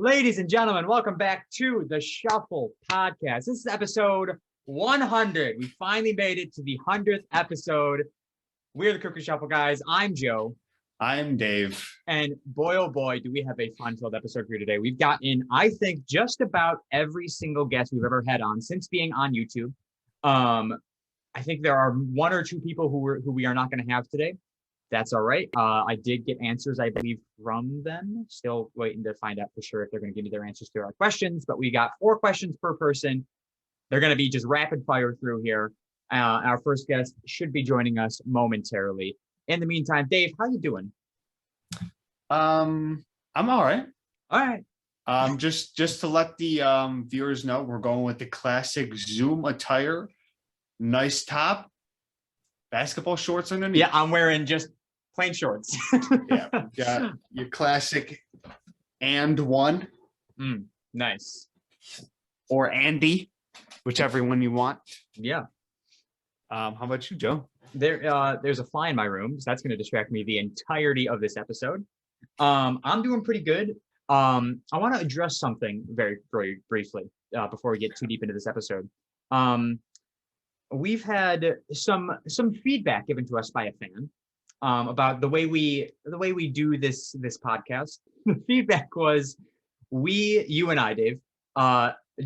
Ladies and gentlemen, welcome back to the Shuffle Podcast. This is episode 100. We finally made it to the 100th episode. We're the Cookie Shuffle guys. I'm Joe. I'm Dave. And boy, oh boy, do we have a fun-filled episode for you today. We've gotten, I think, just about every single guest we've ever had on since being on YouTube. I think there are one or two people who we are not going to have today. That's all right. I did get answers, I believe, from them. Still waiting to find out for sure if they're going to give me their answers to our questions. But we got 4 questions per person. They're going to be just rapid fire through here. Our first guest should be joining us momentarily. In the meantime, Dave, how you doing? I'm all right. All right. Just to let the viewers know, we're going with the classic Zoom attire. Nice top, basketball shorts underneath. Yeah, I'm wearing just plain shorts. Yeah, we got your classic and one. Nice. Or Andy, whichever one you want. Yeah. How about you, Joe? There's a fly in my room, so that's going to distract me the entirety of this episode. I'm doing pretty good. I want to address something very briefly before we get too deep into this episode. We've had some feedback given to us by a fan about the way we do this podcast. The feedback was you and I, Dave,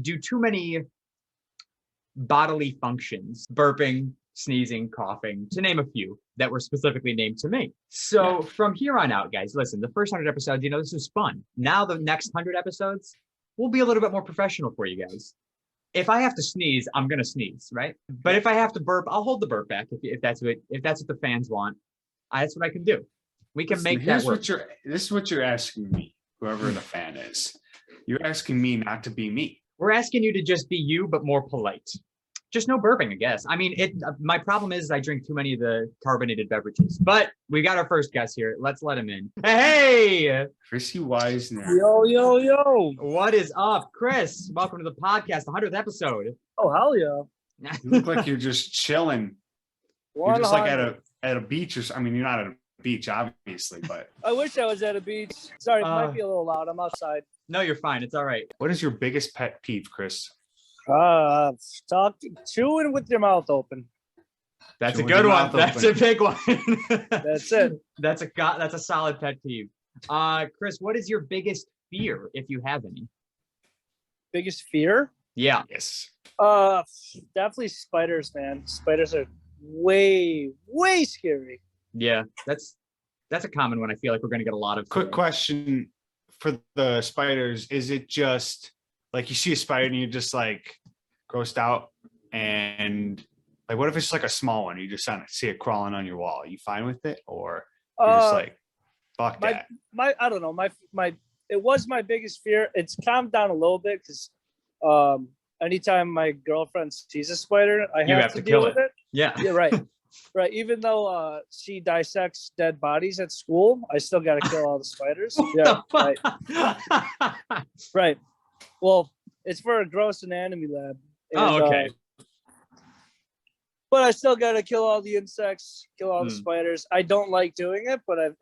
do too many bodily functions, burping, sneezing, coughing, to name a few that were specifically named to me. So from here on out, guys, listen, the first 100 episodes, this was fun. Now the next 100 episodes will be a little bit more professional for you guys. If I have to sneeze, I'm gonna sneeze, right? But if I have to burp, I'll hold the burp back if that's what the fans want. That's what I can do. We can make that work. This is what you're asking me, whoever the fan is. You're asking me not to be me. We're asking you to just be you, but more polite. Just no burping, I guess. I mean, my problem is I drink too many of the carbonated beverages. But we got our first guest here. Let's let him in. Hey! Chrissy Wisner. Yo. What is up, Chris? Welcome to the podcast, the 100th episode. Oh, hell yeah. You look like you're just chilling. You're just like at a beach I mean, you're not at a beach, obviously, but I wish I was at a beach. Sorry, it might be a little loud. I'm outside. No, you're fine. It's all right. What is your biggest pet peeve, Chris? Chewing with your mouth open. That's a good one. That's a big one. That's it. That's a solid pet peeve. Chris, what is your biggest fear, if you have any? Biggest fear? Yeah. Yes. Definitely spiders, man. Spiders are way scary. Yeah, that's a common one. I feel like we're gonna get a lot of. Quick question for the spiders: is it just like you see a spider and you're just like grossed out, and like what if it's like a small one? You just see it crawling on your wall. Are you fine with it, or you're just like, fuck that? I don't know. It was my biggest fear. It's calmed down a little bit because anytime my girlfriend sees a spider, I have to deal with it. Yeah, right. Right. Even though she dissects dead bodies at school, I still got to kill all the spiders. Yeah. Right. Right. Well, it's for a gross anatomy lab. And, okay. But I still got to kill all the insects, kill all the spiders. I don't like doing it, but I've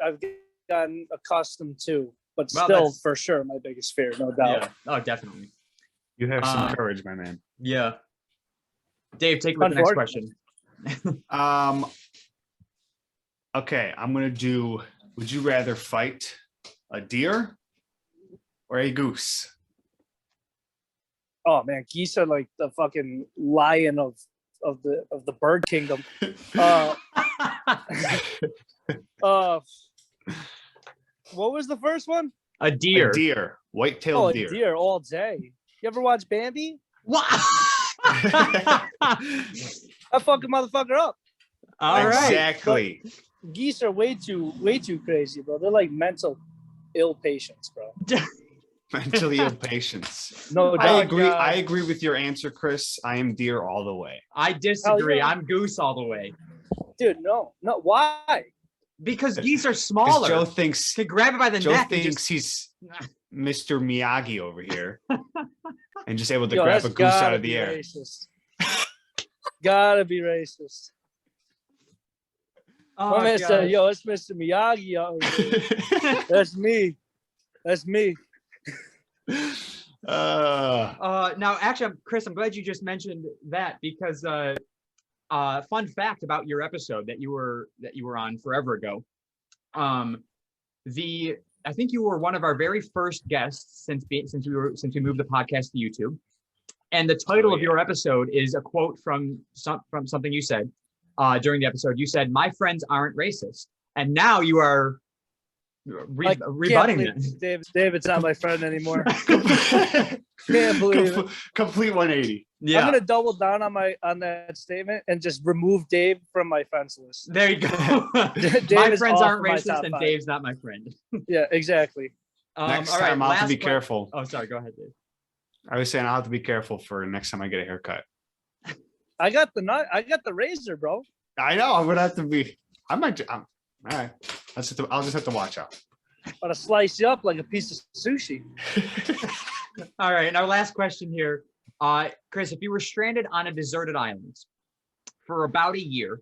gotten accustomed to. But still, for sure, my biggest fear, no doubt. Yeah. Oh, definitely. You have some courage, my man. Yeah. Dave, take the next question. Okay, I'm gonna do. Would you rather fight a deer or a goose? Oh man, geese are like the fucking lion of the bird kingdom. What was the first one? A deer. A deer. White-tailed deer. A deer all day. You ever watch Bambi? What? I fuck a motherfucker up. All right. Exactly. But geese are way too crazy, bro. They're like mental ill patients, bro. Mentally ill patients. No, I agree with your answer, Chris. I am deer all the way. I disagree. Yeah. I'm goose all the way. Dude, no. Why? Because geese are smaller. Joe thinks to grab it by the neck. Joe thinks he's Mr. Miyagi over here, and just able to grab a goose out of the air. Racist. Gotta be racist. Oh, it's Mr. Miyagi. That's me. Now, actually, Chris, I'm glad you just mentioned that because fun fact about your episode that you were on forever ago. I think you were one of our very first guests since we moved the podcast to YouTube. And the title of your episode is a quote from something you said during the episode. You said, "My friends aren't racist," and now you are rebutting that. David's not my friend anymore. Can't believe it. Complete 180. Yeah, I'm gonna double down on that statement and just remove Dave from my friends list. there you go. Dave My is friends off aren't of my racist, top and five. Dave's not my friend. Yeah, exactly. Next all right, time I'll have to be last careful. Oh, sorry. Go ahead, Dave. I was saying I'll have to be careful for next time I get a haircut. I got the razor, bro. I know I'm gonna have to be. All right. I'll just have to watch out. I'm gonna slice you up like a piece of sushi. All right, and our last question here, Chris, if you were stranded on a deserted island for about a year,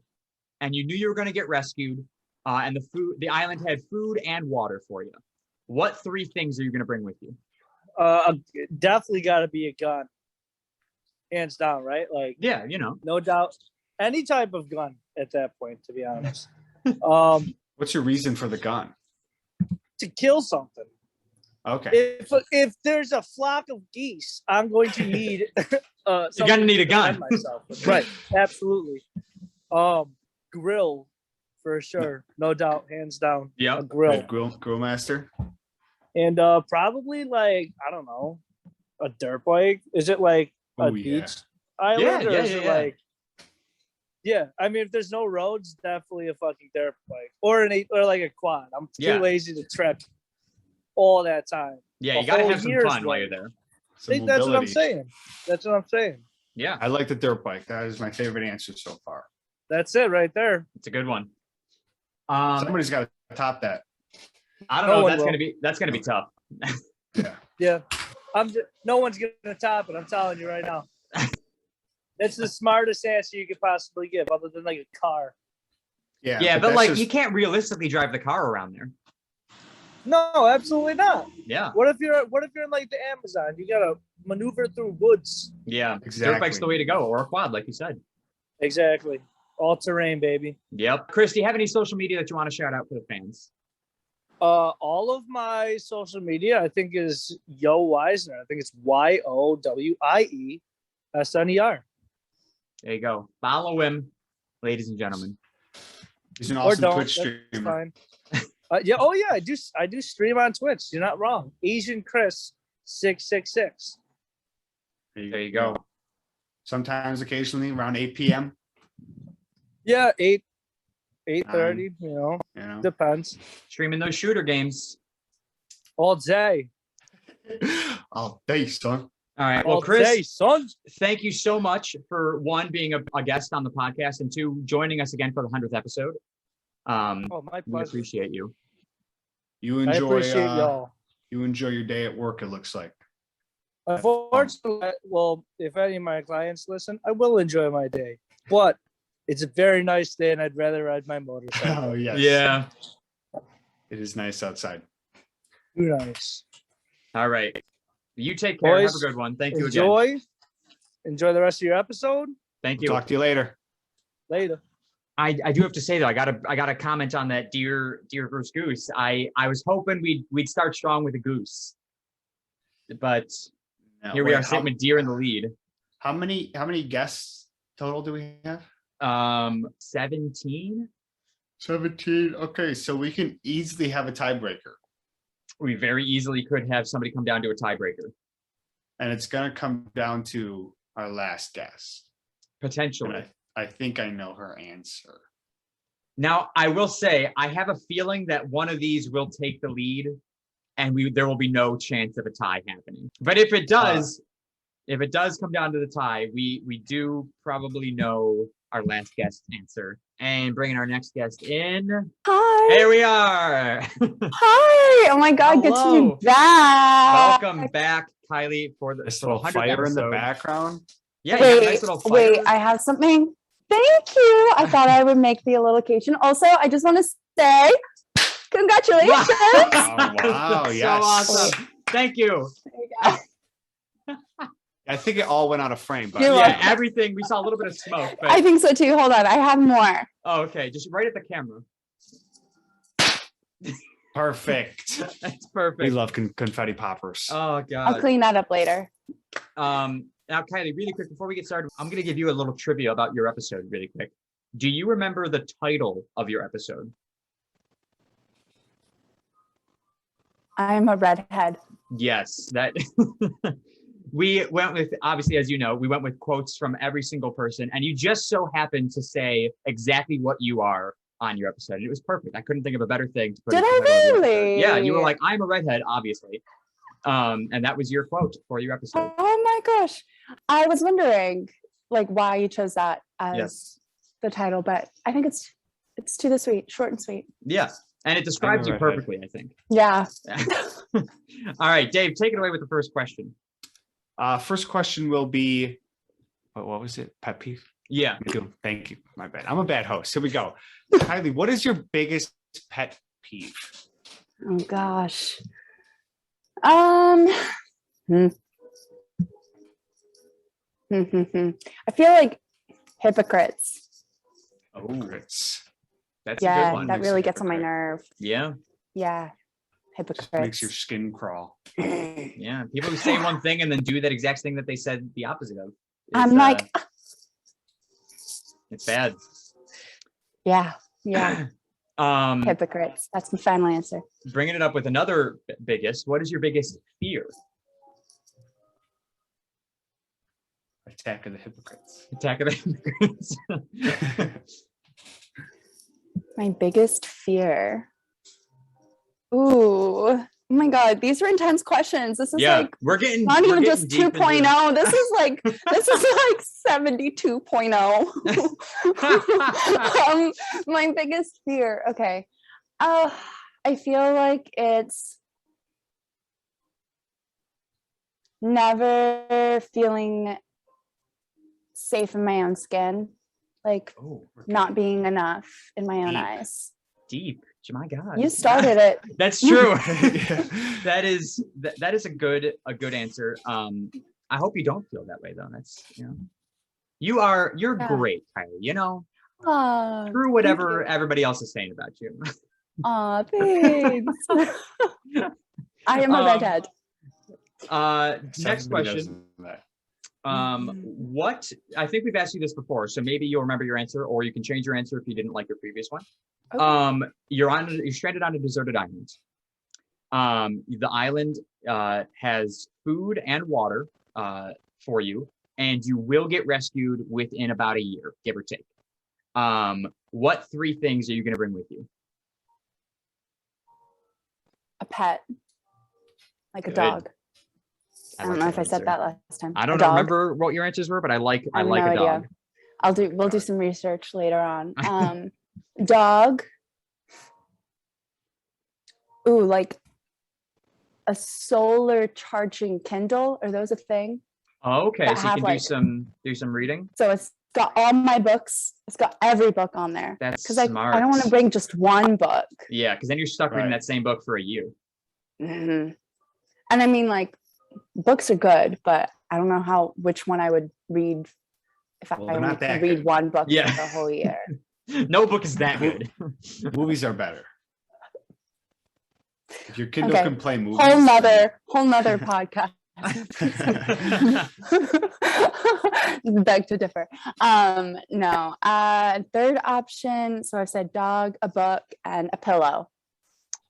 and you knew you were going to get rescued, and the island had food and water for you, what 3 things are you going to bring with you? Definitely got to be a gun, hands down, right? Like, Yeah, no doubt, any type of gun at that point. To be honest, What's your reason for the gun? to kill something. Okay. If there's a flock of geese, I'm going to need. You're gonna need a gun. Myself. Right, absolutely. Grill, for sure, no doubt, hands down. Yeah, a grill. Grill master. And probably like, I don't know, a dirt bike. Is it like a beach island, or is it like? Yeah, I mean, if there's no roads, definitely a fucking dirt bike or like a quad. I'm too lazy to trek all that time. Yeah, you gotta have some fun while you're there. I think that's what I'm saying. That's what I'm saying. Yeah, I like the dirt bike. That is my favorite answer so far. That's it right there. It's a good one. Somebody's got to top that. I don't know. That's gonna be tough. Yeah. No one's gonna top it. I'm telling you right now. It's the smartest answer you could possibly give, other than like a car. Yeah, but like you can't realistically drive the car around there. No, absolutely not. Yeah. What if you're in like the Amazon? You gotta maneuver through woods. Yeah, exactly. Dirt bike's the way to go, or a quad, like you said. Exactly. All terrain, baby. Yep. Chris, do you have any social media that you want to shout out for the fans? All of my social media, I think, is Yo Weisner. I think it's YOWIESNER. There you go. Follow him, ladies and gentlemen. He's an awesome Twitch streamer. That's fine. Yeah. Oh yeah, I do stream on Twitch. You're not wrong. Asian Chris 666. There you go. Sometimes, occasionally, around 8 p.m. Yeah, 8:30. You know, depends. Streaming those shooter games all day. All day, son. All right. Well, Chris, thank you so much for one, being a guest on the podcast, and 2, joining us again for the 100th episode. My pleasure. We appreciate you. You enjoy. I appreciate y'all. You enjoy your day at work. It looks like. Unfortunately, well, if any of my clients listen, I will enjoy my day. But it's a very nice day, and I'd rather ride my motorcycle. Oh yes. Yeah. It is nice outside. Too nice. All right. You take care. Boys, have a good one. Thank you again. Enjoy the rest of your episode. Thank you. Talk to you later. Later. I do have to say though, I gotta comment on that deer versus goose. I was hoping we'd start strong with a goose, but here we are sitting with deer in the lead. How many guests total do we have? 17. 17. Okay, so we can easily have a tiebreaker. We very easily could have somebody come down to a tiebreaker. And it's gonna come down to our last guest. Potentially. I think I know her answer. Now, I will say, I have a feeling that one of these will take the lead, and there will be no chance of a tie happening. But if it does come down to the tie, we do probably know our last guest answer. And bringing our next guest in. Hi. Here we are. Hi. Oh my God. Hello. Good to be back. Welcome back, Kylie, for the this little fire episode. in the background. Yeah, you have a nice little fire. Wait, I have something. Thank you. I thought I would make the little occasion. Also, I just want to say congratulations. Oh, wow. So Yes. awesome. Thank you. There you go. I think it all went out of frame, but You're Yeah, welcome. everything. We saw a little bit of smoke, but I think so too. Hold on. I have more. oh, okay. Just right at the camera. perfect. That's perfect. We love confetti poppers. Oh I'll god. clean that up later. Now, Kylie, really quick before we get started, I'm gonna give you a little trivia about your episode, really quick. Do you remember the title of your episode? I'm a redhead. Yes, that we went with, obviously, as you know, we went with quotes from every single person, and you just so happened to say exactly what you are on your episode. And it was perfect. I couldn't think of a better thing to put. Did as the I title of your episode. really? Yeah, you were like, I'm a redhead, obviously. And that was your quote for your episode. Oh my gosh. I was wondering like why you chose that as Yes. the title, but I think it's to the sweet, short and sweet. Yeah. And it describes you redhead. perfectly, I think. Yeah. All right, Dave, take it away with the first question. First question will be, what was it? Pet peeve? Yeah. Thank you. My bad. I'm a bad host. Here we go. Kylie, what is your biggest pet peeve? Oh gosh. Hmm. I feel like hypocrites. Oh, Hypocrites. that's a good Yeah, one. that Makes really a gets on my hypocrite. nerve. Yeah. Yeah. Just makes Hypocrites. your skin crawl. Yeah. People who say one thing and then do that exact thing that they said the opposite of. I'm like, it's bad. yeah, yeah, hypocrites. That's my final answer. Bringing it up with another biggest, what is your biggest fear? Attack of the Hypocrites. Attack of the Immigrants. My biggest fear. Ooh, oh my God, these are intense questions. This is Yeah, like we're getting not we're even getting just deep into 2.0. This is like 72.0. My biggest fear. Okay. I feel like it's never feeling safe in my own skin, like Oh, we're not being enough in my own Deep. eyes. deep. My God. You started it. That's true. Yeah. that is a good answer. I hope you don't feel that way though. That's you're Yeah. great, Kylie. You know, Aw, screw thank whatever you. everybody else is saying about you. Aw, thanks. I am a Um, redhead. Next Everybody question. does that. What I think we've asked you this before, so maybe you'll remember your answer, or you can change your answer if you didn't like your previous one. Okay. You're stranded on a deserted island. The island has food and water for you, and you will get rescued within about a year, give or take. What three things are you going to bring with you? A pet, like a Good. dog. I like don't know if I answer. said that last time. I A don't dog. remember what your answers were, but I like I have a no dog. idea. We'll do some research later on. Dog. Ooh, like a solar charging Kindle. Are those a thing? Oh, okay, That so you have, can like- do some reading. So it's got all my books. It's got every book on there. That's Because I smart. don't want to bring just one book. Yeah, because then you're stuck reading Right. that same book for a year. Mhm. And I mean, like, books are good, but I don't know which one I would read if Well, I they're only not that could read good. one book Yeah. for the whole year. No book is that good. Movies are better. If your Kindle Okay. can play movies. whole then- nother podcast. Beg to differ. No. Third option. So I said dog, a book, and a pillow.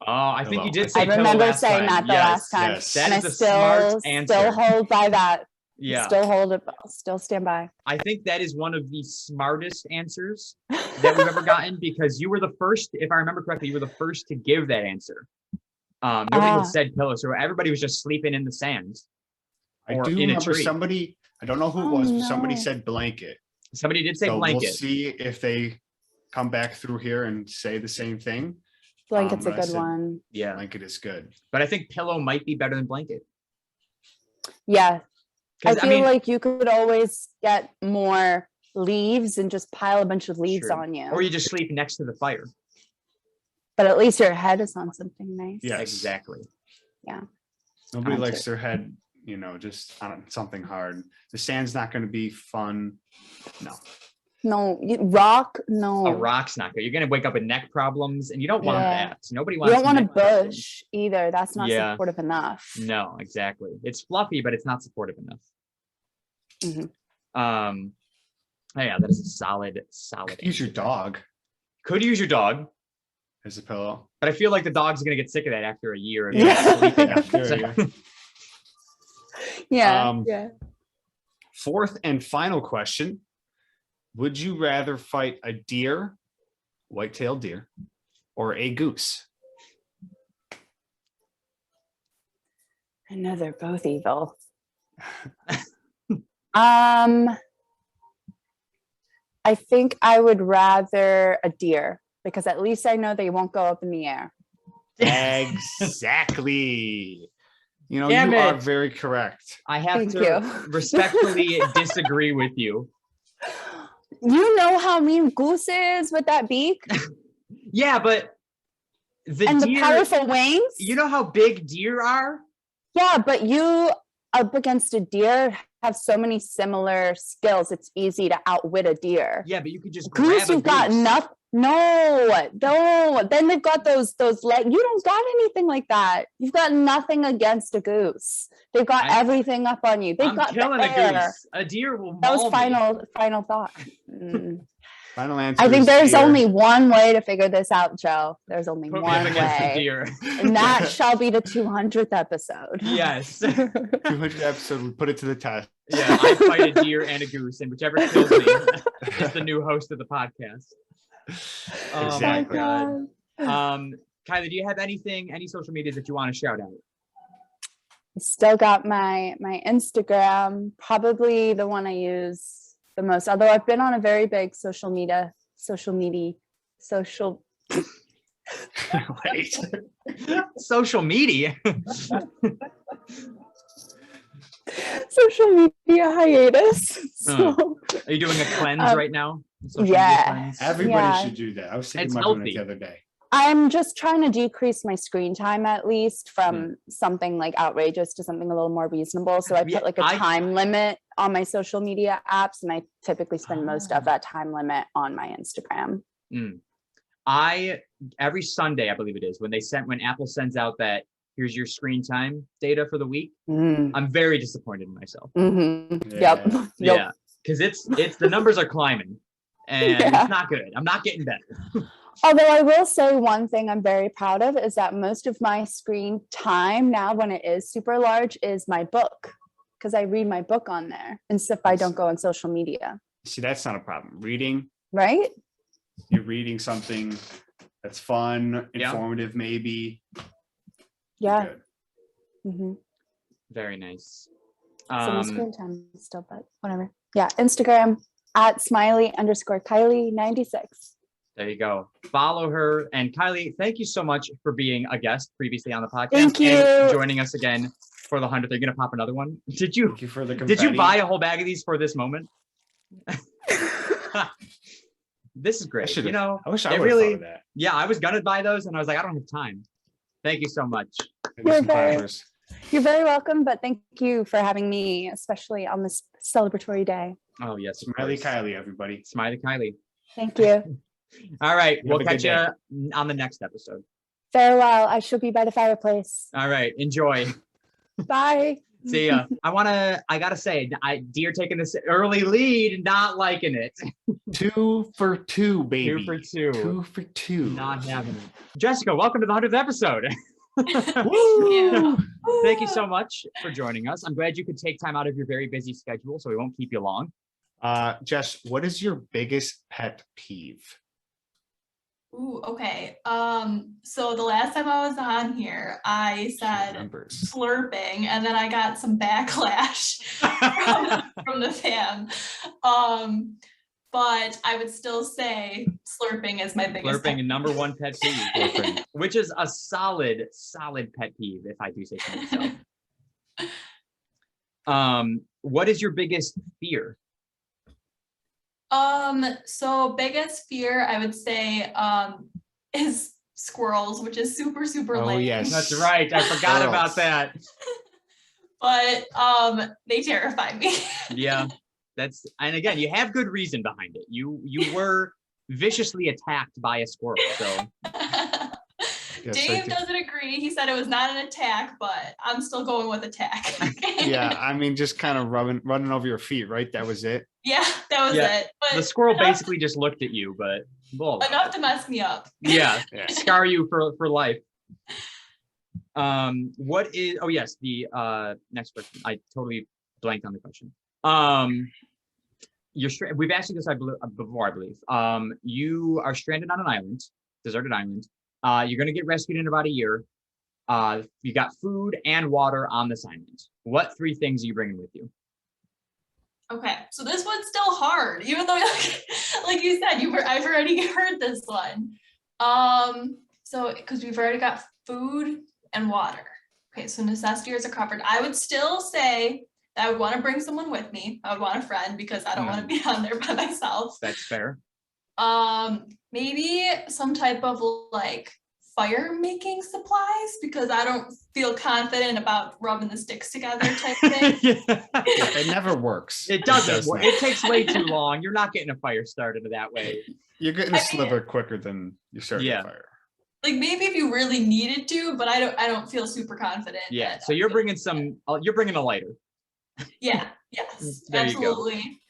Oh, I think you Pillow. did say I pillow remember last saying time. that the Yes, last time, yes. That and I is a smart answer. still hold by that. Yeah, Still stand by. I think that is one of the smartest answers that we've ever gotten because you were the first, if I remember correctly, you were the first to give that answer. Nobody Ah. had said pillow, so everybody was just sleeping in the sand. I or do in a remember tree. somebody, I don't know who it Oh, was, but somebody no. said blanket. Somebody did say So we'll blanket. see if they come back through here and say the same thing. Blanket's a but I good said- one. Yeah, Blanket is good. but I think pillow might be better than blanket. Yeah, I 'Cause, feel like you could always get more leaves and just pile a bunch of leaves True. on you. or you just sleep next to the fire. But at least your head is on something nice. Yes. Exactly. Nobody Onto likes it. their head just on something hard. The sand's not going to be fun. No. No, rock. No, A rock's not good. You're gonna wake up with neck problems, and you don't want Yeah. that. Nobody you wants. don't want a neck problems. bush either. That's not Yeah. supportive enough. No, exactly. It's fluffy, but it's not supportive enough. Mhm. Yeah, that is a solid. Use your answer. dog Could use your dog, as a pillow. but I feel like the dog's gonna get sick of that after a year of Yeah. sleeping. After a year. Yeah, Yeah. Fourth and final question. Would you rather fight a deer, white-tailed deer, or a goose? I know they're both evil. I think I would rather a deer because at least I know they won't go up in the air. Exactly. Damn you are it. very correct. I have Thank to you. respectfully disagree with you. You know how mean Goose is with that beak Yeah, but the and the deer. powerful wings. You know how big deer are? Yeah, but you up against a deer have so many similar skills. It's easy to outwit a deer. Yeah, but you could just Goose, grab a you've got goose. nothing. No. Then they've got those legs. You don't got anything like that. You've got nothing against a goose. They've got everything up on you. They've I'm got the killing a air. goose. A deer will That was maul me. final thought. Final answer. I think is there's deer. only one way to figure this out, Joe. There's only Put me one up against the way. deer. And that shall be the 200th episode. Yes. 200th episode. We put it to the test. Yeah, I fight a deer and a goose, and whichever kills me is the new host of the podcast. Oh Exactly. my God. Kylie, do you have any social media that you want to shout out? Still got my Instagram, probably the one I use the most. Although I've been on a very big social media. Wait. Social media. Social media hiatus. So Are you doing a cleanse right now? Social media yeah. cleanse? Everybody Yeah. should do that. I was thinking It's about doing healthy. it the other day. I'm just trying to decrease my screen time at least from something like outrageous to something a little more reasonable. So I Yeah, put like a time limit on my social media apps, and I typically spend most of that time limit on my Instagram. Every Sunday, I believe it is, when Apple sends out that here's your screen time data for the week, I'm very disappointed in myself. Mm-hmm. Yeah. Yep. Yeah, because it's the numbers are climbing, and Yeah. it's not good. I'm not getting better. Although I will say one thing I'm very proud of is that most of my screen time now, when it is super large, is my book, because I read my book on there and if I don't go on social media. See, that's not a problem. Reading, Right? you're reading something that's fun, Yeah. informative, maybe. Yeah. Good. Mm-hmm. Very nice. So my screen time is still, but whatever. Yeah. Instagram at smiley_Kylie96. There you go. Follow her. And Kylie, thank you so much for being a guest previously on the podcast. Thank you. And joining us again for the 100th. Are you going to pop another one? Did you Thank you for the Did you confetti. buy a whole bag of these for this moment? This is I great. should You know, I wish I it would have really- thought of that. yeah, I was going to buy those and I was like, I don't have time. Thank you so much. Maybe You're some very- clappers. You're very welcome, but thank you for having me, especially on this celebratory day. Oh, yes. of Smiley course. Kylie, everybody. Smiley Kylie. Thank you. All right. You We'll have a catch good you on the next episode. Farewell. I shall be by the fireplace. All right. Enjoy. Bye. See ya. I gotta say, Deer taking this early lead, not liking it. 2 for 2, baby. 2 for 2. 2 for 2. Not having it. Jessica, welcome to the 100th episode. Woo! Thank you so much for joining us. I'm glad you could take time out of your very busy schedule, so we won't keep you long. Jess, what is your biggest pet peeve? Ooh, okay. So the last time I was on here, I She said remembers. slurping, and then I got some backlash from the fam. But I would still say slurping is my biggest. Slurping, number one pet peeve, Slurping. which is a solid pet peeve, if I do say so myself. What is your biggest fear? So biggest fear I would say is squirrels, which is super Oh, lame. yes. That's right. I forgot about that. but they terrify me. Yeah, and again, you have good reason behind it. You were viciously attacked by a squirrel, so Yes, I Dave do. doesn't agree. He said it was not an attack, but I'm still going with attack. Yeah, I mean, just kind of running over your feet, right? That was it. Yeah, that was Yeah, it. But the squirrel enough, basically just looked at you, but well, enough to mess me up. yeah, Yeah. scar you for life. What is? Oh yes, the next question. I totally blanked on the question. We've asked you this before, I believe. You are stranded on an island, deserted island. You're gonna get rescued in about a year. You got food and water on this island. What 3 things are you bringing with you? Okay, so this one's still hard, even though like you said, I've already heard this one. So because we've already got food and water. Okay, so necessities are covered. I would still say that I would want to bring someone with me. I would want a friend because I don't want to be on there by myself. That's fair. Maybe some type of like fire making supplies because I don't feel confident about rubbing the sticks together type thing. It never works. It doesn't work. It takes way too long. You're not getting a fire started that way. You're getting a sliver quicker than you start Yeah. a fire. Like maybe if you really needed to, but I don't feel super confident. Yeah. that So I you're could- bringing you're bringing a lighter. Yeah, yes, There you go. absolutely.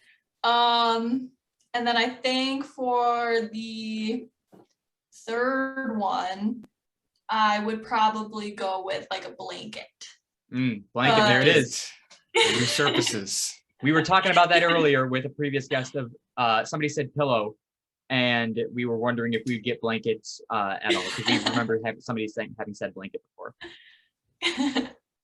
And then I think for the third one, I would probably go with like a blanket. Blanket, there it is. Resurfaces. We were talking about that earlier with a previous guest of somebody said pillow, and we were wondering if we'd get blankets at all because we remember having said blanket before.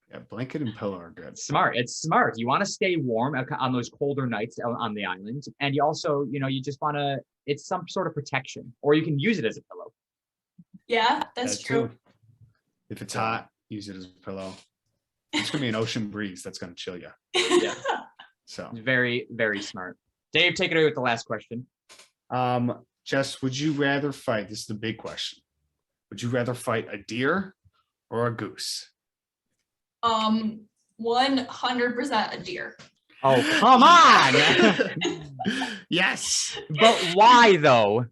Yeah, blanket and pillow are good. Smart. It's smart. You want to stay warm on those colder nights on the island, and you also, you just want to. It's some sort of protection, or you can use it as a pillow. Yeah, that's That true. too. If it's hot, use it as a pillow. It's gonna be an ocean breeze that's gonna chill you. Yeah. So, Very, very smart. Dave, take it away with the last question. Jess, would you rather fight? This is the big question. Would you rather fight a deer or a goose? 100% a deer. Oh, come on! Yes. But why though?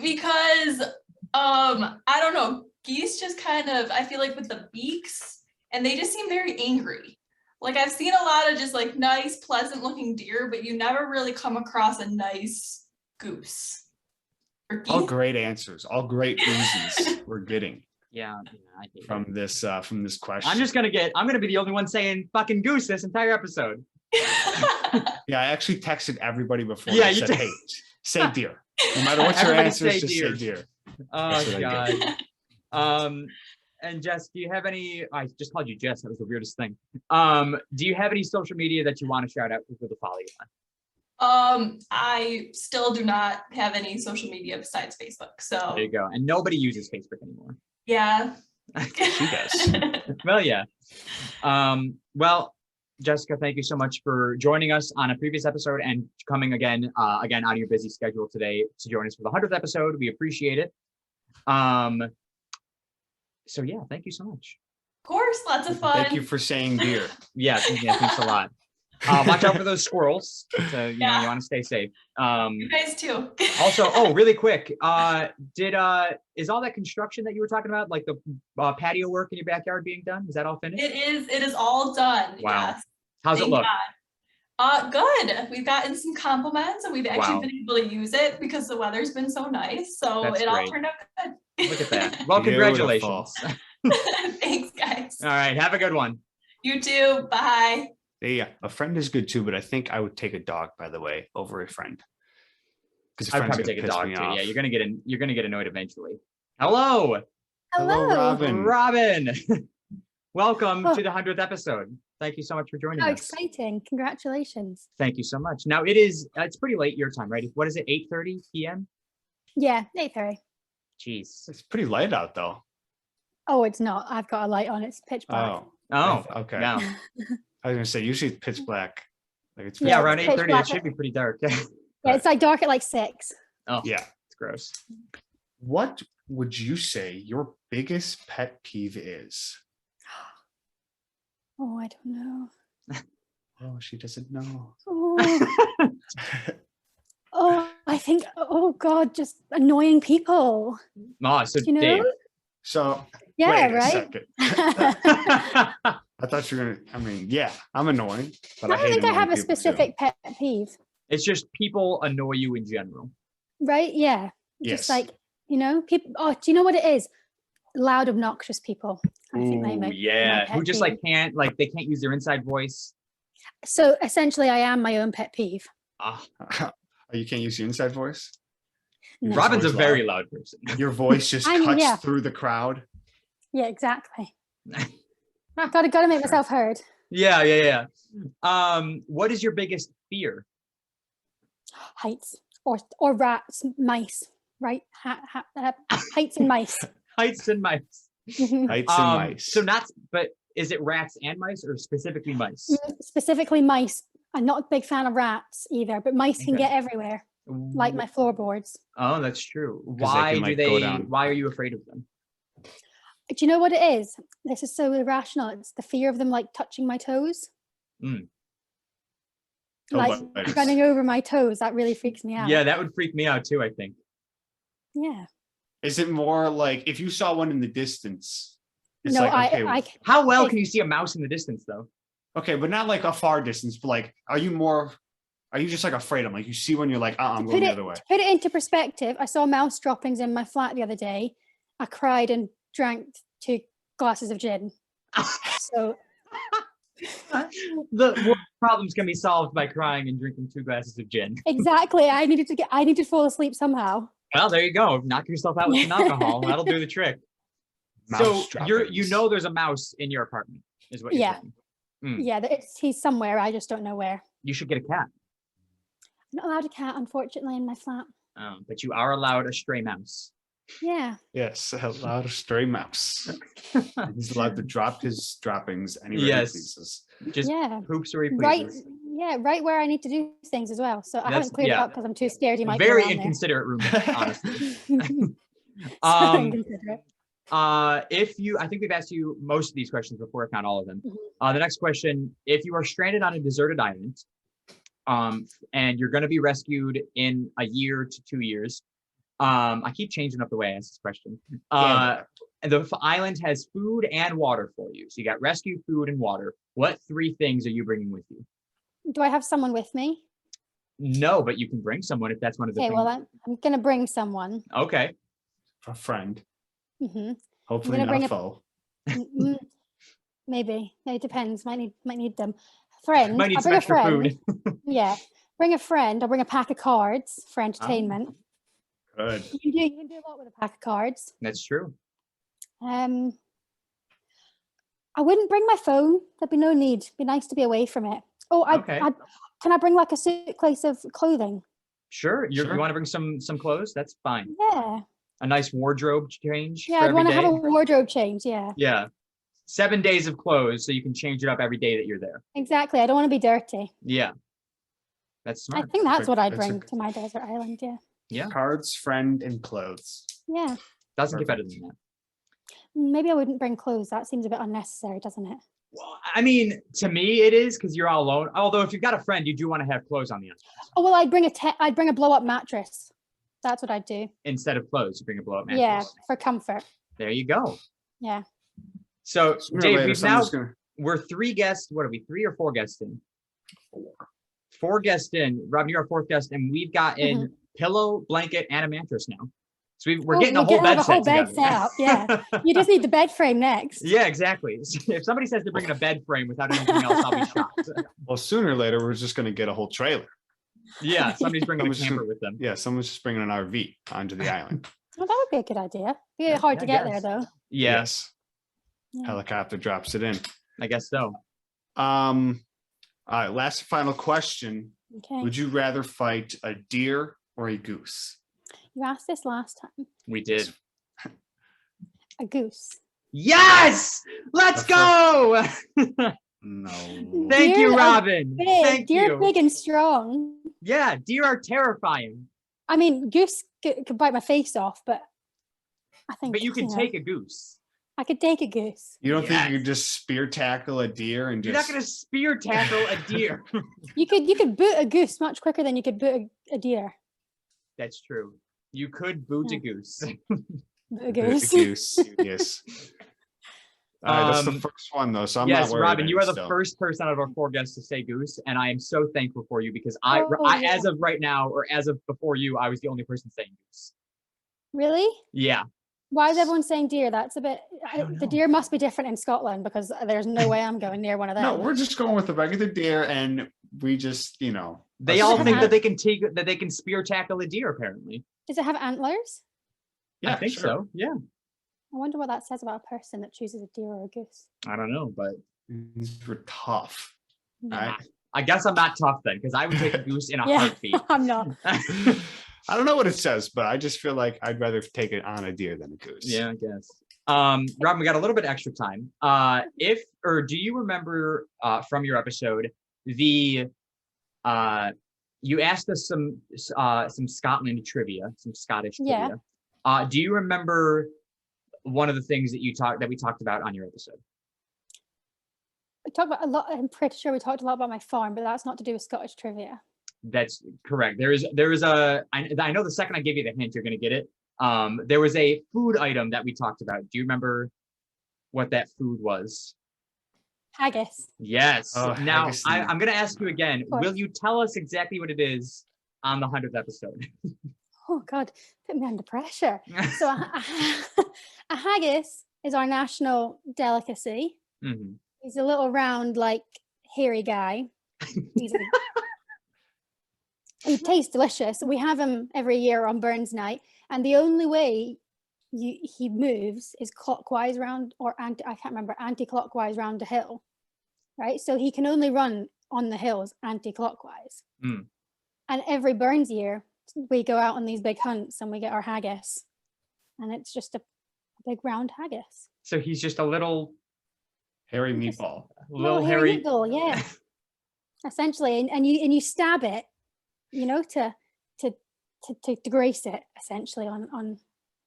Because I don't know, geese just kind of, I feel like with the beaks, and they just seem very angry. Like I've seen a lot of just like nice, pleasant looking deer, but you never really come across a nice goose. Or All geese. great answers. All great reasons we're getting Yeah, I hate from it. this question. I'm gonna be the only one saying fucking goose this entire episode. Yeah, I actually texted everybody before. Yeah, I you said, did. hey, say deer. No matter what your Everybody answer say is, just deer. say deer. Oh That's what I God. And Jess, do you have any? I just called you Jess. That was the weirdest thing. Do you have any social media that you want to shout out for people to follow you on? I still do not have any social media besides Facebook. So There you go. And nobody uses Facebook anymore. yeah. She does. Well, yeah. Well, Jessica, thank you so much for joining us on a previous episode and coming again out of your busy schedule today to join us for the 100th episode. We appreciate it. So yeah, thank you so much. Of course, lots of fun. Thank you for saying deer. Yeah, thanks a lot. Watch out for those squirrels. So, you Yeah. want to stay safe. You guys too. Also, really quick, is all that construction that you were talking about, like the patio work in your backyard being done? Is that all finished? It is all done. Wow. Yes. How's it Thank look? God. Good. We've gotten some compliments and we've actually Wow. been able to use it because the weather's been so nice. So That's it all great. turned out good. Look at that. Well, Beautiful. congratulations. Thanks, guys. All right, have a good one. You too. Bye. Yeah, a friend is good too, but I think I would take a dog, by the way, over a friend. Because I'd probably take a dog too. Yeah, you're gonna get annoyed eventually. Hello, Hello, Robin. Robin. Welcome Oh. to the 100th episode. Thank you so much for joining How us. exciting. Congratulations. Thank you so much. Now it's pretty late your time, right? What is it, 8:30 p.m.? Yeah, 8:30. Jeez. It's pretty light out though. Oh, it's not. I've got a light on. It's pitch black. Oh, okay. no. I was gonna say usually it's pitch black. Like it's Yeah, Yeah, around it's pitch 8:30, it black. should be pretty dark. Yeah, it's like dark at like 6. Oh, Yeah. it's gross. What would you say your biggest pet peeve is? Oh, I don't know. Oh, she doesn't know. Oh, oh, I think, oh God, just annoying people. Oh, so You know? Dave. So Yeah, wait a right? second. I thought you were gonna. I mean, yeah, I'm annoying, but I I don't hate think I annoying have a people, too. specific pet peeve, It's just people annoy you in general. right? Yeah. Yes. Just like, you know, people, oh, do you know what it is? Loud, obnoxious people. I think they Ooh, make my yeah. Who pet just peeve. like can't, like they can't use their inside voice. So essentially, I am my own pet peeve. Ah, Oh, you can't use your inside voice. No. Just Robin's a always very loud. loud person. Your voice just I'm- cuts yeah. through the crowd. Yeah, exactly. Gotta make myself heard. Yeah. What is your biggest fear? Heights or rats, mice, right? Heights and mice. Heights and mice. Mhm. Heights and mice. So not, but is it rats and mice or specifically mice? Specifically mice. I'm not a big fan of rats either, but mice can Okay. get everywhere, like my floorboards. Oh, that's true. 'Cause they Why can, do like, go they? down. Why are you afraid of them? Do you know what it is? This is so irrational. It's the fear of them like touching my toes, Toe like bites. running over my toes. That really freaks me out. Yeah, that would freak me out too, I think. Yeah. Is it more like if you saw one in the distance? It's No, like, okay, I How well If- can you see a mouse in the distance though? okay, but not like a far distance. But like, are you just like afraid of them? Like you see one, you're like, I'm going the other way. To put it into perspective, I saw mouse droppings in my flat the other day. I cried and drank 2 glasses of gin. So The world's problems can be solved by crying and drinking 2 glasses of gin. exactly, I needed to fall asleep somehow. Well, there you go. Knock yourself out with some alcohol. That'll do the trick. Mouse So you droppings. know there's a mouse in your apartment, is what you're Yeah. saying. Hmm. Yeah, he's somewhere. I just don't know where. You should get a cat. I'm not allowed a cat, unfortunately, in my flat. But you are allowed a stray mouse. Yeah. Yes, allowed a stray mouse. He's allowed to drop his droppings anywhere Yes. he pleases. Just Yeah. poops where he Right. pleases. Yeah, right where I need to do things as well. So I That's- haven't cleared yeah. it up because I'm too scared he might Very go around inconsiderate roommate, honestly. there. So Um, inconsiderate. I think we've asked you most of these questions before, if not all of them. Mhm. The next question: if you are stranded on a deserted island, and you're going to be rescued in a year to 2 years, I keep changing up the way I ask this question. And the island has food and water for you. So you got rescue, food, and water. What 3 things are you bringing with you? Do I have someone with me? No, but you can bring someone if that's one of the Okay, things. well, I'm going to bring someone. Okay. A friend, hmm hopefully gonna not bring a a- foe. Maybe. It depends. Might need them. Friend. Might need I'll some bring a extra friend. food. Yeah. Bring a friend. I'll bring a pack of cards for entertainment. Good. You can do a lot with a pack of cards. That's true. I wouldn't bring my phone. There'd be no need. It'd be nice to be away from it. Oh, Okay. Can I bring like a suitcase of clothing? Sure. You Sure. want to bring some clothes? That's fine. Yeah. A nice wardrobe change Yeah, for I'd every want to day. have a wardrobe change. Yeah, Yeah. 7 days of clothes so you can change it up every day that you're there. exactly. I don't want to be dirty. Yeah. That's I smart. think that's Perfect. what I'd That's a bring good- to my desert island. Yeah. Yeah. Cards, friend, and clothes. Yeah. Doesn't get better than that. Maybe I wouldn't bring clothes. That seems a bit unnecessary, doesn't it? Well, I mean, to me it is because you're all alone. Although if you've got a friend, you do want to have clothes on the end Oh well, I'd bring a blow up mattress. That's what I'd do. instead of clothes. You bring a blow up mattress. Yeah, for comfort. There you go. Yeah. So Sooner or Dave, later, we've now someone's gonna. we're 3 guests. What are we? 3 or 4 guests in? 4 guests in. Rob, you're our 4th guest, and we've gotten pillow, blanket, and a mattress now. So we're Oh, getting a we're whole gonna bed have a whole set bed together. set up, yeah. You just need the bed frame next. Yeah, exactly. If somebody says they're bringing a bed frame without anything else, I'll be shocked. Well, sooner or later, we're just gonna get a whole trailer. Yeah, somebody's bringing a Someone's just- camper with them. Yeah, someone's just bringing an RV onto the island. Well, that would be a good idea. Be Yeah, hard I to get guess. there though. Yeah, Yes. Yeah. Helicopter drops it in. I guess so. All right, last final question. Okay. Would you rather fight a deer or a goose? You asked this last time. We did. A goose. Yes! Let's go! No. Thank Deer you, are Robin. Big. Thank Deer you. big and strong. Yeah, deer are terrifying, I mean, goose could bite my face off, but I think. but you can know, take a goose. I could take a goose. You don't think Yes. you could just spear tackle a deer and You're just not going to spear tackle a deer. You could boot a goose much quicker than you could boot a deer. That's true. You could boot a Yeah. goose. Boot a a goose. goose? Yes. All right, that's the Um, first one though, so I'm yes, not worried. Robin, you are the still. first person out of our 4 guests to say goose, and I am so thankful for you because Oh, as of right now, or as of before you, I was the only person saying goose. Really? Yeah. Why is everyone saying deer? That's a bit. don't The know. deer must be different in Scotland because there's no way I'm going near one of them. No, we're just going with the regular deer, and we just, They Does all it think have- that they can spear tackle a deer. Apparently, Does it have antlers? yeah, I think sure. so. Yeah. I wonder what that says about a person that chooses a deer or a goose. I don't know, but These were tough. Yeah. Right. I guess I'm not tough then because I would take a goose in a Yeah. heartbeat. I'm not. I don't know what it says, but I just feel like I'd rather take it on a deer than a goose. Yeah, I guess. Robin, we got a little bit extra time. Do you remember from your episode you asked us some Scotland trivia, some Scottish Yeah. trivia. Do you remember one of the things that we talked about on your episode? We talked about a lot. I'm pretty sure we talked a lot about my farm, but that's not to do with Scottish trivia. That's correct. There is I know the second I give you the hint, you're gonna get it. There was a food item that we talked about. Do you remember what that food was? Haggis. Yes. Oh, Now haggis. I'm gonna ask you again. course. Will you tell us exactly what it is on the 100th episode? Oh God, put me under pressure. So a haggis is our national delicacy. Mhm. He's a little round, like hairy guy. He tastes delicious. We have him every year on Burns Night, and the only way he moves is clockwise round or anti-clockwise round a hill, right? So he can only run on the hills anti-clockwise. Mm. And every Burns year, we go out on these big hunts and we get our haggis, and it's just a big round haggis. So he's just a little Hairy meatball. hairy. eagle, yeah. Essentially, and you stab it, to grace it essentially on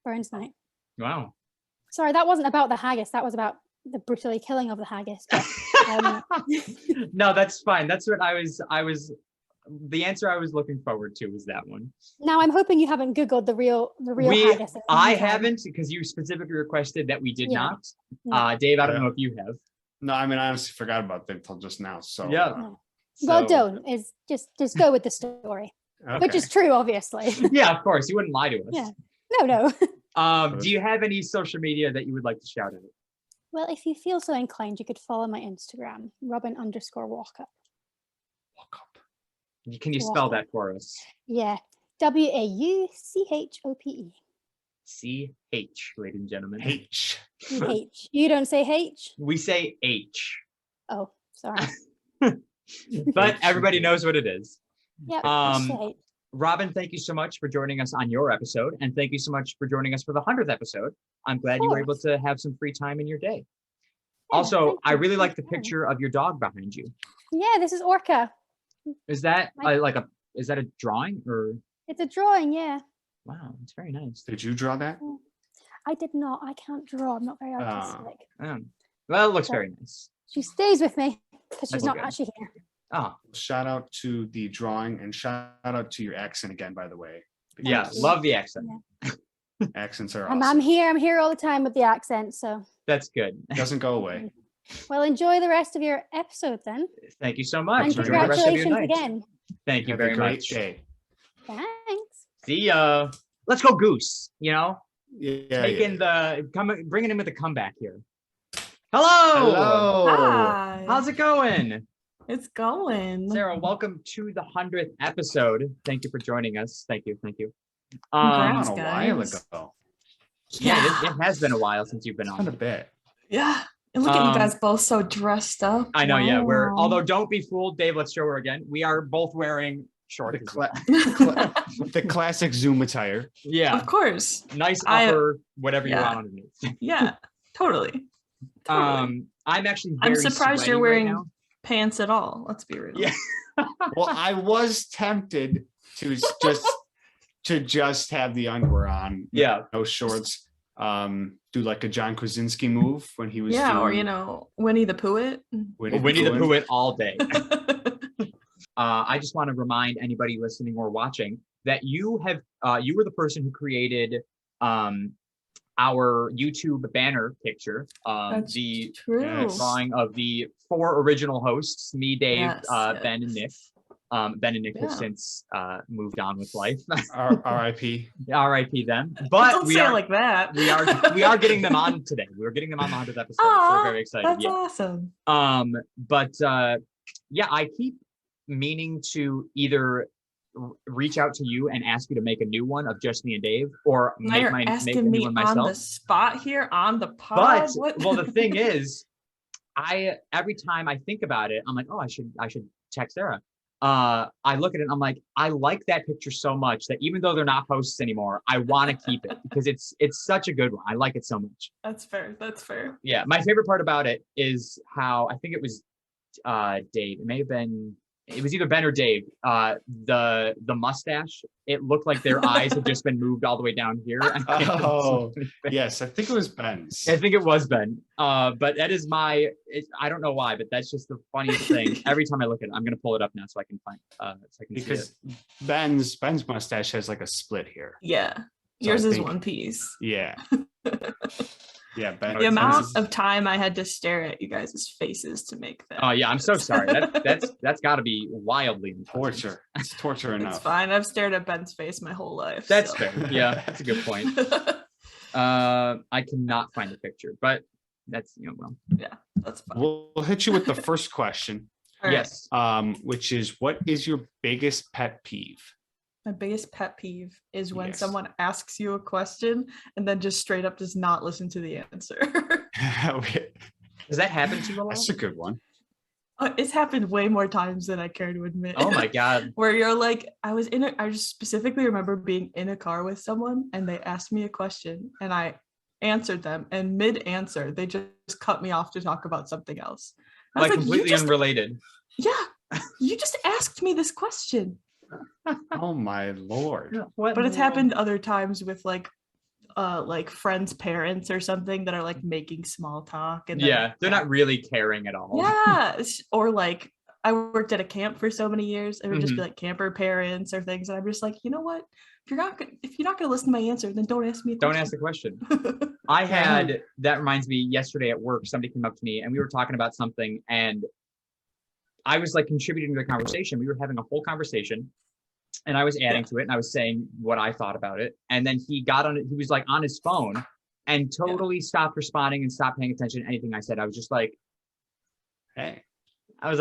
Burns Night. Wow. Sorry, that wasn't about the haggis. That was about the brutally killing of the haggis. But, No, that's fine. That's what I was. The answer I was looking forward to was that one. now I'm hoping you haven't Googled the real haggis. at the I meantime. haven't, because you specifically requested that we did Yeah. not. Yeah. Dave, I don't Yeah. know if you have. No, I mean I honestly forgot about that until just now. So Yeah. Well, So- don't is just go with the story, which okay. is true, obviously. Yeah, of course. You wouldn't lie to us. Yeah. No. Do you have any social media that you would like to shout out? Well, if you feel so inclined, you could follow my Instagram, Robin_Walkup. Walk up. Can you spell that for us? Yeah, WAUCHOPE. CH, ladies and gentlemen. H. H. You don't say H? We say H, Oh, sorry. but everybody knows what it is. Yep. Um, say H. Robin, thank you so much for joining us on your episode, and thank you so much for joining us for the 100th episode. I'm glad you were able course. to have some free time in your day. Yeah, Also, thank I you. really like the Thanks for having me. picture of your dog behind you. Yeah, this is Orca. Is that My- is that a drawing or? It's a drawing, yeah. Wow, it's very nice. Did you draw that? I did not. I can't draw. I'm not very Ah. artistic. Well, it looks So- very nice. She stays with me because she's That's not good. actually here. Oh, Shout out to the drawing and shout out to your accent again, by the way. yeah, because love the accent. accents are I'm awesome. here. I'm here all the time with the accent. So, That's good. Doesn't go away. well, enjoy the rest of your episode then. Thank you so much. And Enjoy the rest of your congratulations night. again. Thank you Have a very great much. day. Thanks. See ya. Let's go Goose. Yeah. Bringing him with a comeback here. Hello. Hello. Hi. How's it going? It's going. Sarah, welcome to the 100th episode. Thank you for joining us. Thank you. Congrats. On a while guys. ago. Yeah, it has been a while since you've been It's been a on. bit. Yeah. And look at you Um, guys both so dressed up. I know, yeah. Wow. Although don't be fooled, Dave, let's show her again. We are both wearing shorts. The, cla- the classic Zoom attire. Yeah, Of course. nice I- upper, whatever you yeah. want underneath. Yeah. Totally. Totally. I'm actually I'm very surprised sweaty you're right wearing now. pants at all. Let's be real. Yeah. Well, I was tempted to just have the underwear on, Yeah. no shorts. do like a John Krasinski move when he was Yeah, or doing Winnie the Pooh. Winnie the Pooh. Pooh it all day. I just want to remind anybody listening or watching that you were the person who created our YouTube banner picture, That's the true. Yes. drawing of the 4 original hosts, me, Dave, Yes, Ben, and Nick. yes. Ben and Nick have Yeah. since moved on with life. R.I.P. R.I.P. them. But Don't we say are it like that. we are getting them on today. We're getting them on the 100th episode. So we're Aw, very excited. that's Yeah. awesome. But yeah, I keep meaning to either reach out to you and ask you to make a new one of just me and Dave, or Now make you're make a asking new me one on myself. the spot here on the pod. But What? well, the thing is, every time I think about it, I'm like, oh, I should text Sarah. I look at it and I'm like, I like that picture so much that even though they're not hosts anymore, I want to keep it because it's such a good one. I like it so much. That's fair. That's fair. Yeah, my favorite part about it is how I think it was Dave. It may have been. It was either Ben or Dave. The mustache. It looked like their eyes had just been moved all the way down here. Oh, yes, I think it was Ben's. I think it was Ben. But that is I don't know why, but that's just the funniest thing. Every time I look at it, I'm gonna pull it up now so I can find see it. Because Ben's mustache has like a split here. Yeah. So Yours I is think- one piece. Yeah. Yeah, Ben. The amount of time I had to stare at you guys' faces to make that. Oh yeah, I'm so sorry. That's got to be wildly impressive. torture. It's torture It's enough. fine. I've stared at Ben's face my whole life. That's so. fair. Yeah, that's a good point. I cannot find the picture, but that's well. That's fine. We'll hit you with the first question, All right. Yes. which is, what is your biggest pet peeve? My biggest pet peeve is when Yes. someone asks you a question and then just straight up does not listen to the answer. Does that happen to you a lot? That's a good one. It's happened way more times than I care to admit. Oh my god. Where you're like, I just specifically remember being in a car with someone and they asked me a question and I answered them, and mid-answer they just cut me off to talk about something else. I was Like "You completely just- unrelated. Yeah, you just asked me this question. Oh my lord. But it's happened other times with like friends' parents or something that are like making small talk and then- Yeah, they're not really caring at all. Yeah, or like I worked at a camp for so many years. It would just be Mhm. like camper parents or things, and I'm just like, you know what? If you're not gonna listen to my answer, then don't ask me. Don't ask the question. I had that reminds me yesterday at work, somebody came up to me and we were talking about something and I was like contributing to the conversation. We were having a whole conversation and I was adding to it and I was saying what I thought about it. And then he got on it, he was like on his phone and totally stopped responding and stopped paying attention to anything I said. I was just like, Hey. I was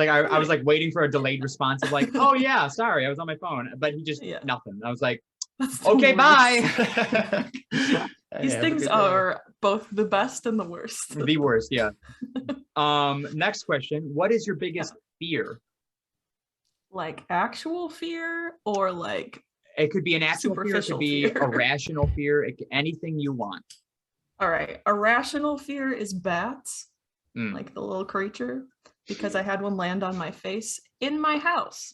like waiting for a delayed response of like, oh yeah, sorry, I was on my phone. But he just Yeah. nothing. I was like, That's the okay, worst. bye. These things are both the best and the worst. The worst, yeah. Next question. What is your biggest fear? Like actual fear or like It could be an actual fear, it could Superficial be fear. a rational fear, anything you want. all right, irrational fear is bats, Mm. like the little creature, because I had one land on my face in my house.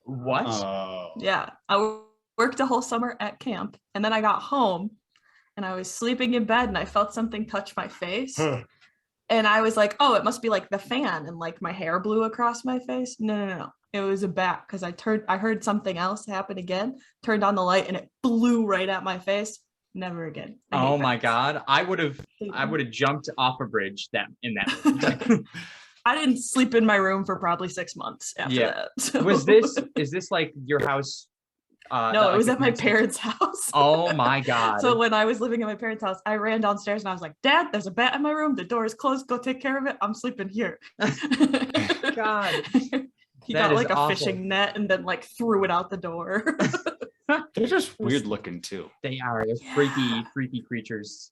What? Oh. Yeah, I worked a whole summer at camp, and then I got home, and I was sleeping in bed, and I felt something touch my face, and I was like, "Oh, it must be like the fan," and like my hair blew across my face. No, it was a bat because I heard something else happen again. Turned on the light, and it blew right at my face. Never again. I hate Oh my bats. god. I would have Hate them. jumped off a bridge in that. I didn't sleep in my room for probably 6 months after Yeah. that. so- Is this like your house? No, that, it like, was the at my next- parents' house. Oh my god. So when I was living at my parents' house, I ran downstairs and I was like, "Dad, there's a bat in my room. The door is closed. Go take care of it. I'm sleeping here." God. He That got is like a awful. fishing net and then like threw it out the door. They're just weird looking too. They are. Those Yeah. freaky creatures.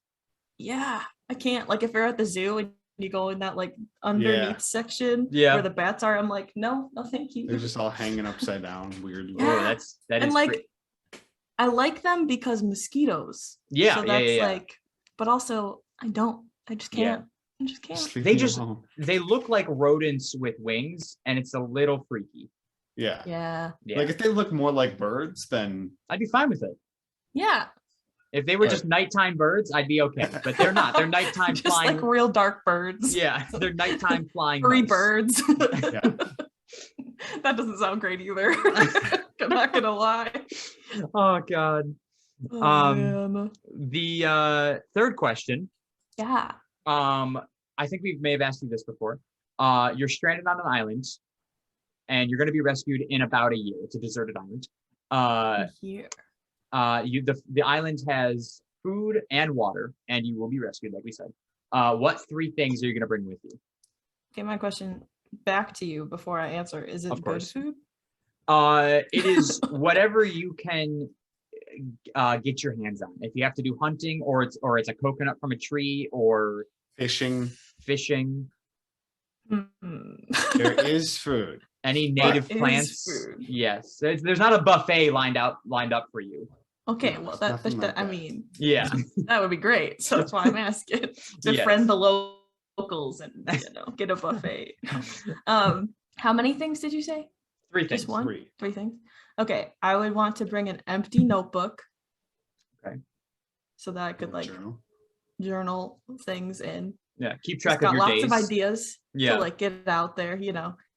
Yeah, I can't. Like if you're at the zoo and you go in that like underneath section Yeah. where the bats are, I'm like, no, thank you. They're just all hanging upside down, weird. Yeah. Oh, that and is like cre- I like them because mosquitoes. Yeah, So yeah, that's yeah. like, but also I don't. I just Yeah. can't. I just can't. Just leave They me just- alone. they look like rodents with wings and it's a little freaky. Yeah. Yeah. Yeah. Like if they look more like birds, then I'd be fine with it. Yeah. If they were just nighttime birds, I'd be okay. But they're not. They're nighttime Just flying. like real dark birds. Yeah, they're nighttime flying. Furry mice. birds. Yeah. That doesn't sound great either. I'm not gonna lie. Oh God. Oh, Um, man. The third question. Yeah. I think we may have asked you this before. You're stranded on an island, and you're going to be rescued in about a year. It's a deserted island. Here. The island has food and water, and you will be rescued, like we said. What 3 things are you going to bring with you? Okay, my question back to you before I answer. Is it Of good course. food? It is whatever you can get your hands on. If you have to do hunting, or it's a coconut from a tree, or Fishing. fishing, There is food. any native is plants. food. Yes, there's not a buffet lined up for you. Okay, No, well it's that, nothing that like I that. mean Yeah. that would be great. So that's why I'm asking. Befriend the locals and get a buffet. How many things did you say? 3 things. Just one? 3. 3 things? Okay, I would want to bring an empty notebook. Okay. So that I could like Journal. journal things in. Yeah, keep Just track got of your lots days. of ideas Yeah. to like get it out there,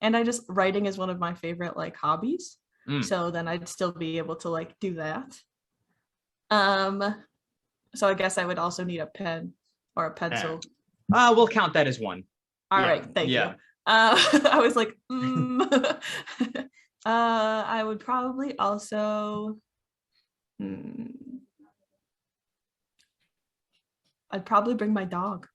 And writing is one of my favorite like hobbies. Mm. So then I'd still be able to like do that. So I guess I would also need a pen or a pencil. We'll count that as 1. All Yeah, right, thank yeah. you. I was like, I would probably also, I'd probably bring my dog.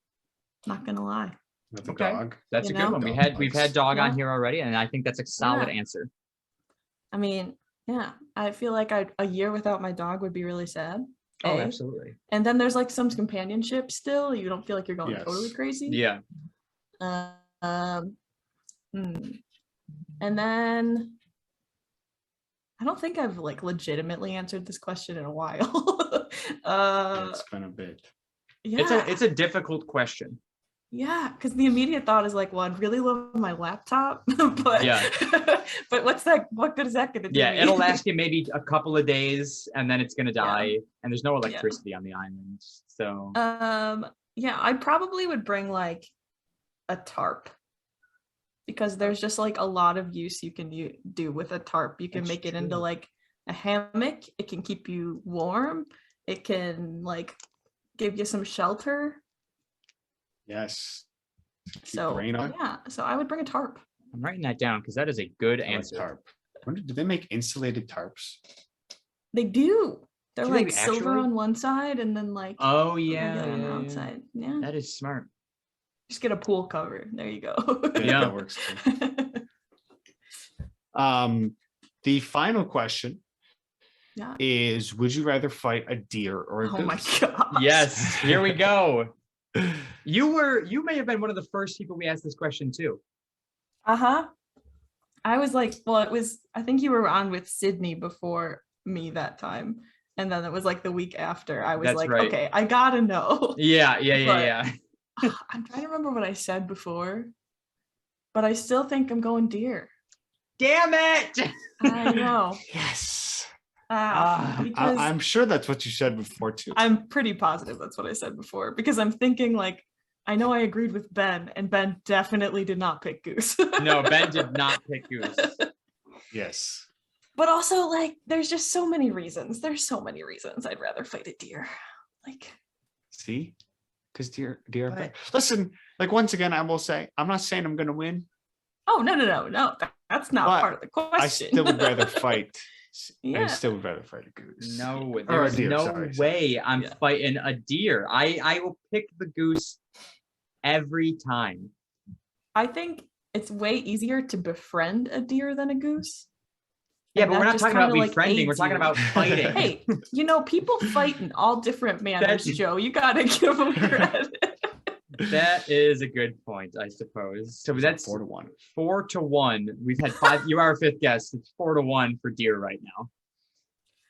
Not gonna lie. With the Okay. dog. That's You a good know? one. Dog We've bites. had dog on Yeah. here already, and I think that's a solid Yeah. answer. I mean, yeah, I feel like a year without my dog would be really sad. Oh, A. absolutely. And then there's like some companionship still. You don't feel like you're going Yes. totally crazy. Yeah. And then I don't think I've like legitimately answered this question in a while. It's been a bit. Yeah, It's a difficult question. yeah, because the immediate thought is like, well, I'd really love my laptop, but Yeah. but what good is that gonna do? Yeah, me? it'll last you maybe a couple of days, and then it's gonna die, and there's no electricity on the island. So Yeah, I probably would bring like a tarp because there's just like a lot of use you can do with a tarp. You can That's make it into true. like a hammock. It can keep you warm. It can like give you some shelter. Yes. Keep the So rain on. yeah, so I would bring a tarp. I'm writing that down because that is a good I like answer. tarp. Do they make insulated tarps? They do. They're Do they like silver actually? on one side and then like Oh regular yeah, on the yeah, yeah. outside. Yeah. That is smart. Just get a pool cover. There you go. Yeah. That works too. The final question Yeah. is: would you rather fight a deer or a Oh my goose? god. Yes, here we go. You may have been one of the first people we asked this question to. Uh-huh. I was like, well, I think you were on with Sydney before me that time. And then it was like the week after. I was That's like, right. okay, I gotta know. Yeah, But- yeah. I'm trying to remember what I said before, but I still think I'm going deer. Damn it! I know. Yes. Because I'm sure that's what you said before too. I'm pretty positive that's what I said before because I'm thinking like, I know I agreed with Ben and Ben definitely did not pick goose. No, Ben did not pick goose. Yes. But also like, there's just so many reasons. There's so many reasons I'd rather fight a deer. Like, See? Because deer are But- better. Listen, like once again, I will say, I'm not saying I'm gonna win. oh, no. That's not But part of the question. I still would rather fight. I Yeah. still would rather fight a goose. No, Or a there's deer, no sorry. way I'm Yeah. fighting a deer. I will pick the goose every time. I think it's way easier to befriend a deer than a goose. Yeah, And but we're that not just talking about kinda, like, befriending. We're aids talking you. about fighting. Hey, people fight in all different manners, That's- Joe. You gotta give them credit. That is a good point, I suppose. So So that's 4-1. 4-1. We've had 5. You are our 5th guest. It's 4-1 for deer right now.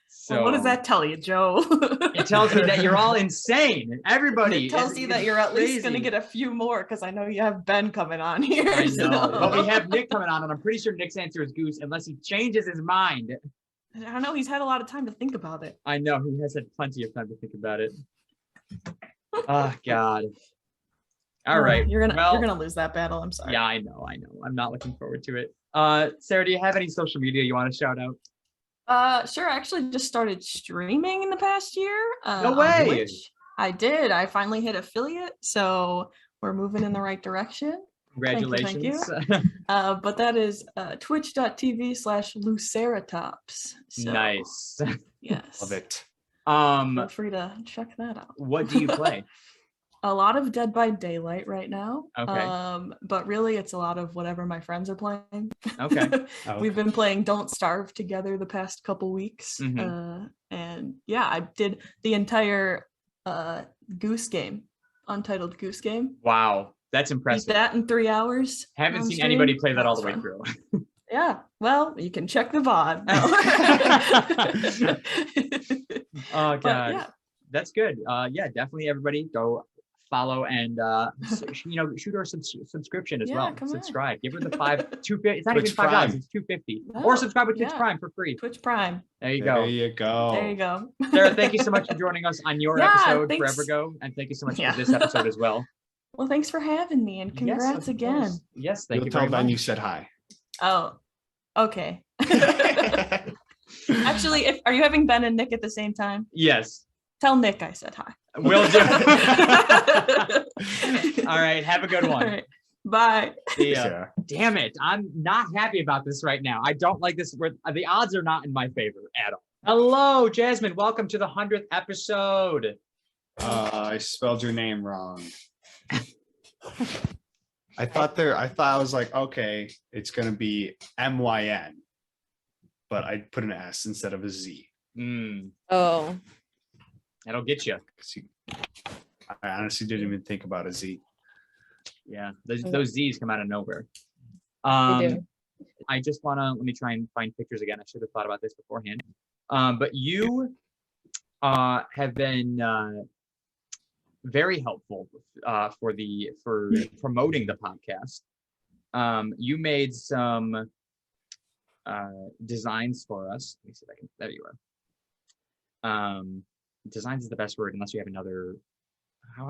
So Well, what does that tell you, Joe? It tells me that you're all insane. Everybody. It tells you that you're at least gonna get a few more because I know you have Ben coming on here. I know. so- Well, we have Nick coming on, and I'm pretty sure Nick's answer is goose, unless he changes his mind. I don't know. He's had a lot of time to think about it. I know he has had plenty of time to think about it. Oh God. All right. You're well, gonna lose that battle. I'm sorry. Yeah, I know. I'm not looking forward to it. Sarah, do you have any social media you want to shout out? Sure. I actually just started streaming in the past year. No on way. Twitch. I did. I finally hit affiliate, so we're moving in the right direction. Congratulations. Thank you. But that is twitch.tv/luceratops. So, Nice. Yes. Love it. Feel free to check that out. What do you play? A lot of Dead by Daylight right now. Okay. But really it's a lot of whatever my friends are playing. Okay. We've been playing Don't Starve together the past couple weeks. Mhm. And yeah, I did the entire Goose Game, Untitled Goose Game. Wow, that's Beat impressive. that in 3 hours. Haven't on seen stream. anybody play that all the way Fun. through. Yeah, well, you can check the VOD. Oh But God, yeah, that's good. Yeah, definitely everybody go follow and shoot her subscription as Yeah, well. come on. Subscribe. Give her the $2.50. It's not even Twitch $5. Prime. It's $2.50. No, Or subscribe with Twitch yeah. Prime for free. Twitch Prime. There you There go. you go. There you go. Sarah, thank you so much for joining us on your Yeah, episode thanks. Forever Go, and thank you so much Yeah. for this episode as well. Well, thanks for having me, and Yes, congrats of again. course. Yes, thank You'll you tell very Ben much. you said hi. Oh, okay. Actually, are you having Ben and Nick at the same time? Yes, Tell Nick I said hi. will do. All right, have a good All one. right. Bye. See ya. Yeah. Damn it, I'm not happy about this right now. I don't like this. The odds are not in my favor at all. Hello, Jasmine. Welcome to the 100th episode. I spelled your name wrong. I was like, okay, it's gonna be MYN, but I put an S instead of a Z. Oh, That'll get you. I honestly didn't even think about a Z. Yeah, those Z's come out of nowhere. they do. I just wanna let me try and find pictures again. I should have thought about this beforehand. But you have been very helpful for promoting the podcast. You made some designs for us. Let me see if I can. There you are. Designs is the best word, unless you have another.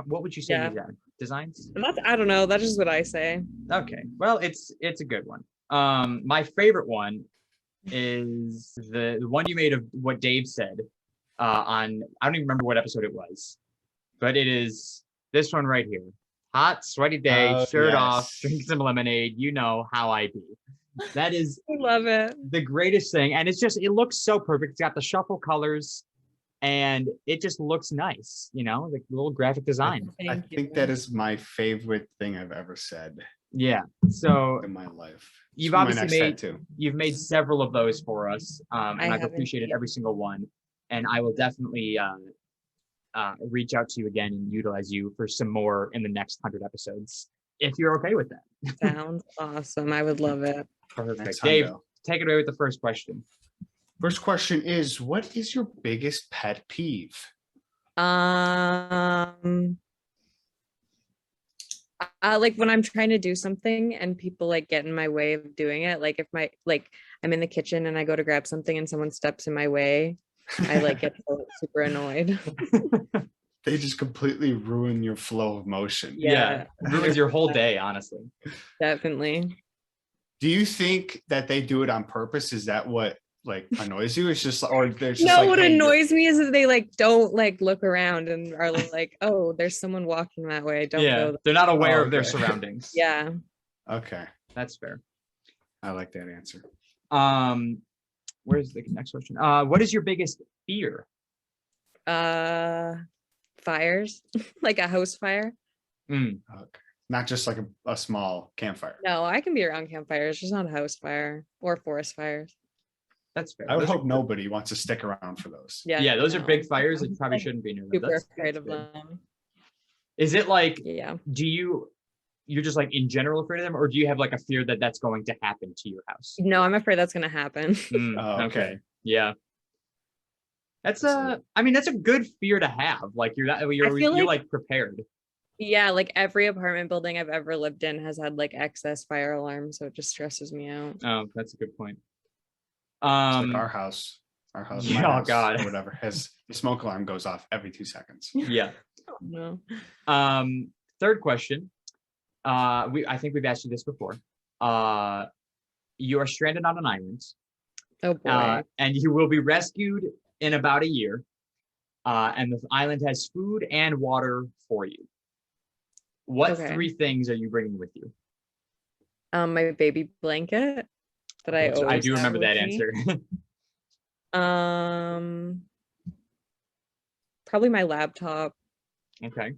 What would you say? Yeah. These are? Designs? I don't know. That's just what I say. Okay. Well, it's a good one. My favorite one is the one you made of what Dave said on, I don't even remember what episode it was, but it is this one right here. Hot, sweaty day, Oh, shirt off, yes. drink some lemonade. You know how I be. That is I love it. the greatest thing. And it looks so perfect. It's got the shuffle colors and it just looks nice, like little graphic design. I Thank think you. that is my favorite thing I've ever said Yeah. So in my life. You've It's my obviously next made- tattoo. you've made several of those for us, and I I've haven't appreciated yet. every single one. And I will definitely reach out to you again and utilize you for some more in the next 100 episodes, if you're okay with that. Sounds awesome. I would love it. Perfect. Next Dave, hundo. take it away with the first question. First question is, what is your biggest pet peeve? Like when I'm trying to do something and people like get in my way of doing it. Like if I'm in the kitchen and I go to grab something and someone steps in my way, I like get so super annoyed. They just completely ruin your flow of motion. Yeah. Ruins your whole day, honestly. Definitely. Do you think that they do it on purpose? Is that what like annoys you? It's just, or there's just No, like, what hey, annoys me is that they like don't like look around and are like, oh, there's someone walking that way. Don't Yeah, go. they're not aware Oh, of their okay. surroundings. Yeah. Okay, That's fair. I like that answer. Where's the next question? What is your biggest fear? Fires, like a house fire. Okay, not just like a small campfire. No, I can be around campfires, just not a house fire or forest fires. That's fair. I would Those are- hope nobody wants to stick around for those. Yeah. Yeah, those are no. big fires that probably I'm shouldn't be near them. Super That's afraid of good. them. Is it like, Yeah. you're just like in general afraid of them, or do you have like a fear that that's going to happen to your house? No, I'm afraid that's gonna happen. Oh, okay. Yeah. That's that's a good fear to have. Like you're feel like prepared. Yeah, like every apartment building I've ever lived in has had like excess fire alarms, so it just stresses me out. Oh, that's a good point. It's like our house. our house, Yeah, my oh house, God. or whatever, has the smoke alarm goes off every 2 seconds. Yeah. No. Third question. I think we've asked you this before. You are stranded on an island, Oh boy. and you will be rescued in about a year. And the island has food and water for you. What Okay. 3 things are you bringing with you? My baby blanket that I So I always do have remember that with me. answer. Probably my laptop Okay.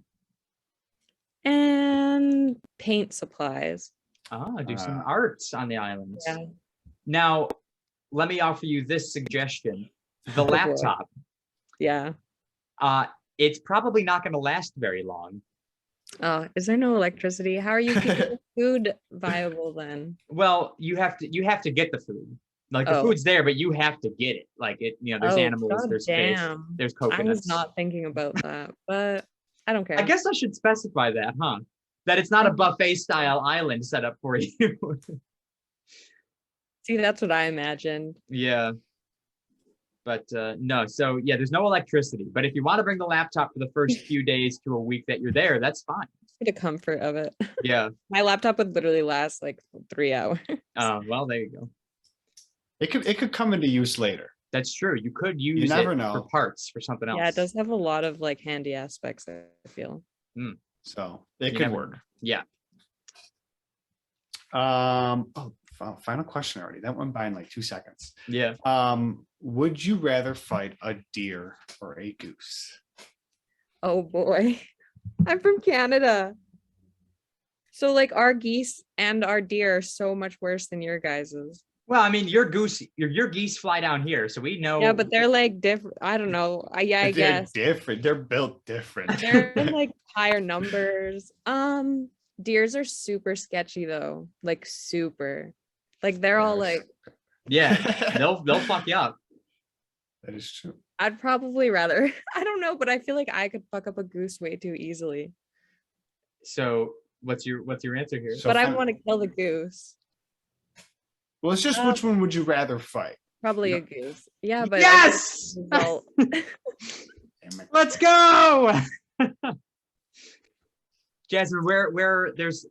and paint supplies. Do some arts on the island. Yeah. Now, let me offer you this suggestion. The Oh, boy. laptop, Yeah. it's probably not going to last very long. Oh, is there no electricity? How are you keeping the food viable then? Well, you have to get the food. Like the Oh. food's there, but you have to get it. Like it, there's animals, God there's fish, damn. there's I coconuts. was not thinking about that, but I don't care. I guess I should specify that, huh? That it's not a buffet style island set up for you. See, that's what I imagined. Yeah. But no, so yeah, there's no electricity. But if you want to bring the laptop for the first few days to a week that you're there, that's fine. The comfort of it. Yeah. My laptop would literally last like 3 hours. Well, there you go. It could come into use later. That's true. You could use never it know. for parts for something else. Yeah, it does have a lot of like handy aspects, I feel. So it You could never work. know. Yeah. Final question already. That went by in like 2 seconds. Yeah. Would you rather fight a deer or a goose? Oh boy. I'm from Canada. So like our geese and our deer are so much worse than your guys's. Well, I mean, your geese fly down here, so we know. Yeah, but they're like different. I don't know. I They're guess different. They're built different. they're in like higher numbers. Deers are super sketchy though. Like super. Like they're all like, Yeah, they'll fuck you up. That is true. I'd probably rather, I don't know, but I feel like I could fuck up a goose way too easily. So what's your answer here? So But I fine. want to kill the goose. Well, it's just which one would you rather fight? Probably No. a goose. Yeah, but Yes! Damn it. Let's go. Jasmine, where there's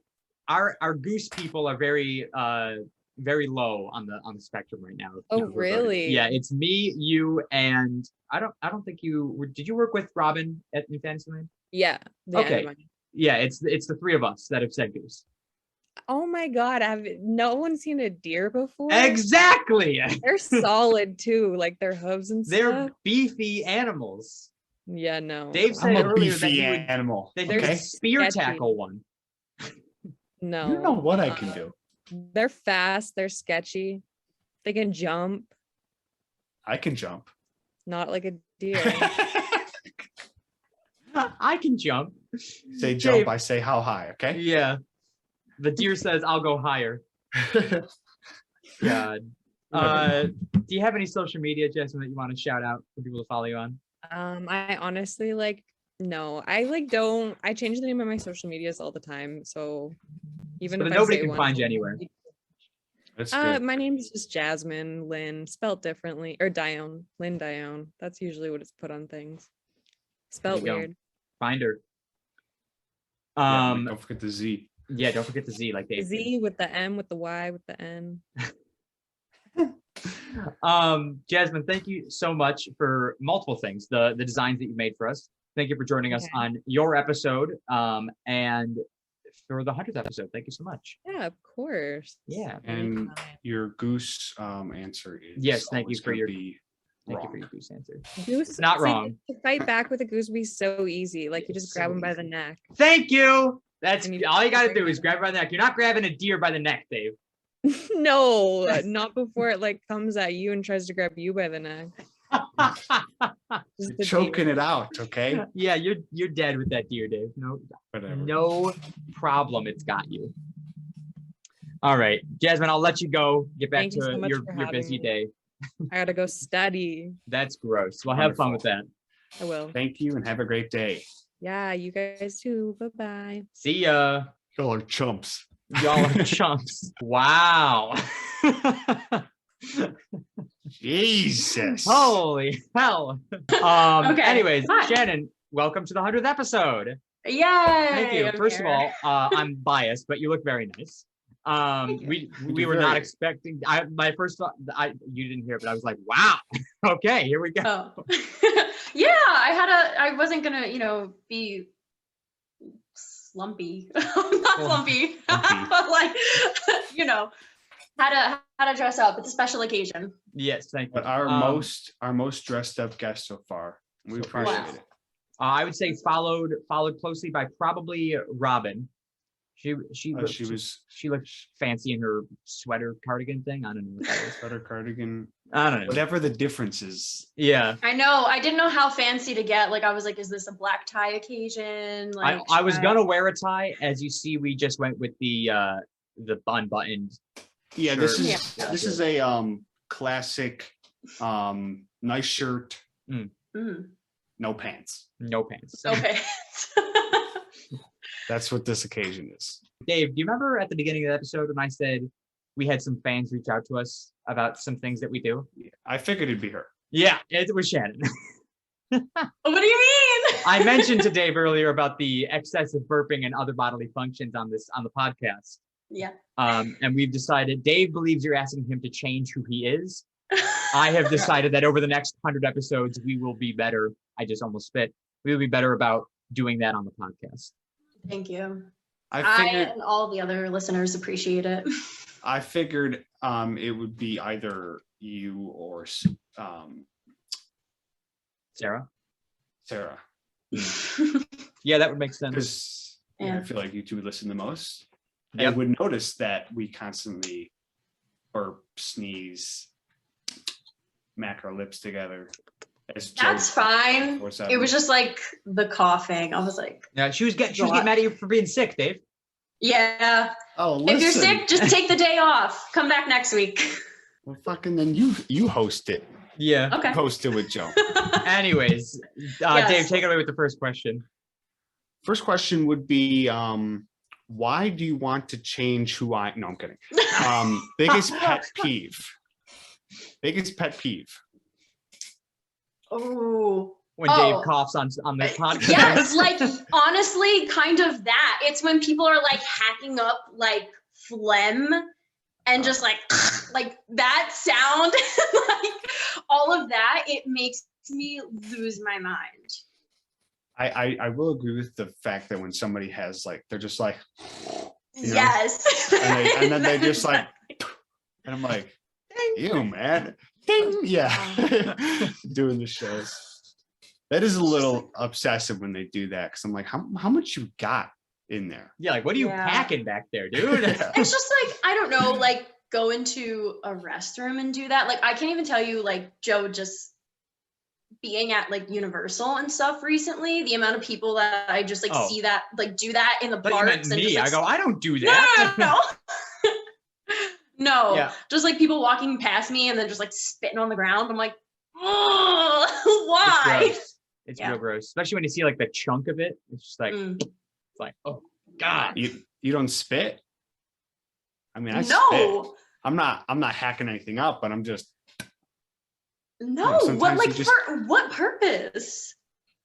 our goose people are very low on the spectrum right now. Oh, really? Yeah, it's me, you, and I don't think did you work with Robin at New Fantasyland? yeah. Okay. Yeah, it's the 3 of us that have said goose. Oh my God. Have no one seen a deer before? Exactly. They're solid too, like their hooves and They're stuff. beefy animals. Yeah, no. Dave said I'm a earlier that beefy he would animal. that he They're would Okay. spear sketchy. tackle one. No. You know what I can do. They're fast, they're sketchy. They can jump, I can jump. not like a deer. I can jump. Say jump, Dave. I say how high, okay? Yeah. The deer says I'll go higher. God. Do you have any social media, Jasmine, that you want to shout out for people to follow you on? I honestly no. I change the name of my social medias all the time. So even So if that nobody I say can one, find you anywhere. That's good. my name is just Jasmine Lynn, spelled differently, or Dione, Lynn Dione. That's usually what it's put on things. Spelled you go. weird. Find her. Yeah, don't forget the Z. Yeah, don't forget the Z like Dave. did. Z with the M with the Y with the N. Jasmine, thank you so much for multiple things. The designs that you made for us. Thank you for joining us Okay. on your episode. And for the 100th episode, thank you so much. Yeah, of course. Yeah. And Anytime. your goose answer is Yes, thank you always for gonna your- be Thank you wrong. for your goose answer. Goose, Not see, wrong. To fight back with a goose would be so easy. Like you It's just grab so him by the easy. neck. Thank you. That's And you all you just got to bring do is it grab it by the neck. You're not grabbing a deer by the neck, Dave. No, not before it like comes at you and tries to grab you by the neck. Just the Choking deer. it out, okay? Yeah, you're dead with that deer, Dave. Whatever. No problem. It's got you. All right, Jasmine, I'll let you go. Get back Thank you to so much your for busy having me. day. I gotta go study. That's gross. Well, have fun with that. I will. Thank you and have a great day. Yeah, you guys too. Bye bye. See ya. Y'all are chumps. Y'all are chumps. Wow. Jesus. Holy hell. Okay, Anyways, fine. Shannon, welcome to the 100th episode. Yay! Thank you. I'm First of here. all, I'm biased, but you look very nice. you. We do were not very- expecting. My first thought, you didn't hear it, but I was like, wow. Okay, here we go. Oh. Yeah, I wasn't gonna, be slumpy. Not slumpy. Slumpy. But like, how to dress up. It's a special occasion. Yes, thank you. But our most dressed up guest so far. We So far. appreciate Wow. it. I would say followed closely by probably Robin. She She looked fancy in her sweater cardigan thing. I don't know what that was. sweater cardigan, I don't know. whatever the difference is. Yeah. I know. I didn't know how fancy to get. Like, I was like, is this a black tie occasion? Like, I was should gonna wear a tie. As you see, we just went with the unbuttoned. Yeah, Shirt. this is a classic nice shirt, Mm, no pants. No pants. okay. That's what this occasion is. Dave, do you remember at the beginning of the episode when I said we had some fans reach out to us about some things that we do? I figured it'd be her. Yeah, it was Shannon. What do you mean? I mentioned to Dave earlier about the excessive burping and other bodily functions on the podcast. Yeah. And we've decided Dave believes you're asking him to change who he is. I have decided that over the next 100 episodes, we will be better. I just almost spit. We will be better about doing that on the podcast. Thank you. I I figured and all the other listeners appreciate it. I figured it would be either you or Sarah? Sarah. Yeah, that would make sense. Because Yeah. I feel like you two would listen the most. Yep. And would notice that we constantly burp, sneeze, smack our lips together. As That's jokes fine. 24/7. It was just like the coughing. I was like, Yeah, she was getting mad at you for being sick, Dave. yeah. Oh, listen. If you're sick, just take the day off. Come back next week. Well, fucking then you host it. Yeah. Okay. Host it with Joe. Anyways, Yes. Dave, take it away with the first question. First question would be why do you want to change who I no, I'm kidding. Biggest pet peeve. Biggest pet peeve. Oh. When Dave coughs on the podcast. Yes, like honestly, kind of that. It's when people are like hacking up like phlegm and just like that sound, like all of that, it makes me lose my mind. I will agree with the fact that when somebody has like they're just like you know, Yes. and then they just like and I'm like, ew, man. Ding. Yeah. Doing the shows. That is a little obsessive when they do that because I'm like, how much you got in there? Yeah, like what are you Yeah. packing back there, dude? It's just like, I don't know, like go into a restroom and do that. Like I can't even tell you, like Joe just being at like Universal and stuff recently, the amount of people that I just like Oh. see that like do that in the But you meant parks and me. just, like, I go, I don't do no, that. no, no, no. No, Yeah. just like people walking past me and then just like spitting on the ground. I'm like, oh, why? It's gross. It's Yeah. real gross, especially when you see like the chunk of it. It's just like, Mm. it's like, oh God. You don't spit? I mean, I spit. No, I'm not hacking anything up, but I'm just no. sometimes What you like just- for what purpose?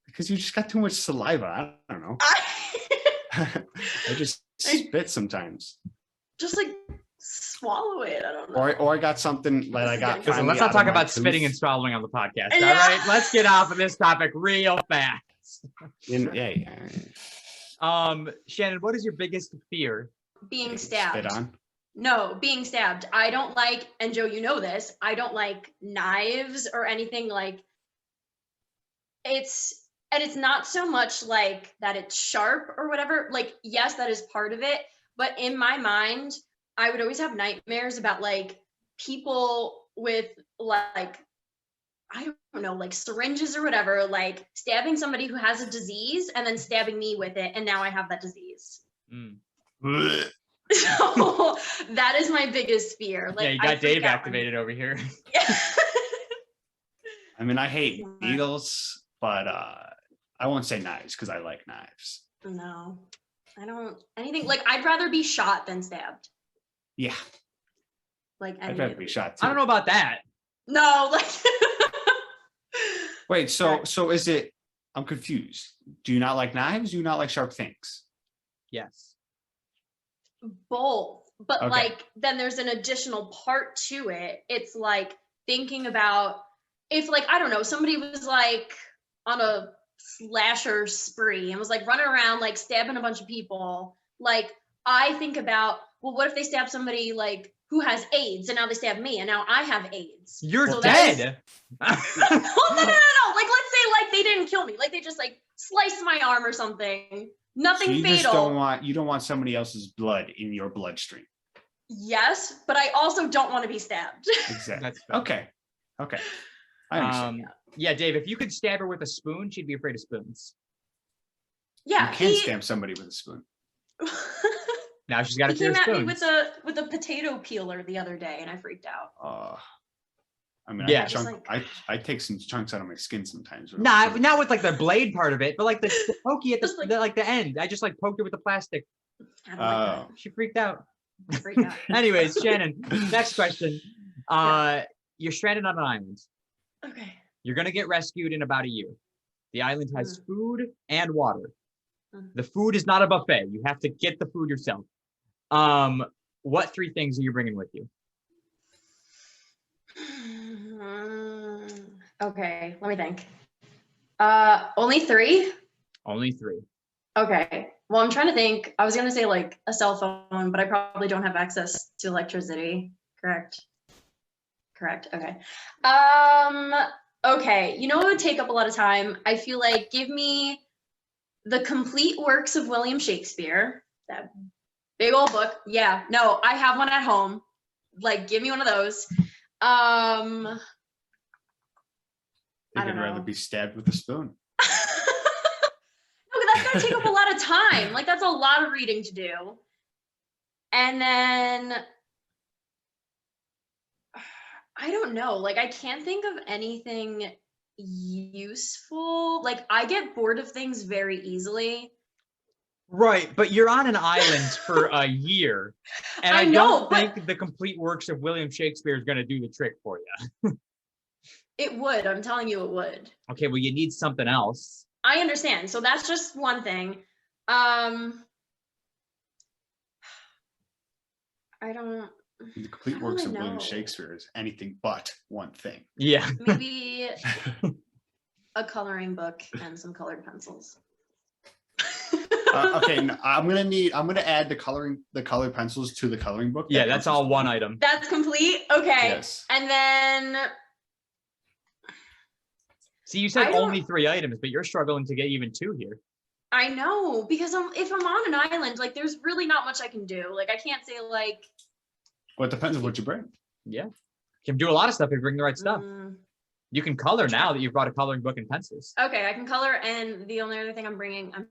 because you just got too much saliva. I don't know. I just spit sometimes. Just like swallow it. I don't know. Or I got something that I got. Listen, finally let's not out of talk my about tooth. spitting and swallowing on the podcast. All Yeah. right, let's get off of this topic real fast. Yeah. Shannon, what is your biggest fear? Being Spit stabbed. on. No, being stabbed. I don't like, and Joe, you know this, I don't like knives or anything like it's not so much like that it's sharp or whatever. Like, yes, that is part of it. But in my mind, I would always have nightmares about like people with like, I don't know, like syringes or whatever, like stabbing somebody who has a disease and then stabbing me with it. And now I have that disease. Mm. So that is my biggest fear. Like, Yeah, you I got freak Dave out when- activated over here. I mean, I hate Yeah. needles, but I won't say knives because I like knives. No, I don't anything like I'd rather be shot than stabbed. Yeah, Like I'd any rather of be it. shot too. I don't know about that. No, like Wait, so is it? I'm confused. Do you not like knives? Do you not like sharp things? Yes. both. But Okay. like then there's an additional part to it. It's like thinking about if like I don't know, somebody was like on a slasher spree and was like running around like stabbing a bunch of people. Like I think about, well, what if they stab somebody like who has AIDS and now they stab me and now I have AIDS? You're So that is- dead. Well, no. Like let's say like they didn't kill me. Like they just like sliced my arm or something. Nothing So you fatal. just don't want somebody else's blood in your bloodstream. Yes, but I also don't want to be stabbed. Exactly. That's fair. Okay. Okay. I understand. Yeah, Dave, if you could stab her with a spoon, she'd be afraid of spoons. Yeah, You can stab somebody with a spoon. Now she's got a he fear came of at me spoons. with a potato peeler the other day, and I freaked out. I mean, Yeah. I take some chunks out of my skin sometimes. Not with like the blade part of it, but like the pokey at Just like- the end. I just like poked her with the plastic. I don't like She freaked out. that. I freaked out. Anyways, Shannon, next question. You're stranded on an island. Okay. You're gonna get rescued in about a year. The island has food and water. Mm. The food is not a buffet. You have to get the food yourself. What 3 things are you bringing with you? Okay, let me think. Only 3? Only 3. Okay. Well, I'm trying to think. I was gonna say like a cell phone, but I probably don't have access to electricity. Correct. Okay. Okay. You know, it would take up a lot of time. I feel like give me the complete works of William Shakespeare. That big old book. Yeah. No, I have one at home. Like, give me one of those. I I think don't I'd rather know. be stabbed with a spoon. No, that's gonna take up a lot of time. Like that's a lot of reading to do. And then I don't know. Like I can't think of anything useful. Like I get bored of things very easily. Right, but you're on an island for a year, and I I, know, don't but- think the complete works of William Shakespeare is going to do the trick for you. It would. I'm telling you, it would. Okay, well, you need something else. I understand. So that's just one thing. I don't. The complete I works don't of William know. Shakespeare is anything but one thing. Yeah. Maybe a coloring book and some colored pencils. Okay, I'm gonna add the colored pencils to the coloring book. Yeah, That that's counts as all one item. That's complete. Okay. Yes. And then See, you said I don't- only 3 items, but you're struggling to get even 2 here. I know because if I'm on an island, like there's really not much I can do. Like I can't say like. Well, it depends on what you bring. Yeah. You can do a lot of stuff if you bring the right stuff. mm, You can color now that you've brought a coloring book and pencils. Okay, I can color, and the only other thing I'm bringing a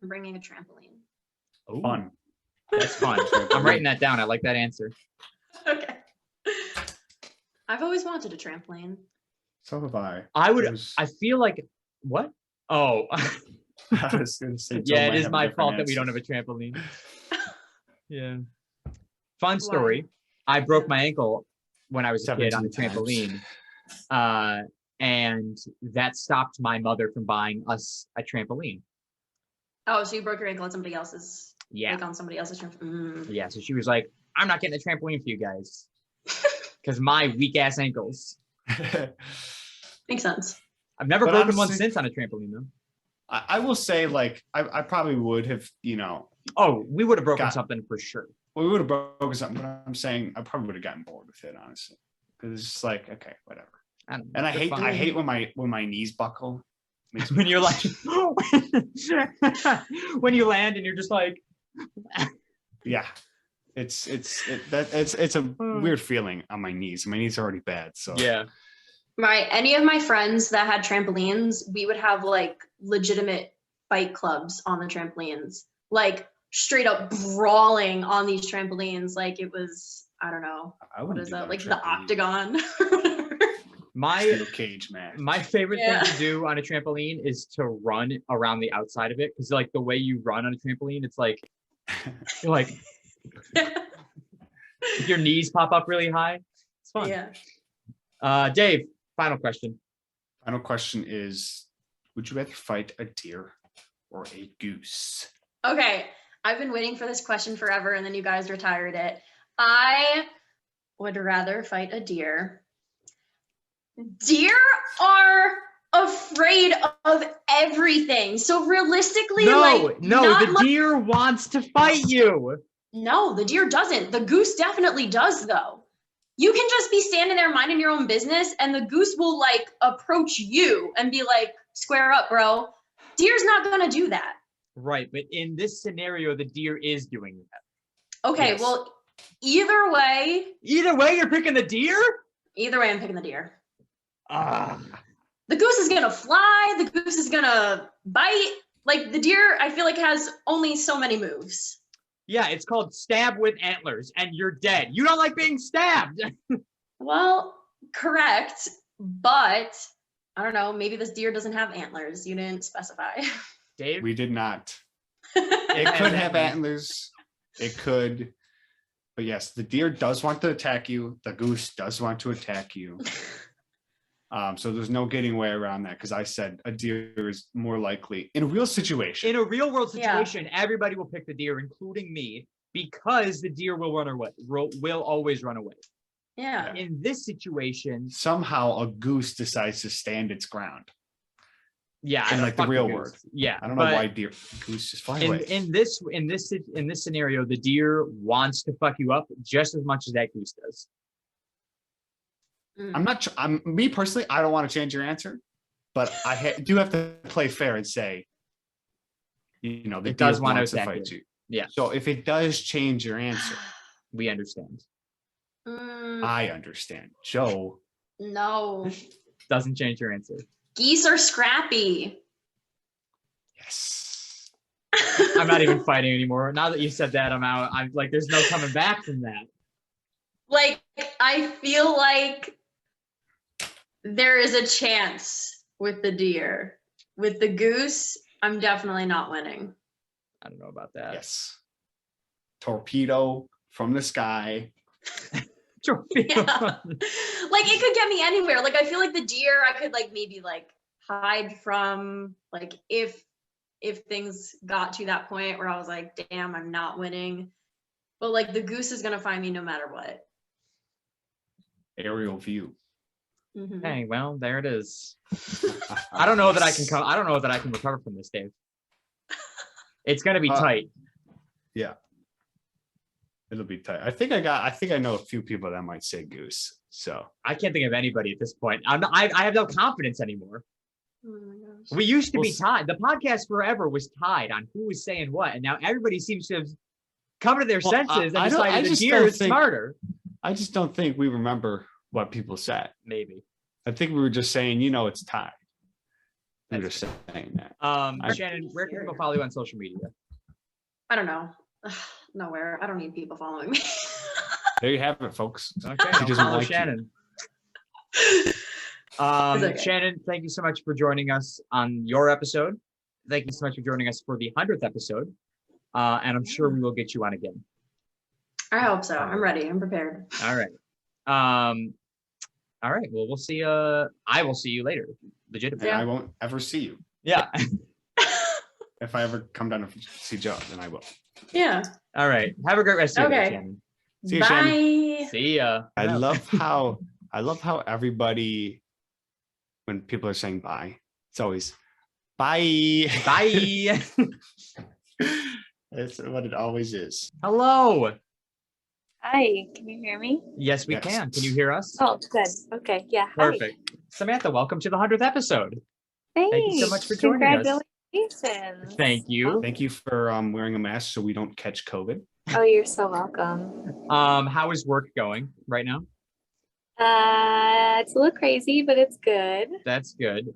trampoline. Ooh, Fun. That's fun. I'm writing that down. I like that answer. Okay. I've always wanted a trampoline. So have I. I would. It was- I feel like what? Oh, I was gonna say, Joe yeah. It might is have a my different fault that we don't answer. have a trampoline. Yeah. Fun story. I broke my ankle when I was a kid on a 17 trampoline, and that stopped my mother from buying us a trampoline. Oh, so you broke your ankle on somebody else's? Yeah. Like on somebody else's trampoline. Yeah. So she was like, "I'm not getting a trampoline for you guys because my weak ass ankles." Makes sense. I've never But broken one honestly- since on a trampoline though. I will say, like, I probably would have, Oh, we would have broken Got- something for sure. we would have broken something, but I'm saying I probably would have gotten bored with it, honestly. Because it's just like, okay, whatever. I don't know. And I They're hate fine. when my knees buckle. Makes me when you're like when you land and you're just like yeah. It's a weird feeling on my knees. My knees are already bad. So yeah. Right. Any of my friends that had trampolines, we would have like legitimate fight clubs on the trampolines, like straight up brawling on these trampolines. Like it was, I don't know, I what wouldn't is do that? on Like a the trampoline. octagon or whatever. My Steel cage match. my favorite Yeah. thing to do on a trampoline is to run around the outside of it because like the way you run on a trampoline, it's like you're like your knees pop up really high. It's fun. Yeah. Dave, Final question. Final question is, would you rather fight a deer or a goose? Okay, I've been waiting for this question forever, and then you guys retired it. I would rather fight a deer. Deer are afraid of everything. So realistically, No, the deer wants to fight you. No, the deer doesn't. The goose definitely does, though. You can just be standing there minding your own business, and the goose will like approach you and be like, "Square up, bro." Deer's not gonna do that. Right, but in this scenario, the deer is doing that. Okay, Yes. well, either way, You're picking the deer? I'm picking the deer. Ah, The goose is gonna fly. The goose is gonna bite. Like the deer, I feel like has only so many moves. yeah, it's called stab with antlers, and you're dead. You don't like being stabbed. Well, correct, but I don't know. Maybe this deer doesn't have antlers. You didn't specify. Dave? We did not. It could have antlers. It could. But yes, the deer does want to attack you. The goose does want to attack you. So there's no getting away around that because I said a deer is more likely in a real situation. In a real world Yeah. situation, everybody will pick the deer, including me, because the deer will run away. Will always run away. Yeah. In this situation, Somehow a goose decides to stand its ground. yeah, In, like, the fuck real goose. word. Yeah, I don't know but why goose just fly away. in this scenario, the deer wants to fuck you up just as much as that goose does. Mm. Me personally, I don't want to change your answer, but I do have to play fair and say, the It deer does want to wants to attack fight you. Yeah. So if it does change your answer, We understand. I understand. Joe, No. Doesn't change your answer. Geese are scrappy. yes. I'm not even fighting anymore. Now that you said that, I'm out. I'm like, there's no coming back from that. Like, I feel like there is a chance with the deer. With the goose, I'm definitely not winning. I don't know about that. Yes. Torpedo from the sky. Trophy. Yeah. Like, it could get me anywhere. Like, I feel like the deer, I could like maybe like hide from, like, if things got to that point where I was like, damn, I'm not winning. But like the goose is gonna find me no matter what. Aerial view. Mhm. Hey, well, there it is. I don't know that I can come. I don't know that I can recover from this, Dave. It's gonna be tight. Yeah. It'll be tight. I think I know a few people that might say goose. So I can't think of anybody at this point. I have no confidence anymore. Oh my gosh. We used to We'll be s- tied. The podcast forever was tied on who was saying what, and now everybody seems to have come to their Well, senses and I don't- I decided the just deer don't is think- smarter. I just don't think we remember what people said. Maybe. I think we were just saying, it's tied. We were That's just saying that. Shannon, where can people follow you on social media? I don't know. Nowhere. I don't need people following me. There you have it, folks. Okay, He I'll doesn't follow like you. Shannon. It's okay. Shannon, thank you so much for joining us on your episode. Thank you so much for joining us for the 100th episode. And I'm sure we will get you on again. I hope so. I'm ready. I'm prepared. All right. All right. Well, we'll see. I will see you later. Legitimately. And I won't ever see you. Yeah. If I ever come down to see Joe, then I will. Yeah. All right. Have a great rest of your day, Okay. Shannon. See you, Bye. Shannon. See ya. I love how everybody, when people are saying bye, it's always bye. Bye. That's what it always is. Hello. Hi, can you hear me? Yes, we Yes. can. Can you hear us? Oh, good. Okay, yeah. Hi. Perfect. Samantha, welcome to the 100th episode. Thanks. you so much for joining us. Congratulations. Thank you. Thank you for wearing a mask so we don't catch COVID. Oh, you're so welcome. How is work going right now? It's a little crazy, but it's good. That's good.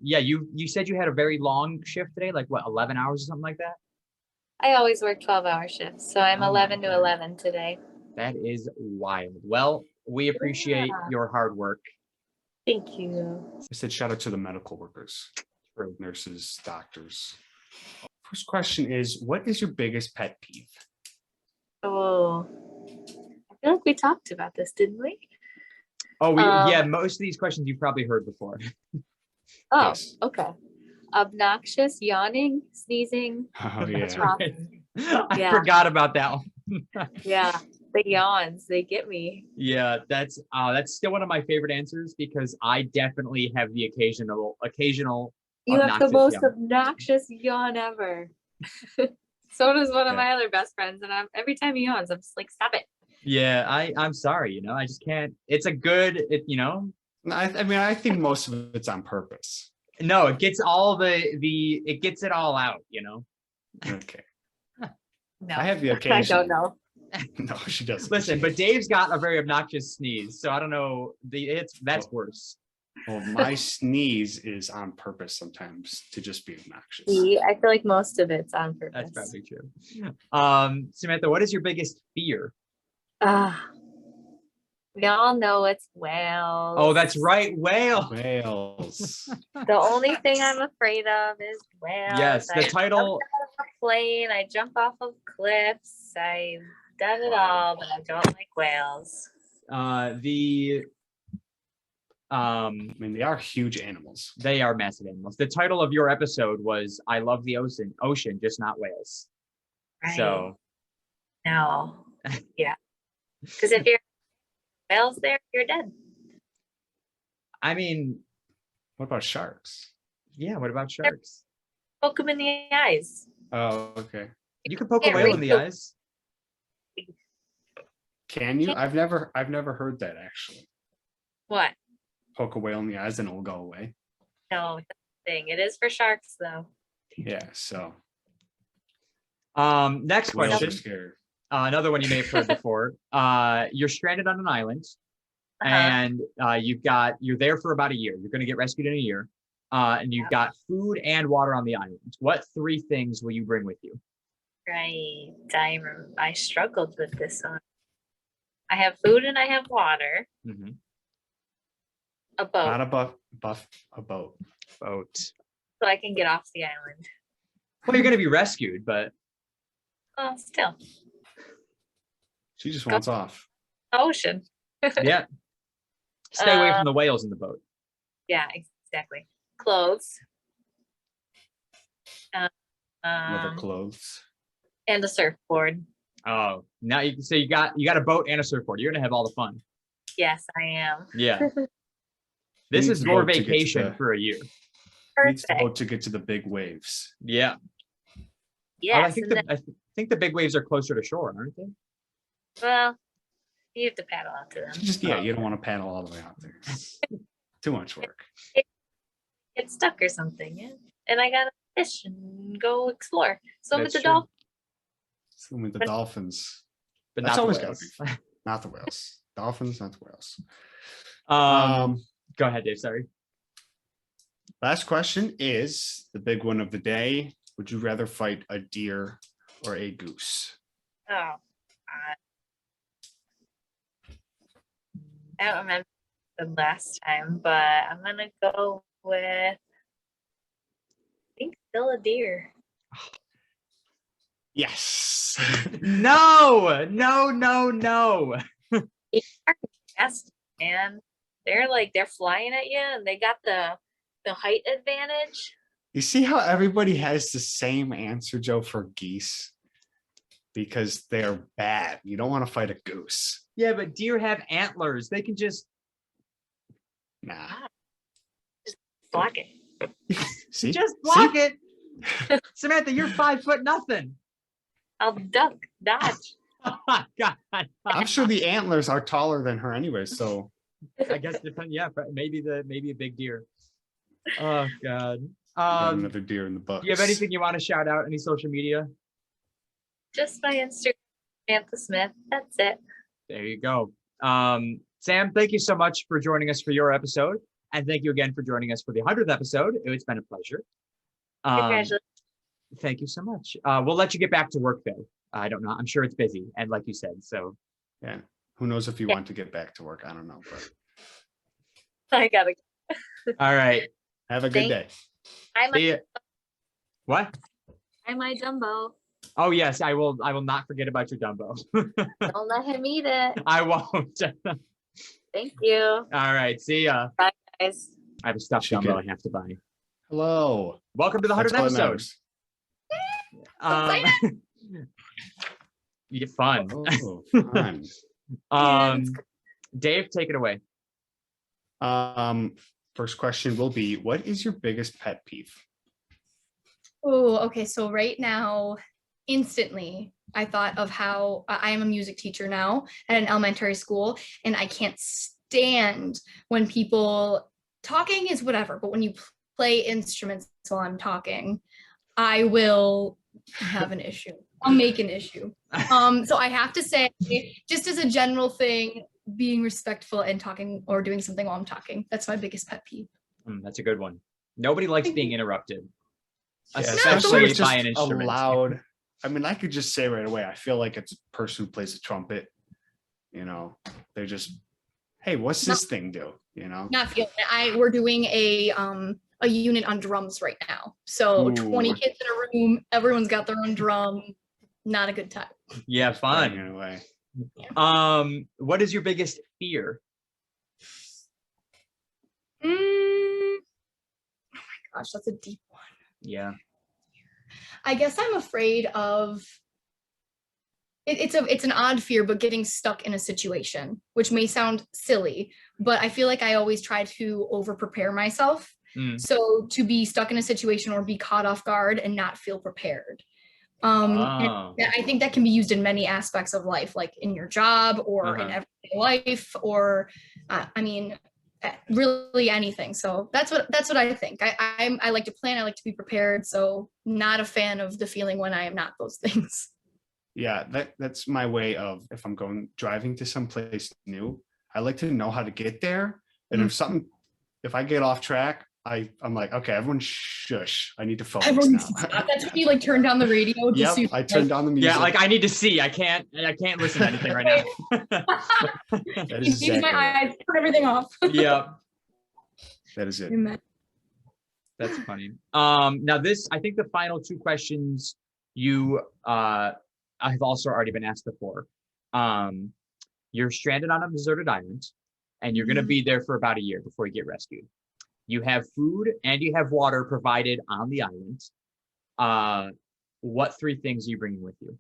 Yeah, you said you had a very long shift today, like what, 11 hours or something like that? I always work 12-hour shifts, so I'm Oh my 11 to God. 11 today. That is wild. Well, we appreciate Yeah. your hard work. Thank you. I said shout out to the medical workers, nurses, doctors. First question is, what is your biggest pet peeve? Oh, I feel like we talked about this, didn't we? Oh, yeah, Um, most of these questions you've probably heard before. Oh, Yes. okay. Obnoxious, yawning, sneezing. Oh That's yeah. right. I Yeah. forgot about that one. Yeah, the yawns, they get me. Yeah, that's still one of my favorite answers because I definitely have the occasional You have the obnoxious most yawn. obnoxious yawn ever. So does one of Yeah. my other best friends, and every time he yawns, I'm just like, stop it. Yeah, I'm sorry, I just can't. It's a good, No, I mean, I think most of it's on purpose. no, it gets all it gets it all out, Okay. No, I have the I occasion. don't know. No, she doesn't. Listen, but Dave's got a very obnoxious sneeze, so I don't know. That's worse. Well, my sneeze is on purpose sometimes to just be obnoxious. See, I feel like most of it's on purpose. That's probably true. Samantha, what is your biggest fear? Ah, we all know it's whales. Oh, that's right, whale. Whales. The only thing I'm afraid of is whales. Yes, the I title. jump out of a plane. I jump off of cliffs. I've done it Wow. all, but I don't like whales. I mean, they are huge animals. They are massive animals. The title of your episode was "I love the ocean, just not whales." Right? So No. Yeah. Because if you're whales there, you're dead. I mean, What about sharks? yeah. What about sharks? Poke them in the eyes. Oh, okay. You can poke a can't whale read in the the- eyes. Can you? I've never heard that actually. What? Poke a whale in the eyes and it will go away. No, that's the thing. It is for sharks though. Yeah. So Next whales question. are scary. Another one you may have heard before. You're stranded on an island, Uh-huh. and you're there for about a year. You're going to get rescued in a year, and you've got food and water on the island. What three things will you bring with you? Right. I struggled with this one. I have food and I have water. Mhm. A boat, Not a a boat. Boat. so I can get off the island. Well, you're going to be rescued, but Well, still, She just wants off. ocean. yeah. Stay away from the whales in the boat. Yeah, exactly. Clothes. Leather clothes. And a surfboard. Oh, now you got a boat and a surfboard. You're going to have all the fun. Yes, I am. Yeah. This Needs is the your boat to get to vacation the- for a year. Needs the Perfect. boat to get to the big waves. Yeah. Yes. I think and then- I think the big waves are closer to shore, aren't they? well, you have to paddle out to them. Just you don't want to paddle all the way out there. Too much work. Get stuck or something. Yeah. And I gotta fish and go explore. So with That's the true. dolphins. So with the dolphins, But That's not the always gotta whales. not the whales. Dolphins, not the whales. Go ahead, Dave. Sorry. Last question is the big one of the day. Would you rather fight a deer or a goose? Oh, I don't remember the last time, but I'm gonna go with I think still a deer. Yes. No. Yes, man. They're flying at you and they got the height advantage. You see how everybody has the same answer, Joe, for geese? Because they're bad. You don't want to fight a goose. Yeah, but deer have antlers. They can just Nah. Block it. See? just block it. Samantha, you're 5 foot nothing. I'll dodge. Oh, God. I'm sure the antlers are taller than her anyway, so I guess depend. Yeah, but maybe a big deer. Oh God. got another deer in the book. Do you have anything you want to shout out? Any social media? Just my Instagram, Samantha Smith. That's it. There you go. Sam, thank you so much for joining us for your episode, and thank you again for joining us for the 100th episode. It's been a pleasure. Congratulations. Thank you so much. We'll let you get back to work though. I don't know. I'm sure it's busy, and like you said, so. Yeah. Who knows if you want to get back to work? I don't know, but I gotta All right. have a good day. I'm See ya. What? my Dumbo. Oh yes, I will not forget about your Dumbo. Don't let him eat it. I won't. Thank you. All right, see ya. Bye, guys. I have a stuffed Should dumbo get- I have to buy. Hello. Welcome to the That's 100th all that episode. matters. You get fun. Oh, fun. Dave, take it away. First question will be, what is your biggest pet peeve? Oh, okay. So right now, instantly, I thought of how I am a music teacher now at an elementary school, and I can't stand when people talking is whatever, but when you play instruments while I'm talking, I will have an issue. I'll make an issue. So I have to say, just as a general thing, being respectful and talking or doing something while I'm talking. That's my biggest pet peeve. That's a good one. Nobody likes being interrupted, Yeah, especially it's by just an instrument. a loud. I mean, I could just say right away, I feel like it's a person who plays the trumpet. You know, they're just, hey, what's this thing do? You know? Not feeling it. We're doing a unit on drums right now. So 20 Ooh. kids in a room, everyone's got their own drum. Not a good time. Yeah, fun. In a way. What is your biggest fear? Oh my gosh, that's a deep one. Yeah. I guess I'm afraid of it's an odd fear, but getting stuck in a situation, which may sound silly, but I feel like I always try to over prepare myself. So to be stuck in a situation or be caught off guard and not feel prepared. And I think that can be used in many aspects of life, like in your job or in everyday life, or I mean, really anything. So that's what I think. I like to plan. I like to be prepared. So not a fan of the feeling when I am not those things. Yeah, that's my way of, if I'm driving to some place new, I like to know how to get there. And if I get off track, I'm like, okay, everyone shush. I need to focus now. That's when you like turn down the radio. Yep, I turn down the music. Yeah, like I need to see. I can't listen to anything right now. That is Use my eyes, turn everything off. Yeah. That is it. That's funny. Now this, I think the final two questions you have also already been asked before. You're stranded on a deserted island and you're going to be there for about a year before you get rescued. You have food and you have water provided on the island. What three things are you bringing with you?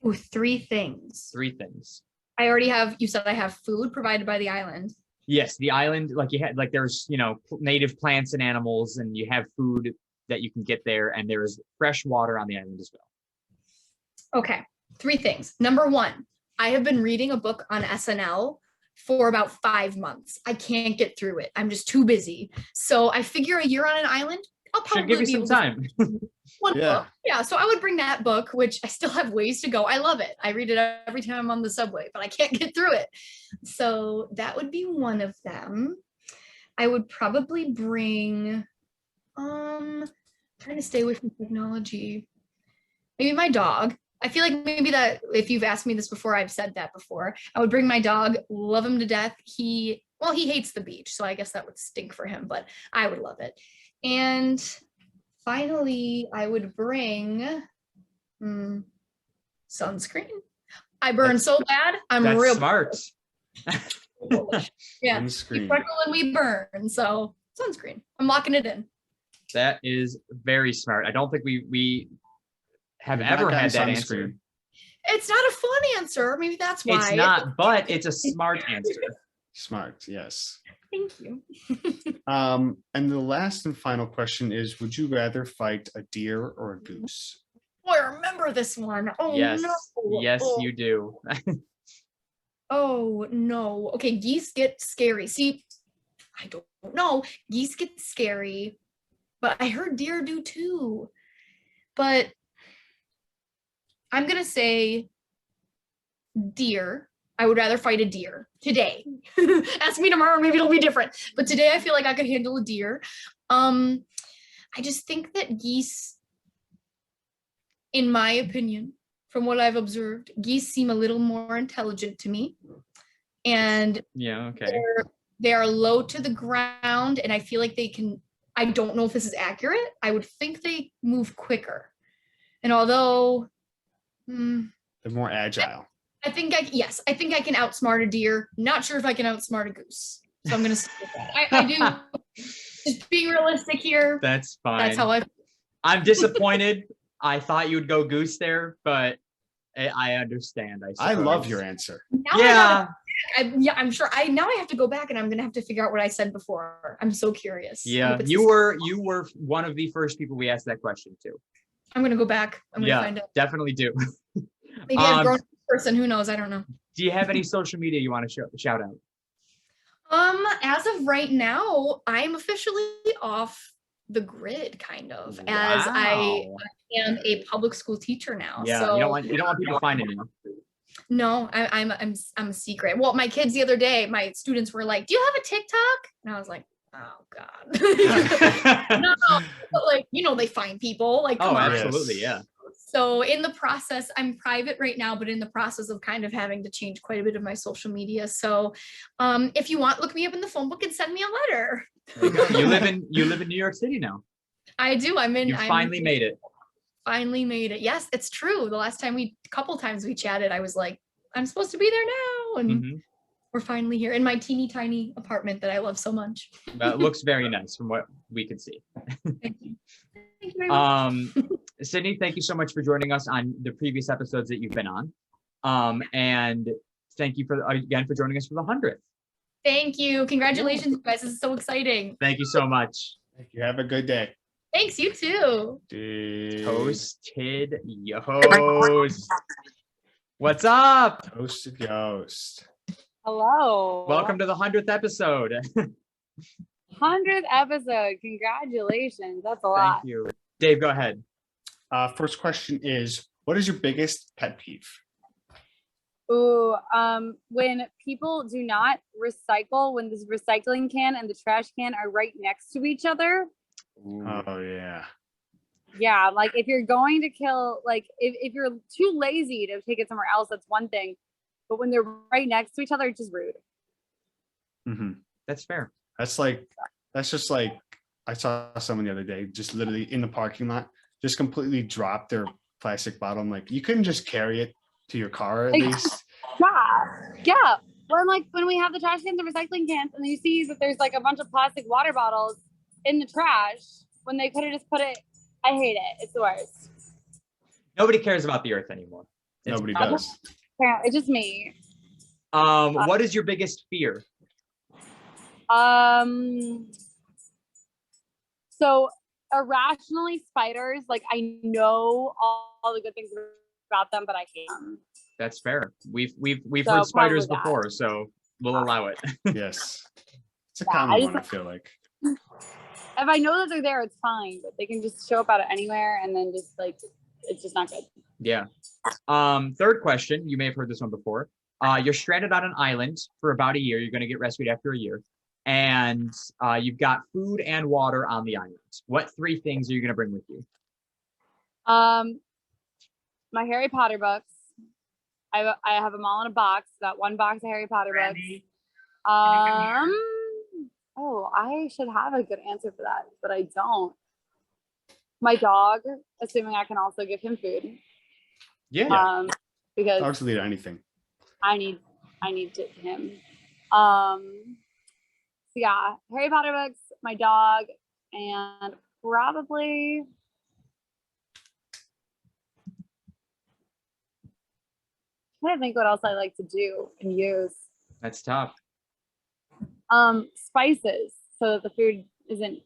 Ooh, three things. Three things. I already have, you said I have food provided by the island. Yes, the island, like you had, like there's, native plants and animals, and you have food that you can get there, and there's fresh water on the island as well. Okay, three things. Number one, I have been reading a book on SNL for about 5 months. I can't get through it. I'm just too busy. So I figure a year on an island, I'll probably Should give you some time. One book. Yeah, so I would bring that book, which I still have ways to go. I love it. I read it every time I'm on the subway, but I can't get through it. So that would be one of them. I would probably bring, trying to stay away from technology. Maybe my dog. I feel like maybe that if you've asked me this before, I've said that before. I would bring my dog, love him to death. He hates the beach, so I guess that would stink for him, but I would love it. And finally, I would bring sunscreen. I burn so bad. I'm That's real smart. Yeah, Sunscreen. we freckle and we burn. So sunscreen. I'm locking it in. That is very smart. I don't think we have We've ever not had that gotten answer. sunscreen. It's not a fun answer. Maybe that's why. It's not, but it's a smart answer. Smart, yes. Thank you. And the last and final question is, would you rather fight a deer or a goose? Oh, I remember this one. Oh Yes, no. yes, Oh. you do. Oh no. Okay, geese get scary. See, I don't know. Geese get scary, but I heard deer do too. But I'm gonna say deer. I would rather fight a deer today. Ask me tomorrow, maybe it'll be different. But today I feel like I could handle a deer. I just think that geese, in my opinion, from what I've observed, geese seem a little more intelligent to me. And Yeah, okay. they are low to the ground, and I feel like they can, I don't know if this is accurate. I would think they move quicker. And although They're more agile. I think I think I can outsmart a deer. Not sure if I can outsmart a goose. So I'm gonna stick with that. I do. Just being realistic here. That's fine. That's how I'm disappointed. I thought you would go goose there, but I understand. I love suppose. your answer. Now Yeah. I'm sure. Now I have to go back and I'm gonna have to figure out what I said before. I'm so curious. I Yeah, hope it's you the were one of the first people we asked that question to. I'm gonna go back. I'm gonna Yeah, find out. definitely do. Maybe I've Um, grown as a person. Who knows? I don't know. Do you have any social media you want to shout out? As of right now, I'm officially off the grid, kind of, as I Wow. am a public school teacher now. Yeah, so you don't want people finding you. no, I'm a secret. Well, my kids the other day, my students were like, "Do you have a TikTok?" And I was like, "Oh God." No, but like, they find people like, Oh, come on. absolutely, yeah. So in the process, I'm private right now, but in the process of kind of having to change quite a bit of my social media. So if you want, look me up in the phone book and send me a letter. There you go. You live in New York City now. I do. You finally made it. Finally made it. Yes, it's true. The last time couple times we chatted, I was like, I'm supposed to be there now. And Mhm. we're finally here in my teeny tiny apartment that I love so much. It looks very nice from what we could see. Thank you. Thank you very much. Sydney, thank you so much for joining us on the previous episodes that you've been on. And thank you again for joining us for the 100th. Thank you. Congratulations, you guys. This is so exciting. Thank you so much. Thank you. Have a good day. Thanks, you too. Toasted Yost. What's up? Toasted Yost. Hello. Welcome to the 100th episode. 100th episode. Congratulations. That's a lot. Thank you. Dave, go ahead. First question is, what is your biggest pet peeve? Ooh, when people do not recycle, when this recycling can and the trash can are right next to each other. Oh yeah. Yeah, like if you're going to kill, like if you're too lazy to take it somewhere else, that's one thing. But when they're right next to each other, it's just rude. Mm-hmm. That's fair. That's just like I saw someone the other day, just literally in the parking lot, just completely dropped their plastic bottle. I'm like, you couldn't just carry it to your car at least. Yeah. When we have the trash cans and recycling cans, and you see that there's like a bunch of plastic water bottles in the trash when they could have just put it. I hate it. It's the worst. Nobody cares about the earth anymore. Nobody does. Yeah, it's just me. What is your biggest fear? So irrationally, spiders. Like I know all the good things about them, but I hate them. That's fair. We've So heard spiders probably that. before, so we'll allow it. Yes. It's a Yeah, common I one, I just- feel like. If I know that they're there, it's fine. But they can just show up out of anywhere, and then just like it's just not good. Yeah. Third question. You may have heard this one before. You're stranded on an island for about a year. You're going to get rescued after a year. And you've got food and water on the island. What 3 things are you going to bring with you? My Harry Potter books. I have them all in a box. Got one box of Harry Potter books. Oh, I should have a good answer for that, but I don't. My dog, assuming I can also give him food. Yeah. Because Dogs will eat anything. I need him. So yeah, Harry Potter books, my dog, and probably I think what else I like to do and use. That's tough. Spices so that the food isn't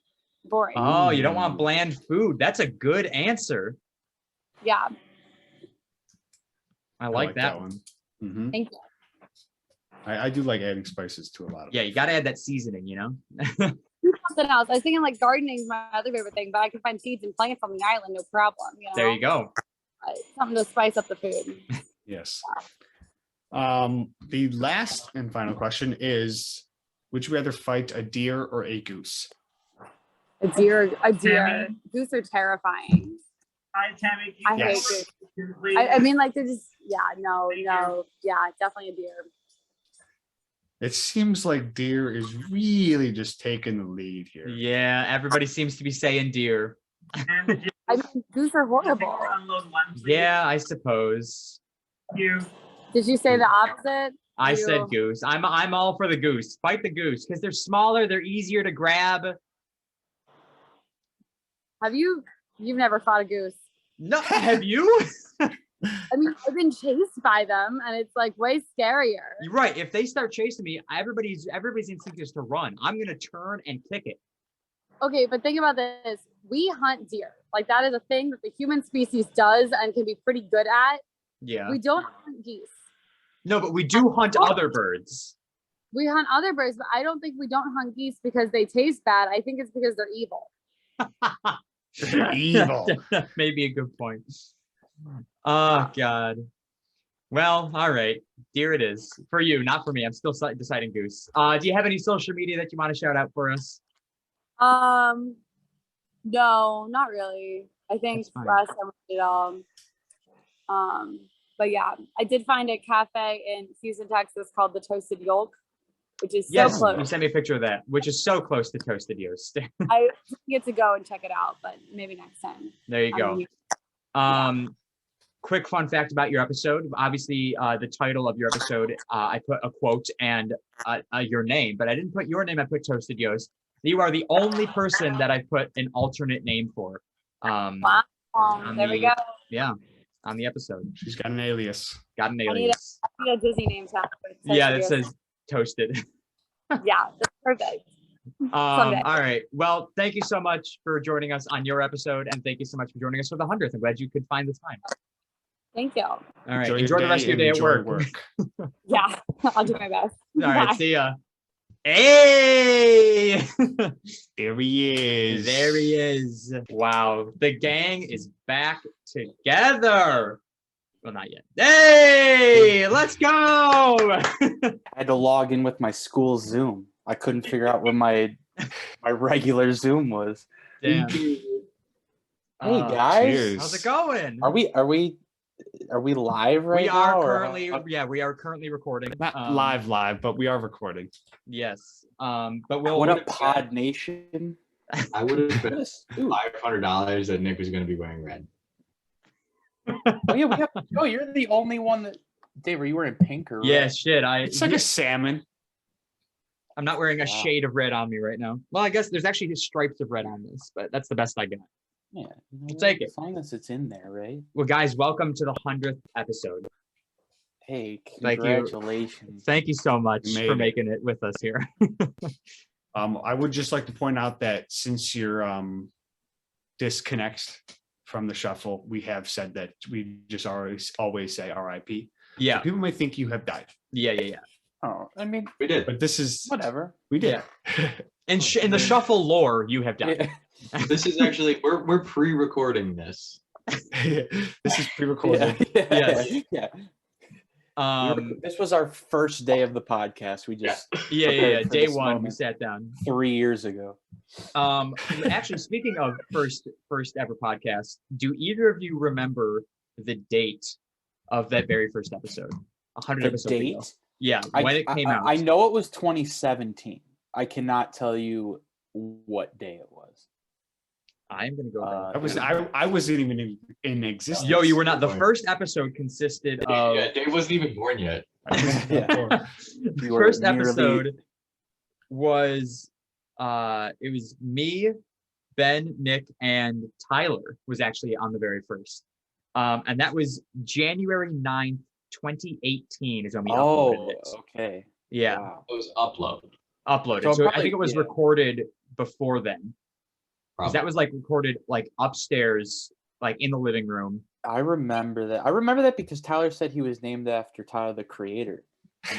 boring. Oh, you don't want bland food. That's a good answer. Yeah. I like that one. Mm-hmm. Thank you. I do like adding spices to a lot of Yeah, you got to add that seasoning, you know? Something else. I was thinking like gardening is my other favorite thing, but I can find seeds and plants on the island, no problem. You know? There you go. Something to spice up the food. Yes. The last and final question is, would you rather fight a deer or a goose? A deer. Goose are terrifying. Hi, Tammy. I hate Yes. goose. I mean, like they're just, no, yeah, definitely a deer. It seems like deer is really just taking the lead here. Yeah, everybody seems to be saying deer. I mean, goose are horrible. Yeah, I suppose. You. Did you say the opposite? I said You- goose. I'm all for the goose. Fight the goose because they're smaller, they're easier to grab. You've never fought a goose? No, have you? I mean, I've been chased by them, and it's like way scarier. You're right. If they start chasing me, everybody's instinct is to run. I'm gonna turn and kick it. Okay, but think about this. We hunt deer. Like that is a thing that the human species does and can be pretty good at. Yeah. We don't hunt geese. No, but we do hunt other birds. We hunt other birds, but I don't think we don't hunt geese because they taste bad. I think it's because they're evil. Evil. Maybe a good point. Oh God. Well, all right. Deer it is for you, not for me. I'm still deciding goose. Do you have any social media that you want to shout out for us? No, not really. I think That's fine. last time we did but yeah, I did find a cafe in Houston, Texas called the Toasted Yolk, which is so Yes, you close. sent me a picture of that, which is so close to Toasted Yoast. I get to go and check it out, but maybe next time. There you go. Quick fun fact about your episode. Obviously, the title of your episode, I put a quote and your name, but I didn't put your name. I put Toasted Yoast. You are the only person that I put an alternate name for. Wow. on There we the- go. Yeah, on the episode. She's got an alias. Got an I need alias. a Disney name tag. Yeah, that says Toasted. Yeah, that's perfect. Someday. All right. Well, thank you so much for joining us on your episode, and thank you so much for joining us for the 100th. I'm glad you could find the time. Thank you. All right. Enjoy Enjoy your the rest of your day day and at enjoy work. Yeah, I'll do my best. All right. Bye. See ya. Hey! There he is. There he is. Wow. The gang is back together. Well, not yet. Hey, let's go. I had to log in with my school Zoom. I couldn't figure out where my regular Zoom was. Damn. Hey Uh, guys, cheers. How's it going? are we live right We now? are or- currently, yeah, we are currently recording. Not live, but we are recording. Yes. But we'll. What up, Pod Nation? I would have bet Yes. Ooh. $500 that Nick was going to be wearing red. Oh yeah, we have. Oh, you're the only one that. Dave, are you wearing pink or? Yeah, red? shit. It's like a salmon. I'm not wearing a Wow. shade of red on me right now. Well, I guess there's actually just stripes of red on this, but that's the best I got. Yeah. you know We'll what? take it. As long as it's in there, right? Well, guys, welcome to the 100th episode. Hey, Thank you. congratulations. Thank you so much You made for it. making it with us here. I would just like to point out that since your disconnects from the shuffle, we have said that we just always say RIP. Yeah. People may think you have died, Yeah. Oh, I mean, We did. but this is whatever. we did. In the shuffle lore, you have done. Yeah. This is actually, we're pre-recording this. This is pre-recorded. Yeah. Yes. Yeah. This was our first day of the podcast. We just Yeah. prepared for Day this one, we moment sat down. 3 years ago. Actually, speaking of first ever podcast, do either of you remember the date of that very first episode? 100 The episodes ago. date? Yeah, when it came out. I know it was 2017. I cannot tell you what day it was. I'm gonna go. I wasn't even in existence. Yo, you were not. The first episode consisted of. Yeah, Dave wasn't even born yet. Yeah. The You were first merely- episode was it was me, Ben, Nick, and Tyler was actually on the very first. And that was January 9th, 2018 is when we uploaded Oh, it. okay. Yeah. Wow. It was uploaded. So I probably- think it was yeah. recorded before then. Because Probably. that was like recorded like upstairs, like in the living room. I remember that. I remember that because Tyler said he was named after Tyler the Creator.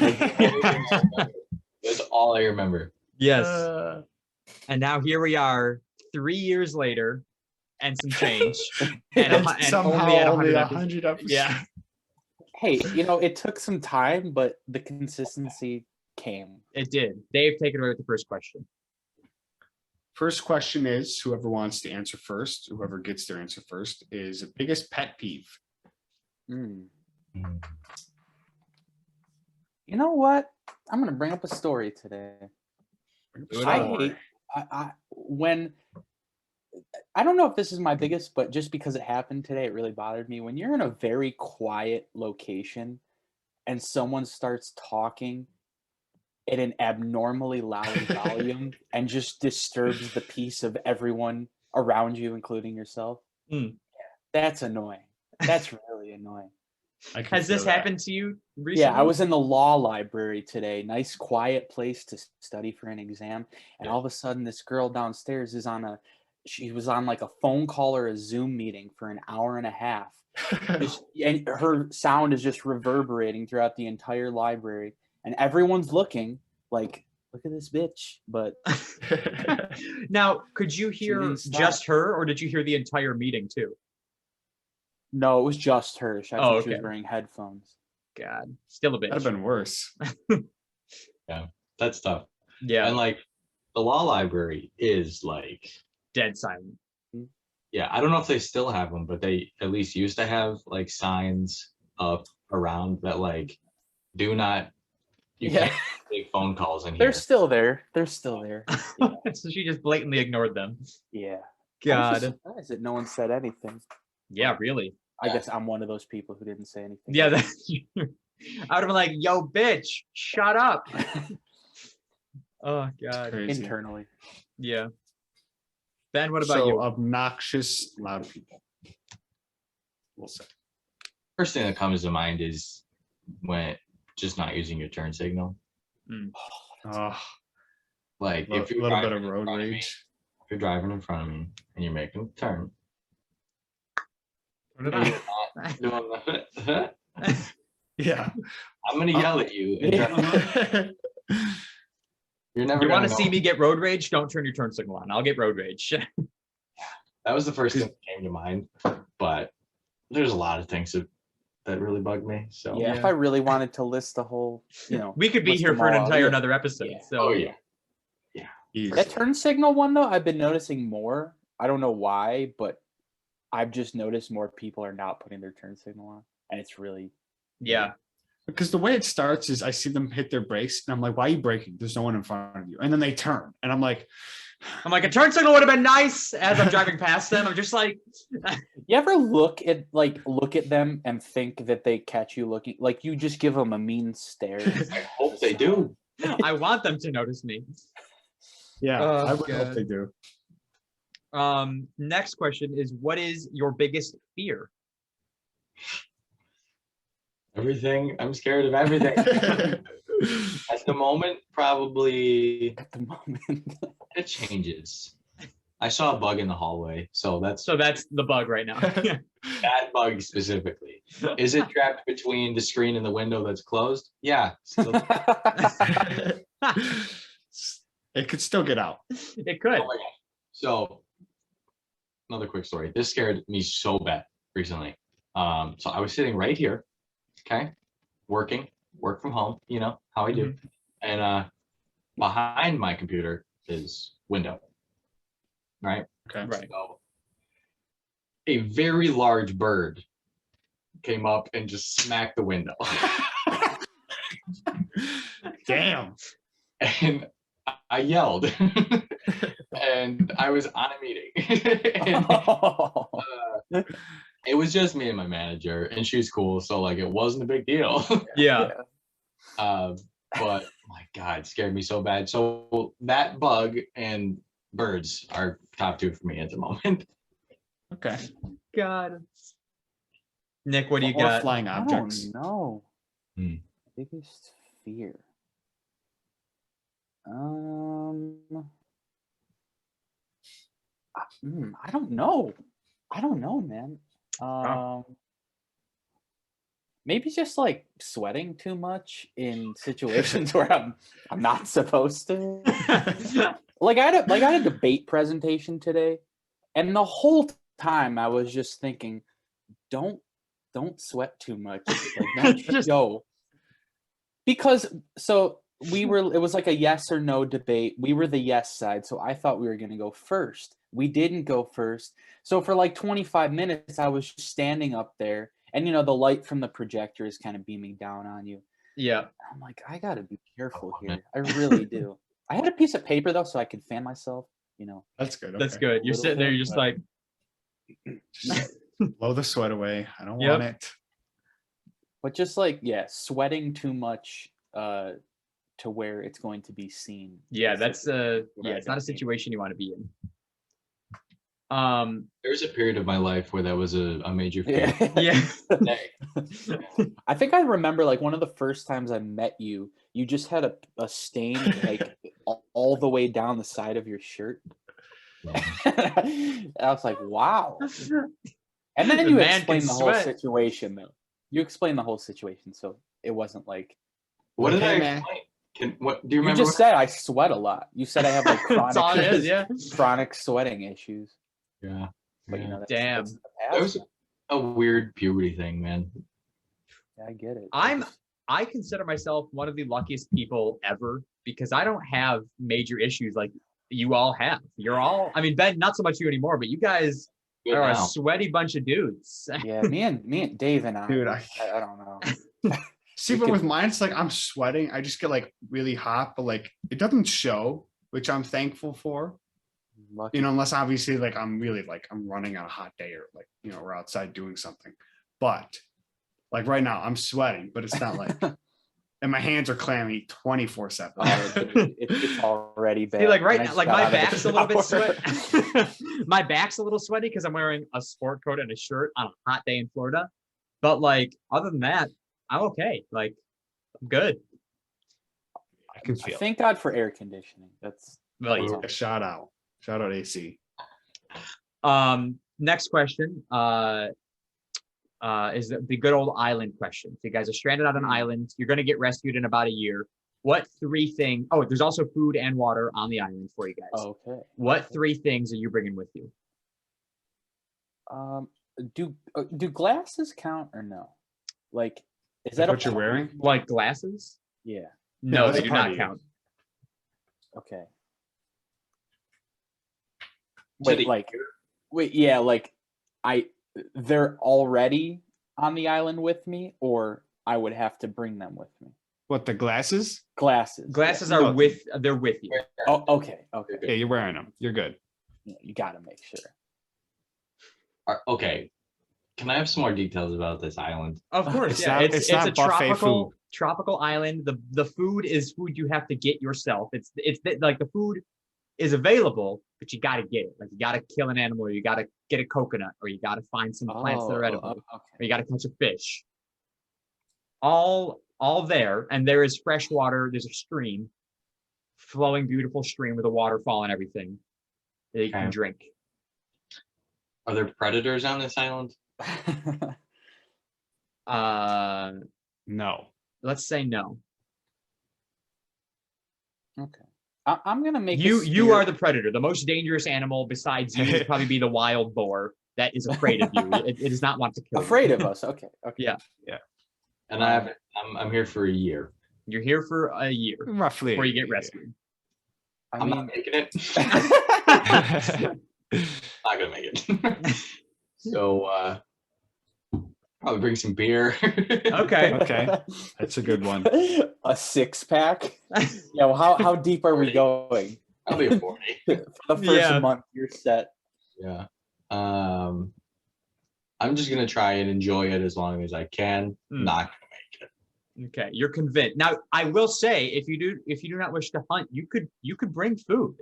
And they- That's all I remember. Yes. And now here we are 3 years later and some change. and somehow only at only 100 100 episodes. Yeah. hey, it took some time, but the consistency came. It did. Dave, take it away with the first question. First question is whoever wants to answer first, whoever gets their answer first, is biggest pet peeve. Mm. You know what? I'm gonna bring up a story today. When I don't know if this is my biggest, but just because it happened today, it really bothered me. When you're in a very quiet location and someone starts talking at an abnormally loud volume and just disturbs the peace of everyone around you, including yourself. That's annoying. That's really annoying. Has this happened to you recently? Yeah, I was in the law library today. Nice quiet place to study for an exam. And all of a sudden this girl downstairs is she was on like a phone call or a Zoom meeting for an hour and a half. And her sound is just reverberating throughout the entire library. And everyone's looking like, look at this bitch. But now, could you hear just her, or did you hear the entire meeting too? No, it was just her. She was wearing headphones. God, still a bitch. That'd have been worse. Yeah, that's tough. Yeah. And like the law library is like dead silent. Yeah, I don't know if they still have them, but they at least used to have like signs up around that like do not can't take phone calls in here. They're still there. They're still there. Yeah. So she just blatantly ignored them. Yeah. God. I'm just surprised that no one said anything. Yeah, really. I guess I'm one of those people who didn't say anything. Yeah, I would have been like, yo, bitch, shut up. Oh, God. Crazy. Internally. Yeah. Ben, what about you? Obnoxious, loud people. We'll say. First thing that comes to mind is when just not using your turn signal. Like if you're a little bit driving of road in front of me- rage. if you're driving in front of me and you're making a turn, Turn it and on. you're not doing the Yeah. I'm gonna yell at you. And you're never You want to gonna see know. me get road rage? Don't turn your turn signal on. I'll get road rage. That was the first thing that came to mind, but there's a lot of things that really bug me. So Yeah, if I really wanted to list the whole, we could be list here them for an all out, entire yeah. another episode. Yeah. So oh yeah. That turn signal one though, I've been noticing more. I don't know why, but I've just noticed more people are not putting their turn signal on, and it's really yeah. Because the way it starts is I see them hit their brakes and I'm like, why are you braking? There's no one in front of you. And then they turn and I'm like, a turn signal would have been nice. As I'm driving past them, I'm just like, You ever look at them and think that they catch you looking, like you just give them a mean stare? I hope they do. I want them to notice me. yeah, Oh, I would God. hope they do. Next question is, what is your biggest fear? Everything. I'm scared of everything. At the moment, probably At the moment. it changes. I saw a bug in the hallway, so that's the bug right now. that bug specifically. Is it trapped between the screen and the window that's closed? Yeah. Still, It could still get out. It could. oh my God. So another quick story. This scared me so bad recently. So I was sitting right here, okay, work from home, you know how I do. And behind my computer is window. Right? Okay. Right. So a very large bird came up and just smacked the window. Damn. And I yelled. And I was on a meeting. And, it was just me and my manager, and she's cool, so like it wasn't a big deal. Yeah. But my God, it scared me so bad. So that bug and birds are top two for me at the moment. Okay. God. Nick, what do you Or got? flying objects. I don't know. Hmm. Biggest fear. I don't know. I don't know, man. Maybe just like sweating too much in situations where I'm not supposed to. Like I had a debate presentation today, and the whole time I was just thinking, don't sweat too much. Like, Just- yo. Because it was like a yes or no debate. We were the yes side, so I thought we were gonna go first. We didn't go first. So for like 25 minutes, I was just standing up there, and the light from the projector is kind of beaming down on you. Yeah. I'm like, I gotta be careful here. I really do. I had a piece of paper though, so I could fan myself. That's good. That's okay. good. You're Little sitting there, bit, you're just but- like, Just blow the sweat away. I don't Yep. want it. But just like, yeah, sweating too much to where it's going to be seen. Yeah, is that's what I it's not a don't need. situation you want to be in. There's a period of my life where that was a major fear. Yeah. Yeah. I think I remember like one of the first times I met you, you just had a stain like all the way down the side of your shirt. I was like, wow. And then The you man explained can the whole sweat. situation though. You explained the whole situation, so it wasn't like What did I Okay, man. explain? What do you you remember? just said I sweat a lot. You said I have like That's all it is, yeah. chronic sweating issues. Yeah. But you Yeah. know, that's, Damn. that's the That past. was a weird puberty thing, man. Yeah, I get it. I consider myself one of the luckiest people ever because I don't have major issues like you all have. You're all, I mean, Ben, not so much you anymore, but you guys Good are a now. sweaty bunch of dudes. Yeah, me and Dave and I, Dude, I don't know. See, We but could- with mine, it's like I'm sweating. I just get like really hot, but like it doesn't show, which I'm thankful for. Lucky. You know, unless obviously like I'm really like I'm running on a hot day or like, you know, we're outside doing something. But like right now, I'm sweating, but it's not like, and my hands are clammy 24/7. It's already bad. See, like right And I now, just like got my out of the back's a little bit shower. sweat. My back's a little sweaty because I'm wearing a sport coat and a shirt on a hot day in Florida. But like other than that, I'm okay. Like I'm good. I can I feel. thank God for air conditioning. That's Well, that's yeah. all. A shout out AC. Next question is the good old island question. So you guys are stranded on an island. You're going to get rescued in about a year. What three things? Oh, there's also food and water on the island for you guys. Okay. What three things are you bringing with you? Do glasses count or no? Like, is Like that what you're wearing? Like glasses? Yeah. No, that's they a do part not of you. count. Okay. Did he- Wait, yeah, like they're already on the island with me, or I would have to bring them with me. What, the glasses? Glasses. Glasses No. are they're with you. Oh, okay. Yeah, you're wearing them. You're good. Yeah, you gotta make sure. Okay. Can I have some more details about this island? Of course, It's yeah. not- It's it's a not buffet tropical island. The food is food you have to get yourself. Like the food is available, but you got to get it. Like you got to kill an animal, or you got to get a coconut, or you got to find some plants that are edible, okay. or you got to catch a fish. All there, and there is fresh water. There's a stream, flowing, beautiful stream with a waterfall and everything that you can Okay. drink. Are there predators on this island? No. Let's say no. Okay. I'm gonna make You a you spear- are the predator. The most dangerous animal besides you would probably be the wild boar that is afraid of you. It does not want to kill you. afraid of us. Okay. Okay. Yeah. And I'm here for a year. You're here for a year Roughly. before you get rescued. I I'm mean, not making it. Not gonna make it. So probably bring some beer. Okay. Okay. That's a good one. A 6-pack. Yeah. Well, how deep are we going? Probably a 40. For the first Yeah. month, you're set. Yeah. I'm just gonna try and enjoy it as long as I can. Hmm. Not Okay, you're convinced. Now, I will say, if you do not wish to hunt, you could bring food.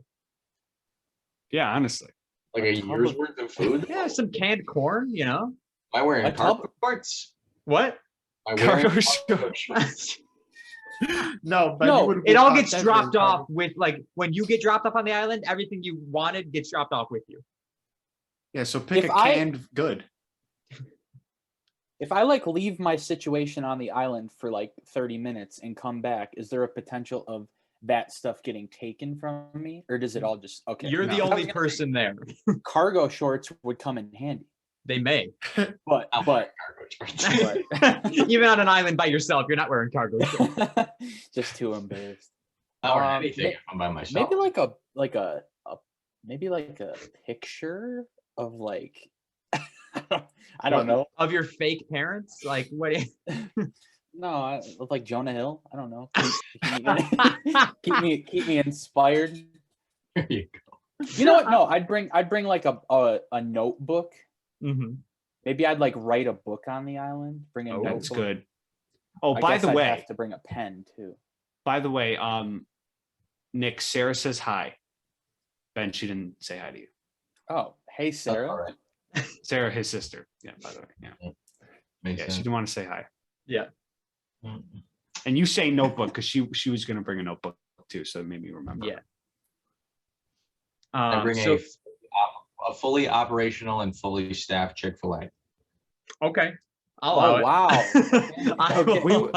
Yeah, honestly. like a year's worth of food. Yeah, some canned corn. You know. Am I wearing A tub- cargo shorts? What? Am I wearing Cargo cargo shorts? No, but No, it all gets dropped off with like when you get dropped off on the island, everything you wanted gets dropped off with you. Yeah, so pick If a I- canned good. If I like leave my situation on the island for like 30 minutes and come back, is there a potential of that stuff getting taken from me, or does it all just okay? You're the no. only person there. Cargo shorts would come in handy, They may. but I'm wearing cargo shorts. Even on an island by yourself, you're not wearing cargo shorts. just too embarrassed. I wear Um, anything may- if I'm by myself. Maybe like a maybe like a picture of like I don't know. Of your fake parents? Like what? No, I look like Jonah Hill. I don't know. Keep me inspired. There you go. You know what? No, I'd bring like a notebook. Mhm. Maybe I'd like write a book on the island. Bring a Oh, notebook. That's good. Oh, I by guess the I'd way, have to bring a pen too. Nick, Sarah says hi. Ben, she didn't say hi to you. Oh, hey Sarah. All right. Sarah, his sister. Yeah, by the way. Yeah. Makes Yeah, she sense. didn't want to say hi. Yeah. And you say notebook because she was gonna bring a notebook too, so it made me remember. Yeah. I bring So a fully operational and fully staffed Chick-fil-A. okay, I'll allow Oh it. wow. I Okay. will-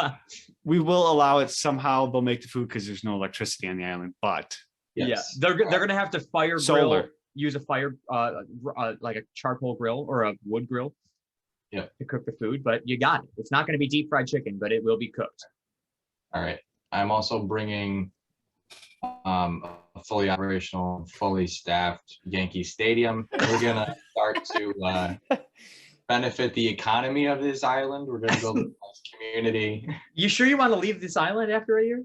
We will allow it somehow. They'll make the food because there's no electricity on the island, but Yeah, Yes. they're gonna have to fire Solar. grill, use a fire like a charcoal grill or a wood grill. Yeah. To cook the food, but you got it. It's not gonna be deep fried chicken, but it will be cooked. All right. I'm also bringing a fully operational, fully staffed Yankee Stadium. We're gonna start to benefit the economy of this island. We're gonna build a nice community. You sure you want to leave this island after a year?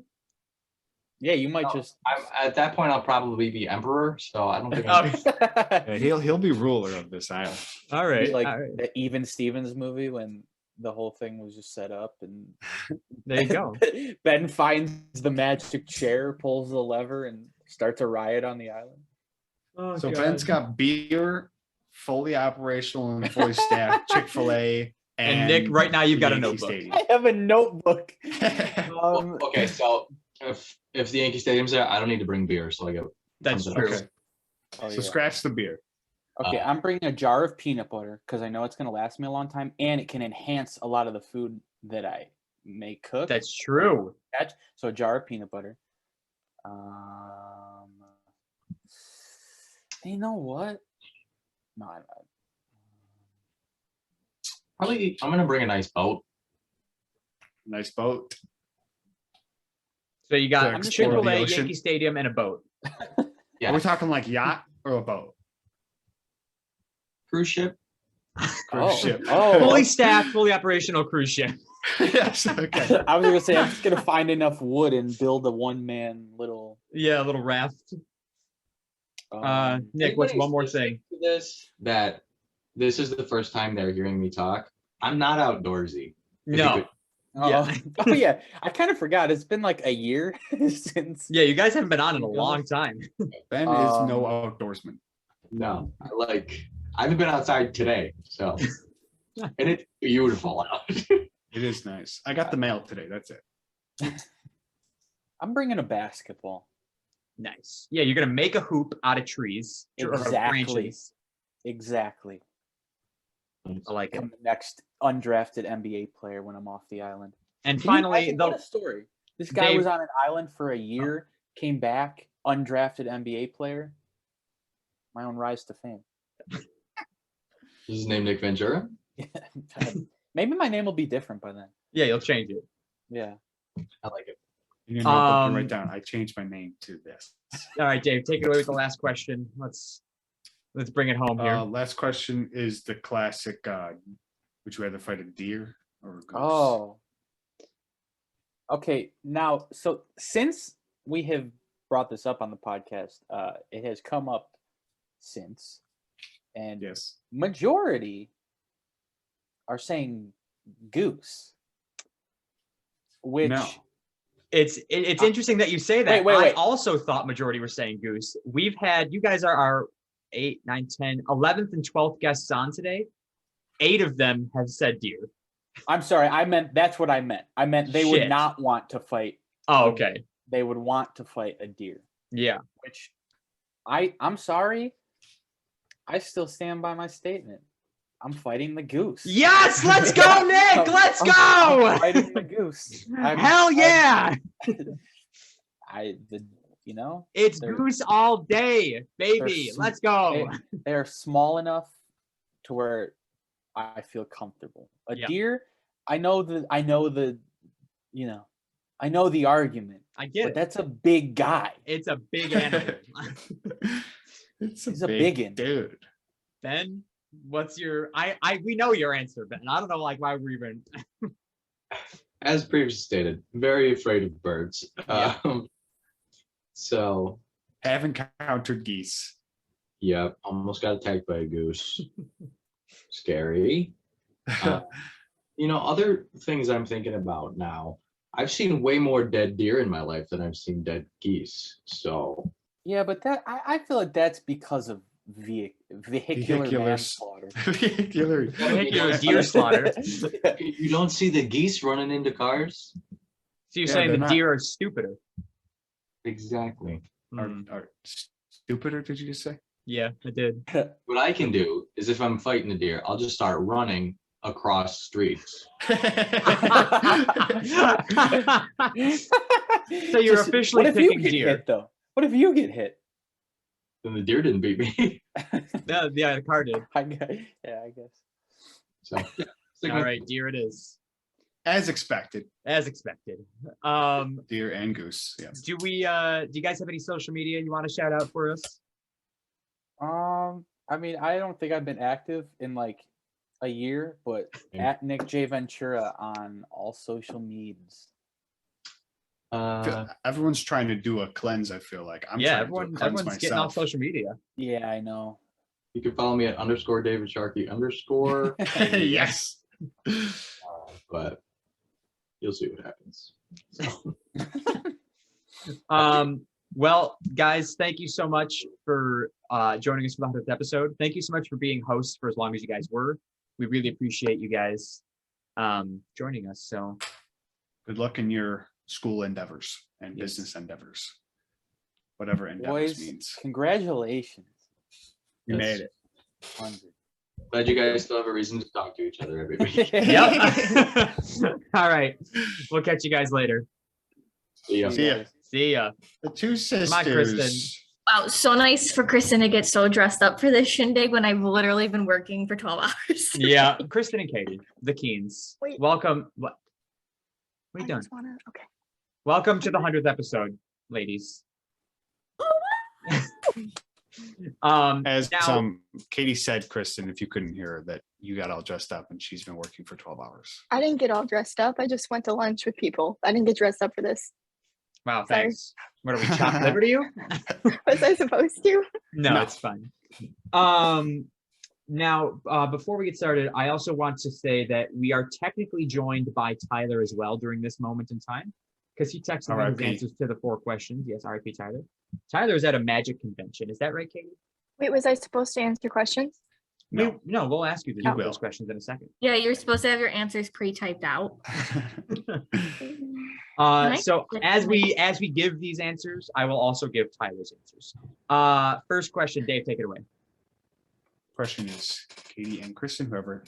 Yeah, you might just. At that point, I'll probably be emperor. So I don't think. Okay. yeah, he'll be ruler of this island. All right. Be like all right. the Even Stevens movie when the whole thing was just set up and There you go. Ben finds the magic chair, pulls the lever, and starts a riot on the island. Oh, So God. Ben's got beer, fully operational and fully staffed Chick-fil-A, And Nick, right now you've got a Yankee notebook. Stadium. I have a notebook. Okay, so if the Yankee Stadium's there, I don't need to bring beer, so I get. That's something true. else. Okay. Oh, So yeah. scratch the beer. Okay, I'm bringing a jar of peanut butter because I know it's going to last me a long time, and it can enhance a lot of the food that I may cook. That's true. So a jar of peanut butter. You know what? No, Probably, I'm gonna bring a nice boat. Nice boat. So you To got explore the Chick-fil-A, ocean. Yankee Stadium, and a boat. Yeah. Are we talking like yacht or a boat? Cruise ship. Cruise ship. Fully staffed, fully operational cruise ship. Yes. Okay. I was gonna say I'm just gonna find enough wood and build a one-man little. Yeah, a little raft. Nick, what's Everybody's one more listening thing? to that this is the first time they're hearing me talk. I'm not outdoorsy. If you No. could- Yeah. Oh yeah, I kind of forgot. It's been like a year since. Yeah, you guys haven't been on in a long time. Ben is no outdoorsman. No, I haven't been outside today, so and it's beautiful out. It is nice. I got the mail today. That's it. I'm bringing a basketball. Nice. Yeah, you're gonna make a hoop out of trees or Exactly. branches. Exactly. I like it. I'm the next undrafted NBA player when I'm off the island. And Can you finally, imagine what a story. This guy Dave- was on an island for a year, came back, undrafted NBA player. My own rise to fame. Is his name Nick Ventura? Maybe my name will be different by then. yeah, you'll change it. Yeah. I like it. In your notebook, you Um, write down. I changed my name to this. All right, Dave, take it away with the last question. Let's bring it home here. Last question is the classic. Would you rather fight a deer or a goose? Oh. Okay. Now, so since we have brought this up on the podcast, it has come up since, and yes, majority are saying goose. Which No. It's interesting that you say that. Wait. I also thought majority were saying goose. We've had, you guys are our 8, 9, 10, 11th and 12th guests on today. 8 of them have said deer. I'm sorry, that's what I meant. I meant they Shit. would not want to fight. Oh, okay. They would want to fight a deer. Yeah. Which I'm sorry. I still stand by my statement. I'm fighting the goose. Yes, let's go, Nick. Let's go. I'm fighting the goose. Hell yeah. It's they're- goose all day, baby. they're Let's go. They're small enough to where I feel comfortable. A Yeah. deer, I know the argument. I get but it. that's a big guy. It's a big animal. He's a biggin. dude. Ben, what's your? We know your answer, Ben. I don't know, like why we're even. As previously stated, very afraid of birds. Yeah. So have encountered geese. Yep, almost got attacked by a goose. Scary. You know, other things I'm thinking about now. I've seen way more dead deer in my life than I've seen dead geese. So Yeah, but I feel like that's because of vehicular manslaughter. Vehicular. Vehicular deer slaughter. So you don't see the geese running into cars. you're Yeah, saying they're the not- deer are stupider? Exactly. Are stupider? Did you just say? Yeah, I did. What I can do is if I'm fighting a deer, I'll just start running across streets. So you're Just- officially what if you picking get deer. hit, though? What if you get hit? Then the deer didn't beat me. Yeah, the car did. I guess. So All right, deer it is. As expected. As expected. Deer and goose. Yeah. Do you guys have any social media you want to shout out for us? I mean, I don't think I've been active in like a year, but at Nick J Ventura on all social medias. Everyone's trying to do a cleanse. I feel like I'm Yeah, trying to do a cleanse everyone's getting off myself. social media. Yeah, I know. You can follow me at _DavidSharkey_. Yes. But you'll see what happens. So. Well, guys, thank you so much for joining us for the 100th episode. Thank you so much for being hosts for as long as you guys were. We really appreciate you guys joining us. So Good luck in your school endeavors and business endeavors. Whatever endeavors Boys, means. congratulations. You made it. 100. Glad you guys still have a reason to talk to each other every week. Yep. All right. We'll catch you guys later. See ya. See ya. See ya. The two sisters. Come on, Kristen. Wow, so nice for Kristen to get so dressed up for this shindig when I've literally been working for 12 hours. Yeah, Kristen and Katie, the Keens. Wait. Welcome. What are you doing? Okay. Welcome to the 100th episode, ladies. As now- Katie said, Kristen, if you couldn't hear her, that you got all dressed up and she's been working for 12 hours. I didn't get all dressed up. I just went to lunch with people. I didn't get dressed up for this. Wow, Sorry. thanks. What are we, chopped liver to you? Was I supposed to? No, it's fine. Now, before we get started, I also want to say that we are technically joined by Tyler as well during this moment in time, because he texted me his RIP. answers to the 4 questions. Yes, RIP Tyler. Tyler is at a magic convention. Is that right, Katie? Wait, was I supposed to answer questions? No. No, we'll ask you You will. those questions in a second. Yeah, you're supposed to have your answers pre-typed out. So as we give these answers, I will also give Tyler's answers. First question, Dave, take it away. Question is Katie and Kristen, whoever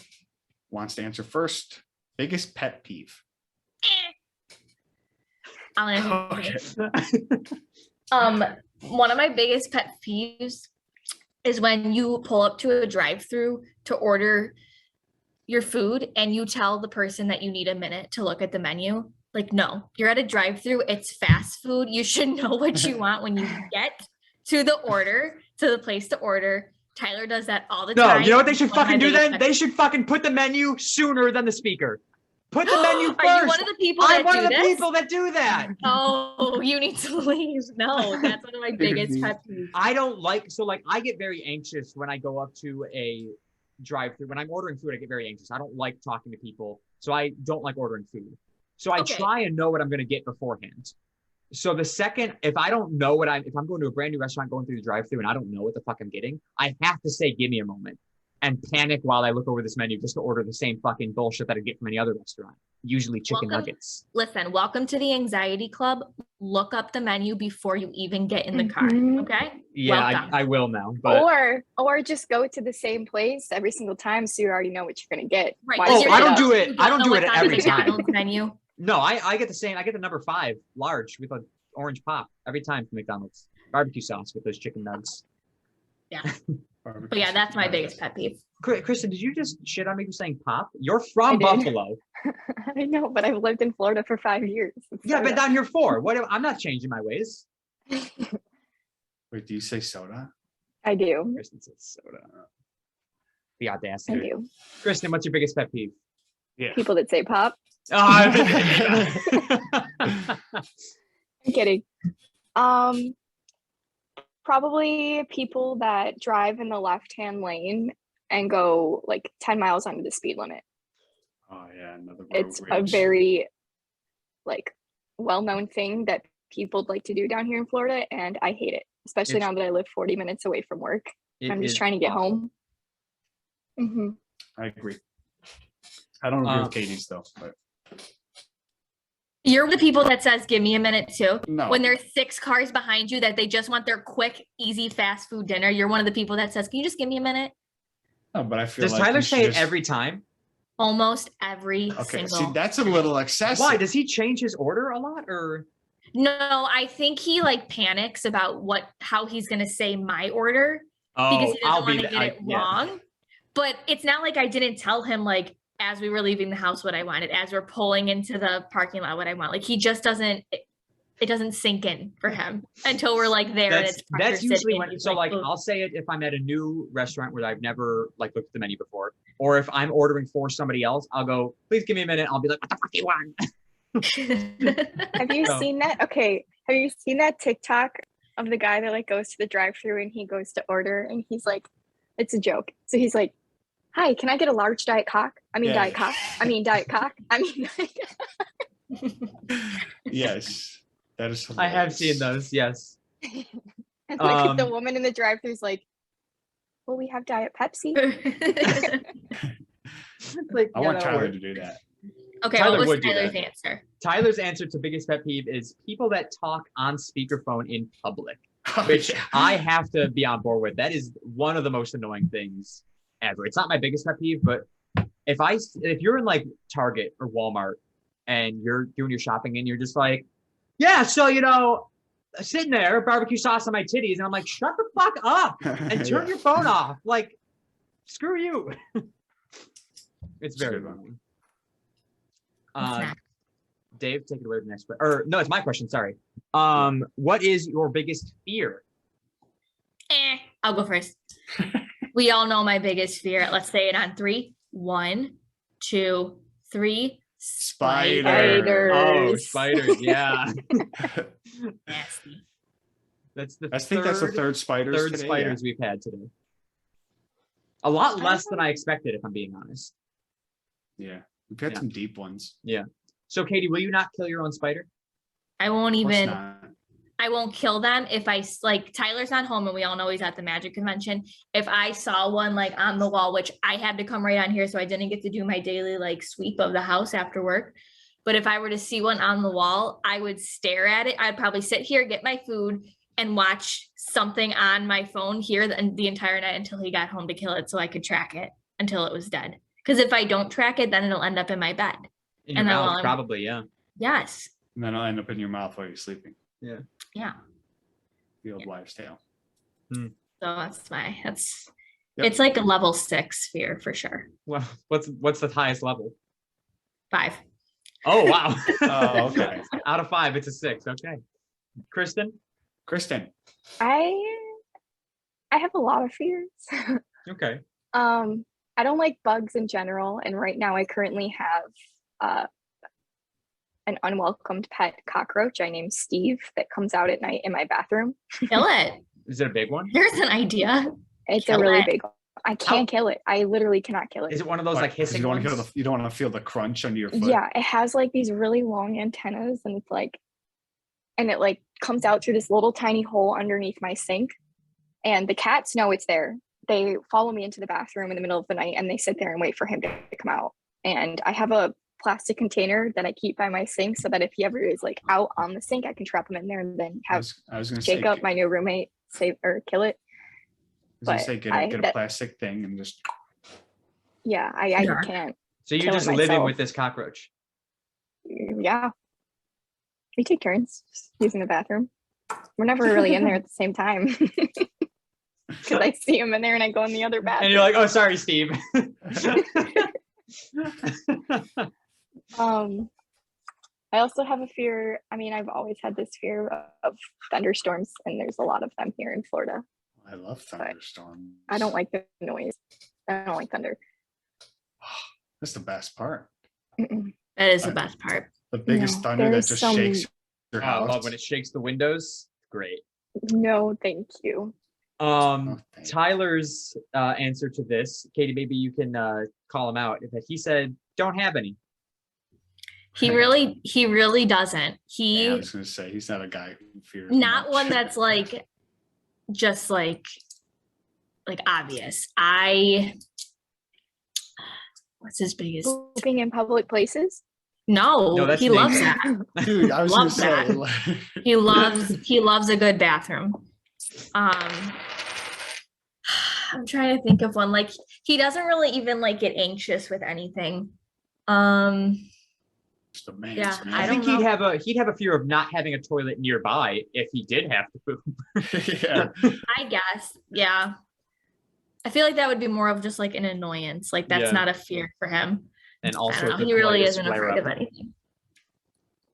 wants to answer first. Biggest pet peeve. I'll answer. One of my biggest pet peeves is when you pull up to a drive-through to order your food and you tell the person that you need a minute to look at the menu. Like, no, you're at a drive-through, it's fast food. You should know what you want when you get to the place to order. Tyler does that all the No, time. you know what they should One of my fucking do biggest then? pet They should fucking put the menu sooner than the speaker. Put the menu first. Are you one of the people I'm that one do of the this? people that do that. Oh, you need to leave. No, that's one of my biggest pet peeves. I don't like, so like I get very anxious when I go up to a drive-through. When I'm ordering food, I get very anxious. I don't like talking to people. So I don't like ordering food. So I Okay. try and know what I'm going to get beforehand. So the second, if I don't know if I'm going to a brand new restaurant going through the drive-through and I don't know what the fuck I'm getting, I have to say, give me a moment and panic while I look over this menu just to order the same fucking bullshit that I get from any other restaurant. Usually chicken nuggets. Listen, welcome to the anxiety club. Look up the menu before you even get in the car. Okay? Yeah, Welcome. I will now. But Or just go to the same place every single time so you already know what you're gonna get. Right. Why oh, switch I don't up? do it. You I don't know do it what's on the every time. McDonald's menu. No, I get the same. I get the number 5 large with an orange pop every time from McDonald's. Barbecue sauce with those chicken nugs. Yeah. But yeah, that's my biggest pet peeve. Kristen, did you just shit on me for saying pop? You're from I did. Buffalo. I know, but I've lived in Florida for 5 years. Yeah, I've been down here 4. I'm not changing my ways. Wait, do you say soda? I do. Kristen says soda. The I audacity. do. Kristen, what's your biggest pet peeve? Yeah. People that say pop. Oh, I'm kidding. Probably people that drive in the left-hand lane and go like 10 miles under the speed limit. Oh yeah, another road It's a rage. very like well-known thing that people like to do down here in Florida, and I hate it, especially It's- now that I live 40 minutes away from work. It I'm just is trying to get awful. home. hmm I agree. I don't agree Um, with Katie's though, but You're the people that says, give me a minute too. No. When there's 6 cars behind you that they just want their quick, easy, fast food dinner, you're one of the people that says, can you just give me a minute? no, but I feel Does like Tyler you should say it just- every time? Almost every Okay, single. see, that's a little excessive. Why? Does he change his order a lot or? No, I think he like panics about how he's gonna say my order because Oh, he doesn't I'll want be to the, get it wrong. But it's not like I didn't tell him like as we were leaving the house what I wanted, as we're pulling into the parking lot what I want. Like he just doesn't. It doesn't sink in for him until we're like there and That's it's pressure that's usually sitting and when. he's So like, "Ugh." I'll say it if I'm at a new restaurant where I've never like looked at the menu before, or if I'm ordering for somebody else, I'll go, please give me a minute. I'll be like, what the fuck do you want? Have you So- seen that? Okay, have you seen that TikTok of the guy that like goes to the drive-through and he goes to order and he's like, it's a joke. So he's like, "Hi, can I get a large Diet Coke? I mean Yeah. Diet Coke. I mean Diet Coke. I mean." Yes, that is. I have seen hilarious. those. Yes. And like the Um, woman in the drive-thru is like, "Well, we have Diet Pepsi." Like, I yeah, want that'll Tyler work. to do that. Okay, Tyler what was would do Tyler's that. answer? Tyler's answer to biggest pet peeve is people that talk on speakerphone in public, Oh, which yeah. I have to be on board with. That is one of the most annoying things ever. It's not my biggest pet peeve, but if you're in like Target or Walmart and you're doing your shopping and you're just like, yeah, so sitting there, barbecue sauce on my titties, and I'm like, shut the fuck up and turn Yeah. your phone off. Like, screw you. It's very good one. annoying. What's next? Dave, take it away with the next question. Or no, it's my question. Sorry. What is your biggest fear? I'll go first. We all know my biggest fear. Let's say it on 3. 1, 2, 3. Spider. Oh, spiders. Yeah. Nasty. That's the I think that's the third spiders. third today, spiders we've had today. A lot less than I expected, if I'm being honest. Yeah, we've had Yeah. some deep ones. Yeah. So, Katie, will you not kill your own spider? I won't Of course even. not. I won't kill them if like Tyler's not home and we all know he's at the Magic Convention. If I saw one like on the wall, which I had to come right on here, so I didn't get to do my daily like sweep of the house after work. But if I were to see one on the wall, I would stare at it. I'd probably sit here, get my food, and watch something on my phone here the entire night until he got home to kill it so I could track it until it was dead. Because if I don't track it, then it'll end up in my bed. In your And then mouth, while I'm- probably, yeah. Yes. And then I'll end up in your mouth while you're sleeping. Yeah. Yeah. The old wives' tale. So that's Yep. it's like a level 6 fear for sure. Well, what's the highest level? 5. Oh, wow. Oh, okay. Out of 5, it's a 6. Okay. Kristen? I have a lot of fears. Okay. I don't like bugs in general, and right now I currently have an unwelcomed pet cockroach I named Steve that comes out at night in my bathroom. Kill it. Is it a big one? There's an idea. It's Kill a really it. big one. I can't kill it. I literally cannot kill it. Is it one of those Why? like 'Cause hissing you don't want ones? to feel you don't want to feel the crunch under your foot. Yeah, it has like these really long antennas, and it's like, and it like comes out through this little tiny hole underneath my sink. And the cats know it's there. They follow me into the bathroom in the middle of the night and they sit there and wait for him to come out. And I have a plastic container that I keep by my sink so that if he ever is like out on the sink, I can trap him in there and then have I was gonna say, Jacob, my new roommate, save or kill it. I was gonna but say get I- a that- plastic thing and just. Yeah, I Sure. can't. So you're kill it just living myself. with this cockroach. Yeah. We take turns just using the bathroom. We're never really in there at the same time. Because I see him in there and I go in the other bathroom. And you're like, oh, sorry, Steve. I also have a fear. I mean, I've always had this fear of thunderstorms, and there's a lot of them here in Florida. I love thunderstorms. I don't like the noise. I don't like thunder. That's the best part. Mm-mm. That is the best part. The biggest No, thunder that there's just some- shakes your Oh, I love house. when it shakes the windows. Great. No, thank you. Tyler's answer to this, Katie, maybe you can call him out. That he said, don't have any. He really doesn't. He Yeah, I was gonna say he's not a guy who fears. not much. one that's like just like obvious. What's his biggest? Pooping in public places. No, No, that's he loves Nathan. that. Dude, I was gonna Loves say. that. like- He loves a good bathroom. I'm trying to think of one. Like he doesn't really even like get anxious with anything. Just a man's Yeah, man. I think don't know. he'd have a fear of not having a toilet nearby if he did have to poop. yeah. I guess. Yeah. I feel like that would be more of just like an annoyance. Like that's Yeah. not a fear for him. And I also, don't know. the He really politest isn't flare afraid up. of anything.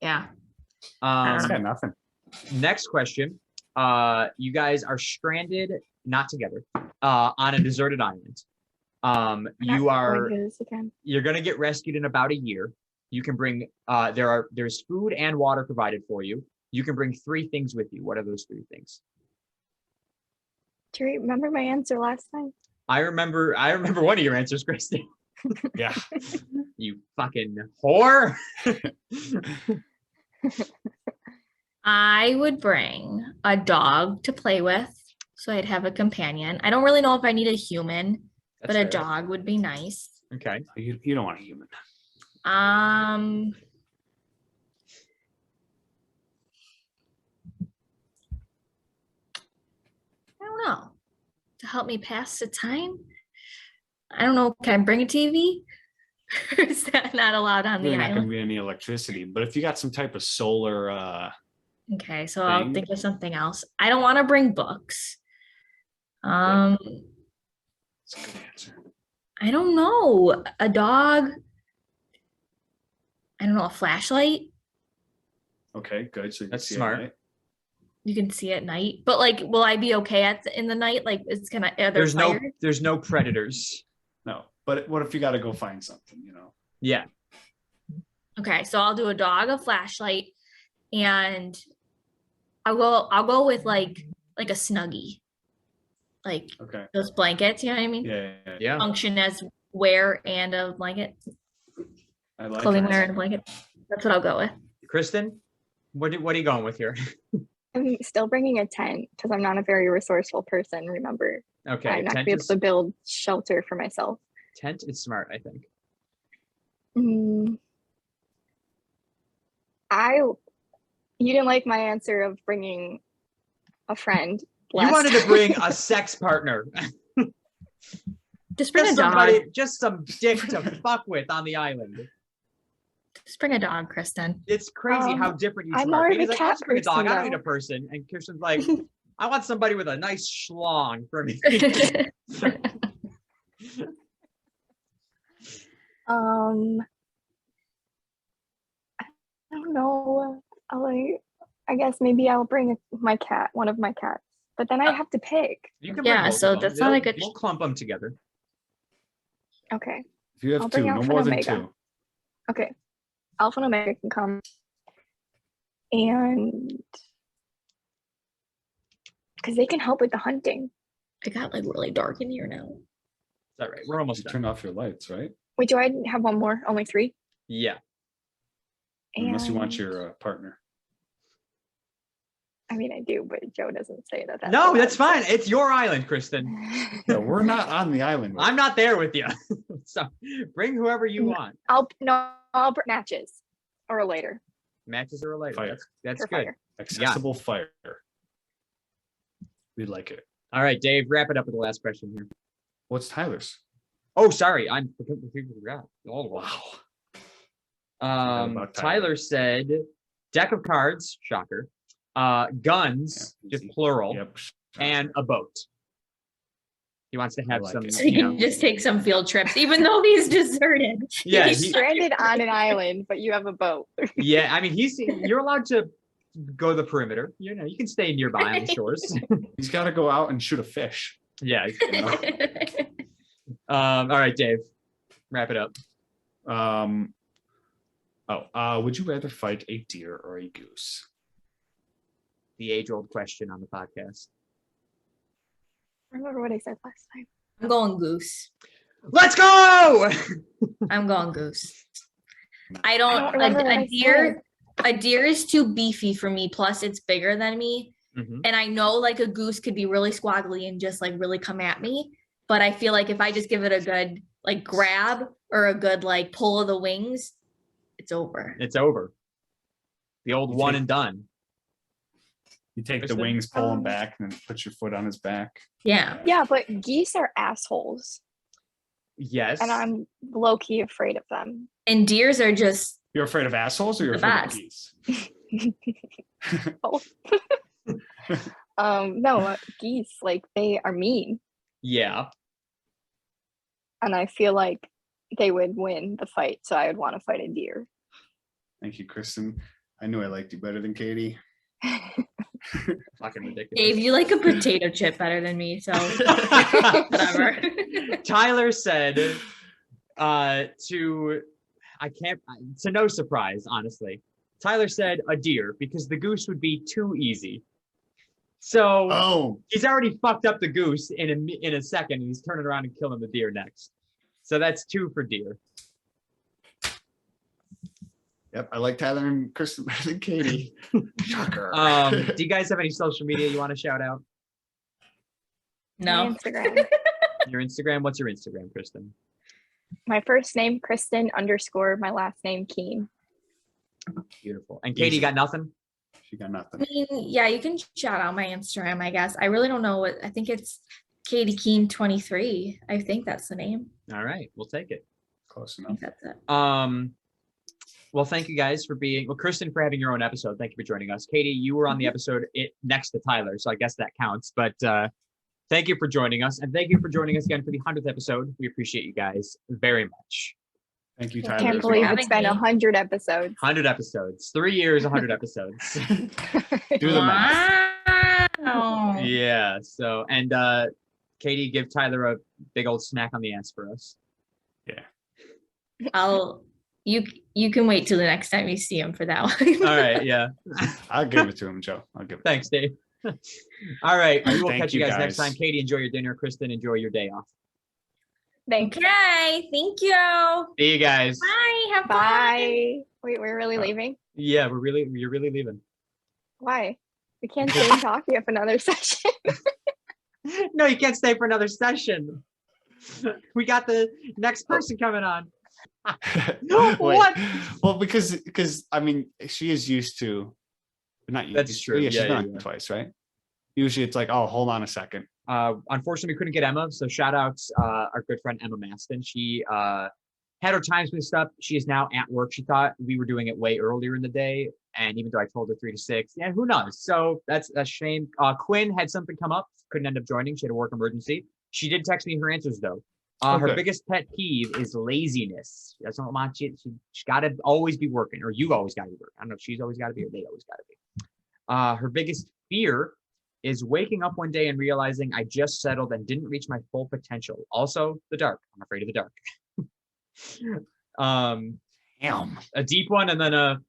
Yeah. He's Um, got nothing. next question. You guys are stranded, not together, on a deserted island. You're gonna get rescued in about a year. You can bring there's food and water provided for you. You can bring 3 things with you. What are those 3 things? Do you remember my answer last time? I remember one of your answers, Kristen. Yeah. You fucking whore. I would bring a dog to play with, so I'd have a companion. I don't really know if I need a human, but That's a fair. dog would be nice. Okay. You don't want a human. I don't know. To help me pass the time? I don't know. Can I bring a TV? Or is that not allowed on Really the not gonna island? be any electricity, but if you got some type of solar, Okay, so I'll thing. think of something else. I don't want to bring books. it's a good answer. I don't know. A dog. I don't know, a flashlight. Okay, good. So you can That's see smart. At night. You can see at night. But like, will I be okay in the night? Like, it's gonna are there There's fires? no predators. No, but what if you got to go find something? You know. Yeah. Okay, so I'll do a dog, a flashlight, and I'll go with like a snuggie. Like Okay. those blankets, you know what I mean? Yeah. Function as wear and a blanket. I like Clothing it. wear and a blanket. That's what I'll go with. Kristen, what are you going with here? I'm still bringing a tent because I'm not a very resourceful person. Remember, Okay. I'm not gonna tent be able is- to build shelter for myself. Tent is smart, I think. Mm. You didn't like my answer of bringing a friend. You last wanted to time. bring a sex partner. Just bring a dog. somebody, just some dick to fuck with on the island. Just bring a dog, Kristen. It's crazy how different each I'm are. more of Katie's a like, I'll cat just bring a dog. I don't person, need a though. person. And Kirsten's like, I want somebody with a nice schlong for me. I don't know. I guess maybe I'll bring my cat, one of my cats, but then I have to pick. You can Yeah, bring both so of them. that's not a good- We'll clump them together. Okay. If you have I'll 2, bring no Alpha more and than Omega. 2. Okay. Alpha and Omega can come. And because they can help with the hunting. It got like really dark in here now. Is that right? We're almost You done. turn off your lights, right? Wait, do I have one more? Only 3? Yeah. Unless you want And- your partner. I mean, I do, but Joe doesn't say that. That's No, allowed, that's so- fine. It's your island, Kristen. Yeah, we're not on the island. I'm not there with you. So bring whoever you want. I'll bring matches or a lighter. Matches are related. Fire. That's For good. fire. Accessible fire. We like it. All right, Dave, wrap it up with the last question here. What's Tyler's? Oh, sorry. I completely forgot. Oh, Wow. Tyler about Tyler. said deck of cards, shocker. Guns, Yeah, just easy. plural, Yep. and a boat. He wants to have like some, it. So he you know. can just take some field trips, even though he's deserted. Yeah, He's he- stranded on an island, but you have a boat. Yeah, I mean, you're allowed to go the perimeter. You know, you can stay nearby on the shores. He's got to go out and shoot a fish. Yeah. You know. All right, Dave, wrap it up. Would you rather fight a deer or a goose? The age-old question on the podcast. Remember what I said last time. I'm going goose. Let's go. I'm going goose. I don't don't. remember what I A deer is too beefy for me. Plus, it's bigger than me, Mhm. and I know like a goose could be really squaggly and just like really come at me. But I feel like if I just give it a good like grab or a good like pull of the wings, it's over. It's over. The old one and done. You take the Kristen? wings, pull him back, and then put your foot on his back. Yeah. Yeah, but geese are assholes, Yes. and I'm low key afraid of them. And deers are just You're afraid of assholes, or you're The afraid best. of geese? No, geese, like they are mean, Yeah. and I feel like they would win the fight, so I would want to fight a deer. Thank you, Kristen. I knew I liked you better than Katie. Fucking ridiculous. Dave, you like a potato chip better than me, so whatever. Tyler said to no surprise, honestly. Tyler said a deer because the goose would be too easy. So he's already fucked up the goose in a second, and he's turning around and killing the deer next. So that's 2 for deer. Yep, I like Tyler and Kristen better than Katie. Shocker. Do you guys have any social media you want to shout out? My No. Instagram. Your Instagram? What's your Instagram, Kristen? My first name Kristen _ my last name Keen. Beautiful. And Katie, Easy. got nothing? She got I nothing. mean, yeah, you can shout out my Instagram, I guess. I really don't know what I think it's Katie Keen 23. I think that's the name. All right, we'll take it. Close I enough. think that's it. Well, thank you guys for Kristen, for having your own episode. Thank you for joining us. Katie, you were on the episode next to Tyler, so I guess that counts. But thank you for joining us, and thank you for joining us again for the 100th episode. We appreciate you guys very much. Thank you, I Tyler. can't as believe well. it's been 100 episodes. 100 episodes, 3 years, 100 episodes. Do the math. Wow. Yeah. So, and Katie, give Tyler a big old smack on the ass for us. You can wait till the next time you see him for that one. All right. Yeah. I'll give it to him, Joe. I'll give it. Thanks, Dave. All right. We will Thank catch you you, guys next guys. time. Katie, enjoy your dinner. Kristen, enjoy your day off. Thanks. Okay, thank you. See you guys. Bye. Have fun. Bye. Wait, we're really leaving? Yeah, you're really leaving. Why? We can't stay and talk. We have another session. No, you can't stay for another session. We got the next person coming on. Wait. What? Well, because I mean, she is used to. Not used. That's true. Yeah, she's Yeah, done yeah. it twice, right? Usually, it's like, oh, hold on a second. Unfortunately, we couldn't get Emma, so shout out our good friend Emma Maston. She had her times mixed up. She is now at work. She thought we were doing it way earlier in the day, and even though I told her 3 to 6, yeah, who knows? So that's a shame. Quinn had something come up, couldn't end up joining. She had a work emergency. She did text me her answers though. Her Okay. biggest pet peeve is laziness. She doesn't want you. She's got to always be working, or you always got to be working. I don't know if she's always got to be, or they always got to be. Her biggest fear is waking up one day and realizing I just settled and didn't reach my full potential. Also, the dark. I'm afraid of the dark. Damn. A deep one and then a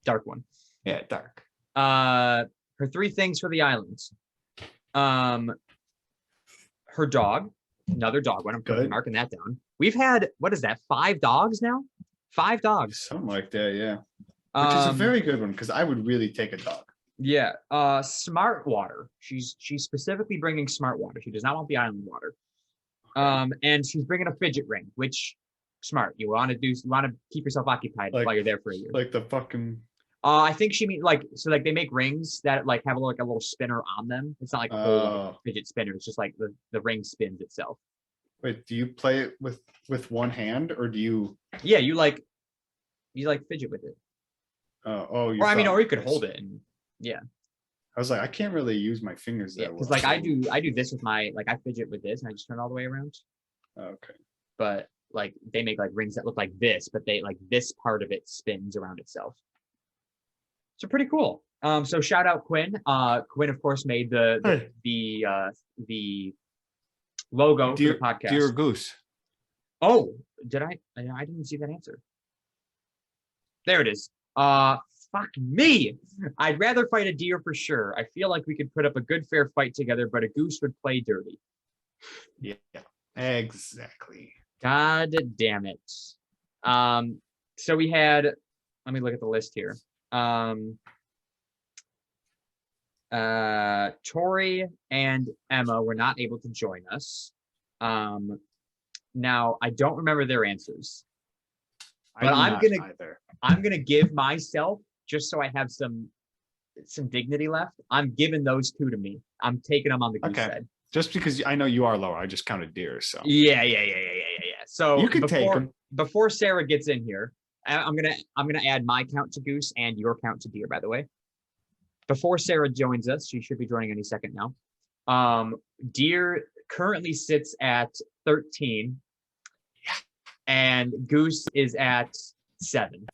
dark one. Yeah, dark. Her 3 things for the islands. Her dog, another dog one. I'm Good. marking that down. We've had, what is that, 5 dogs now? 5 dogs. Something like that, yeah. Which is a very good one because I would really take a dog. Yeah. Smart water. She's specifically bringing smart water. She does not want the island water. And she's bringing a fidget ring, which smart. You want to keep yourself occupied Like- while you're there for a year. Like the fucking. I think she means like they make rings that like have a little spinner on them. It's not like a whole Oh. fidget spinner. It's just like the ring spins itself. Wait, do you play it with one hand or do you? Yeah, you fidget with it. Oh, Or I mean, or you could hold it and yeah. I was like, I can't really use my fingers that Because well. like I do this with my I fidget with this and I just turn it all the way around. Okay. But like they make like rings that look like this, but they like this part of it spins around itself. So pretty cool. So shout out Quinn. Quinn of course made the logo for the podcast. Deer or goose? Oh, did I didn't see that answer. There it is. Fuck me. I'd rather fight a deer for sure. I feel like we could put up a good fair fight together, but a goose would play dirty. Yeah, exactly. God damn it. So we had, let me look at the list here. Tori and Emma were not able to join us. Now I don't remember their answers, but I'm gonna give myself, just so I have some dignity left. I'm giving those two to me. I'm taking them on the goose head. Just because I know you are lower, I just counted deer. So Yeah. So you can take them before Sarah gets in here. I'm gonna add my count to goose and your count to deer. By the way, before Sarah joins us, she should be joining any second now. Deer currently sits at 13, and goose is at 7.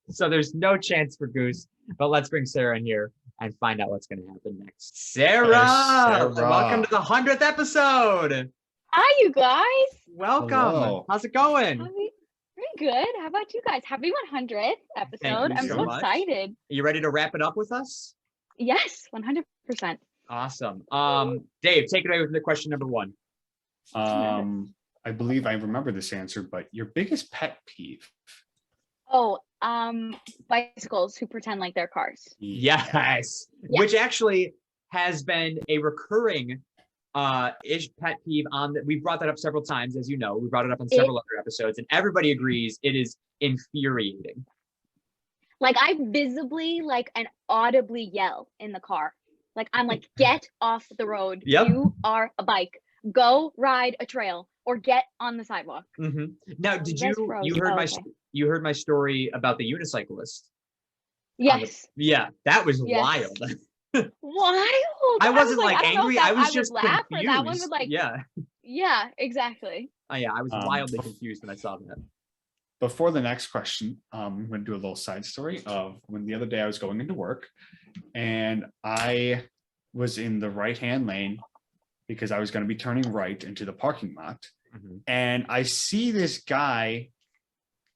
So there's no chance for goose. But let's bring Sarah in here and find out what's going to happen next. Sarah, welcome to the 100th episode. Hi, you guys. Welcome. Hello. How's it going? Pretty good. How about you guys? Happy 100th episode. I'm so so much. excited. Are you ready to wrap it up with us? Yes, 100%. Awesome. Dave, take it away with the question number 1. I believe I remember this answer, but your biggest pet peeve? Oh, bicycles who pretend like they're cars. Yes. Which actually has been a recurring ish pet peeve on that. We've brought that up several times, as you know. We brought it up on several other episodes, and everybody agrees it is infuriating. Like I visibly, like, and audibly yell in the car. Like I'm like, get off the road. Yep. You are a bike. Go ride a trail or get on the sidewalk. Now, did That's you gross. heard Oh, my okay. you heard my story about the unicyclist? Yes. Yeah, that was Yes. wild. Wild. I wasn't was like don't know if angry. that I was would just laugh or confused. that one would like. Yeah. Yeah, exactly. Yeah, I was wildly confused when I saw that. Before the next question, I'm going to do a little side story of when the other day I was going into work and I was in the right-hand lane because I was going to be turning right into the parking lot. And I see this guy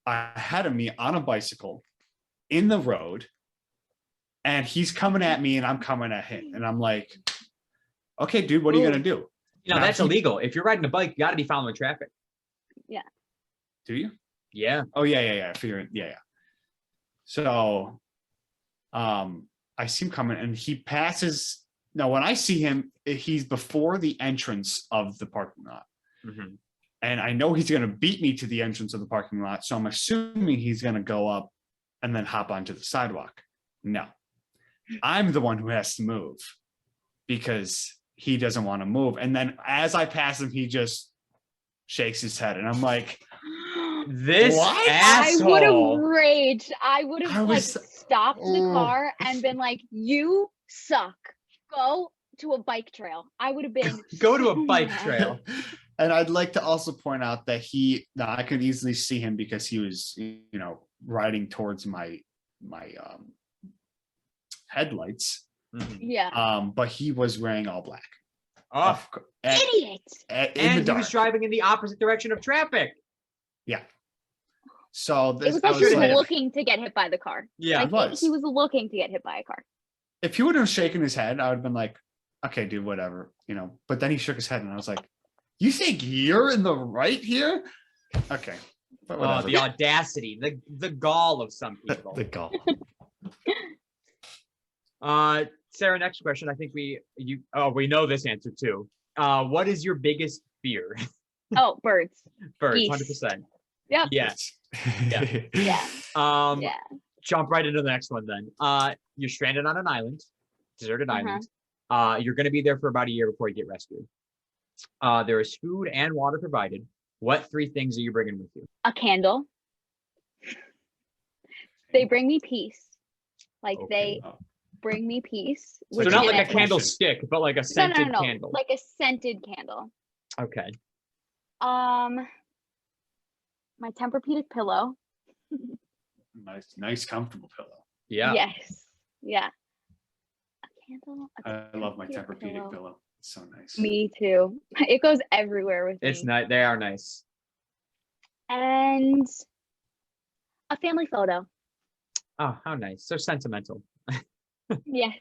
ahead of me on a bicycle in the road, and he's coming at me and I'm coming at him. And I'm like, okay, dude, what are you going to do? You know, that's illegal. If you're riding a bike, you got to be following traffic. Yeah. Do you? Yeah. Oh, yeah. I figured. Yeah. So I see him coming and he passes. Now, when I see him, he's before the entrance of the parking lot. And I know he's going to beat me to the entrance of the parking lot. So I'm assuming he's going to go up and then hop onto the sidewalk. No, I'm the one who has to move because he doesn't want to move. And then as I pass him, he just shakes his head. And I'm like, this I would have raged. I would have like was- stopped the car and been like, you suck. Go to a bike trail. I would have been Go to a bike trail. And I'd like to also point out that I could easily see him because he was, riding towards my headlights. Yeah. But he was wearing all black. Oh, Idiot. and In the he dark. was driving in the opposite direction of traffic. Yeah. So It was like he was looking to get hit by the car. Yeah, like, he was looking to get hit by a car. if he would have shaken his head, I would have been like, okay, dude, whatever, But then he shook his head, and I was like, you think you're in the right here? Okay. But Oh, whatever. the audacity, the gall of some people. The gall. Sarah, next question. I think we know this answer too. What is your biggest fear? Oh, birds. Birds, Geese. 100%. Yep. Yes. Yeah. Yeah. Yeah. Jump right into the next one then. You're stranded on an island, deserted Uh-huh. island. You're going to be there for about a year before you get rescued. There is food and water provided. What 3 things are you bringing with you? A candle. They bring me peace. Like they bring me peace. So which not is like a excellent. candlestick, but like a No, scented no, no, candle. like a scented candle. Okay. My Tempur-Pedic pillow. Nice, comfortable pillow. Yeah. Yes. Yeah. A candle. I love my Tempur-Pedic pillow. It's so nice. Me too. It goes everywhere with It's me. nice. They are nice. And a family photo. Oh, how nice. So sentimental. Yes.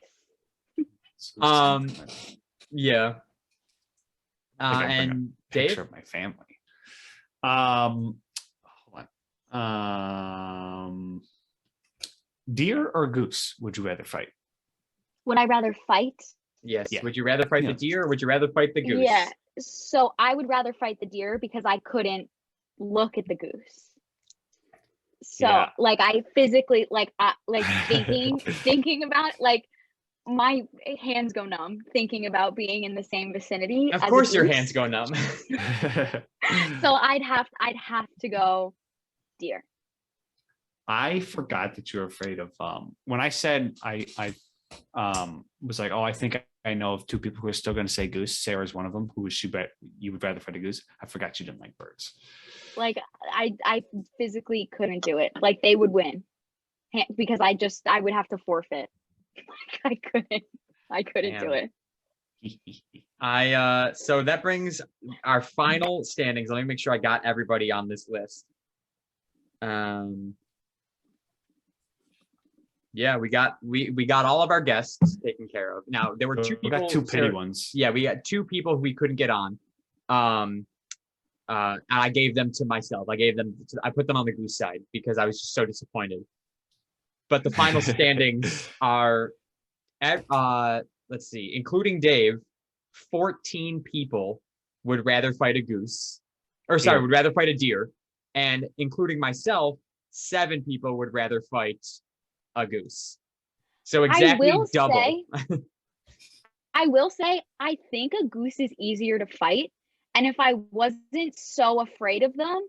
Yeah. I think I'm bringing And a picture Dave? of my family. Hold on. Deer or goose would you rather fight? Would I rather fight? Yes. Yeah. Would you rather fight Yeah. the deer or would you rather fight the goose? Yeah. So I would rather fight the deer because I couldn't look at the goose. So Yeah. like I physically like thinking about like my hands go numb thinking about being in the same vicinity. Of as a course your goose. hands go numb. So I'd have to go deer. I forgot that you're afraid of when I said I was like, oh, I think I know of two people who are still going to say goose. Sarah's one of them. Who was she? Bet you would rather fight a goose. I forgot you didn't like birds. Like I physically couldn't do it. Like they would win because I would have to forfeit. I couldn't do Damn. it. So that brings our final standings. Let me make sure I got everybody on this list. Yeah, we got all of our guests taken care of. Now there were two We people. got two petty Sarah- ones. Yeah, we got two people who we couldn't get on. And I gave them to myself. I put them on the goose side because I was just so disappointed. But the final standings are let's see, including Dave, 14 people would rather fight a goose. Or sorry, Deer. would rather fight a deer. And including myself, 7 people would rather fight a goose. So exactly double. I will say, I think a goose is easier to fight. And if I wasn't so afraid of them,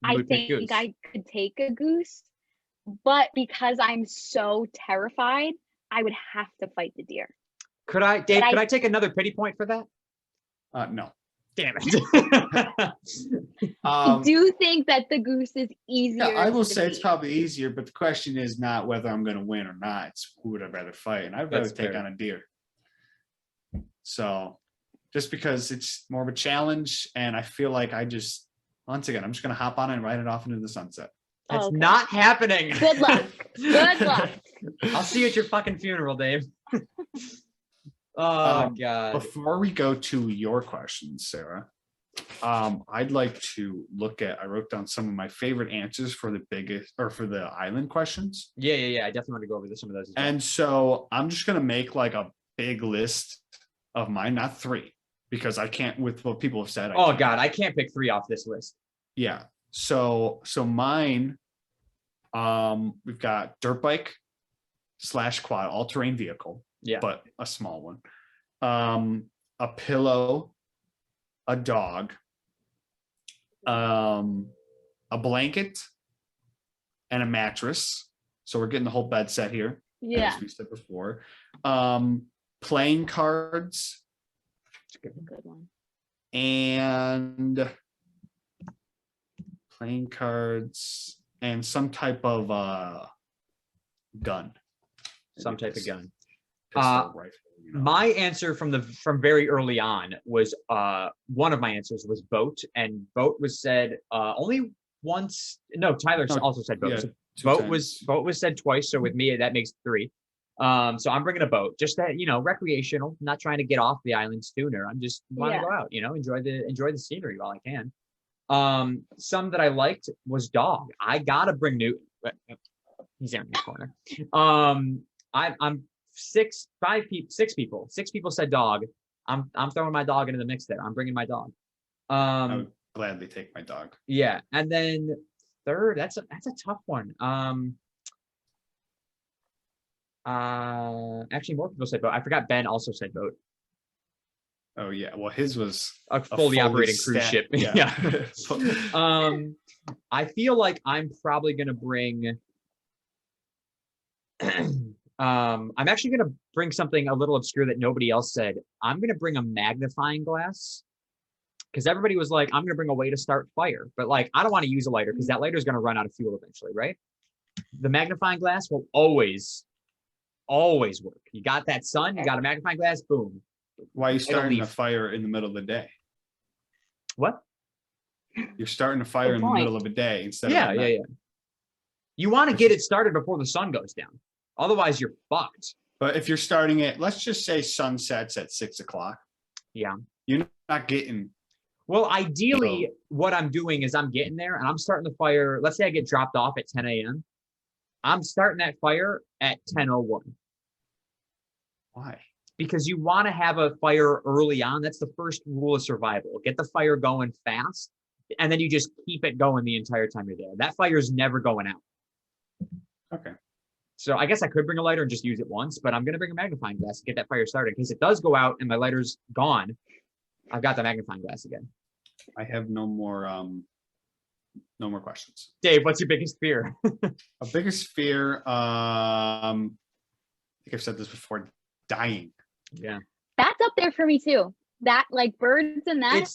I would pick think goose. I could take a goose. But because I'm so terrified, I would have to fight the deer. Could I, Dave, But could I take another pity point for that? No. Damn it. I do think that the goose is easier. Yeah, I will to say it's beat. probably easier, but the question is not whether I'm going to win or not. It's who would I rather fight, and I'd rather That's take fair. on a deer. So, just because it's more of a challenge, and I feel like once again, I'm just going to hop on and ride it off into the sunset. That's Okay. not happening. Good luck. Good luck. I'll see you at your fucking funeral, Dave. Oh God. Before we go to your questions, Sarah, I'd like to I wrote down some of my favorite answers for the island questions. Yeah. I definitely want to go over some of those as well. And so I'm just going to make like a big list of mine, not 3, because I can't with what people have said. I Oh can't. God, I can't pick 3 off this list. Yeah. So mine, we've got dirt bike / quad, all-terrain vehicle. Yeah. But a small one. A pillow, a dog, a blanket, and a mattress. So we're getting the whole bed set here. Yeah. As we said before. Playing cards. Good one. And playing cards and some type of gun. Some type of gun. Pistol, rifle, My answer from very early on was one of my answers was boat, and boat was said only once. No, Tyler also said boat. yeah, So 2 boat times. was said twice. So with me, that makes 3. So I'm bringing a boat, just that, recreational. Not trying to get off the island sooner. I'm just want to Yeah. go out, enjoy the scenery while I can. Some that I liked was dog. I gotta bring Newton. He's there in the corner. I'm 6 people. 6 people said dog. I'm throwing my dog into the mix there. I'm bringing my dog. I would gladly take my dog. Yeah, and then third, that's a tough one. Actually, more people said boat. I forgot Ben also said boat. Oh yeah, well his was A fully operating cruise ship. Yeah. I feel like I'm probably gonna bring. I'm actually gonna bring something a little obscure that nobody else said. I'm gonna bring a magnifying glass. Because everybody was like, I'm gonna bring a way to start fire. But like, I don't want to use a lighter because that lighter is gonna run out of fuel eventually, right? The magnifying glass will always work. You got that sun, you got a magnifying glass, boom. Why are you starting a leave. fire in the middle of the day? What? You're starting a fire Good in the point. middle of the day instead of Yeah. at night. You want to get it started before the sun goes down. Otherwise, you're fucked. But if you're starting it, let's just say sun sets at 6 o'clock. Yeah. You're not getting Well, ideally, what I'm doing is I'm getting there and I'm starting the fire. Let's say I get dropped off at 10 a.m. I'm starting that fire at 10:01. Why? Because you want to have a fire early on. That's the first rule of survival. Get the fire going fast, and then you just keep it going the entire time you're there. That fire is never going out. Okay. So I guess I could bring a lighter and just use it once, but I'm going to bring a magnifying glass to get that fire started. In case it does go out and my lighter's gone, I've got the magnifying glass again. I have no more questions. Dave, what's your biggest fear? A biggest fear, I think I've said this before, dying. Yeah. That's up there for me too. That like birds and that.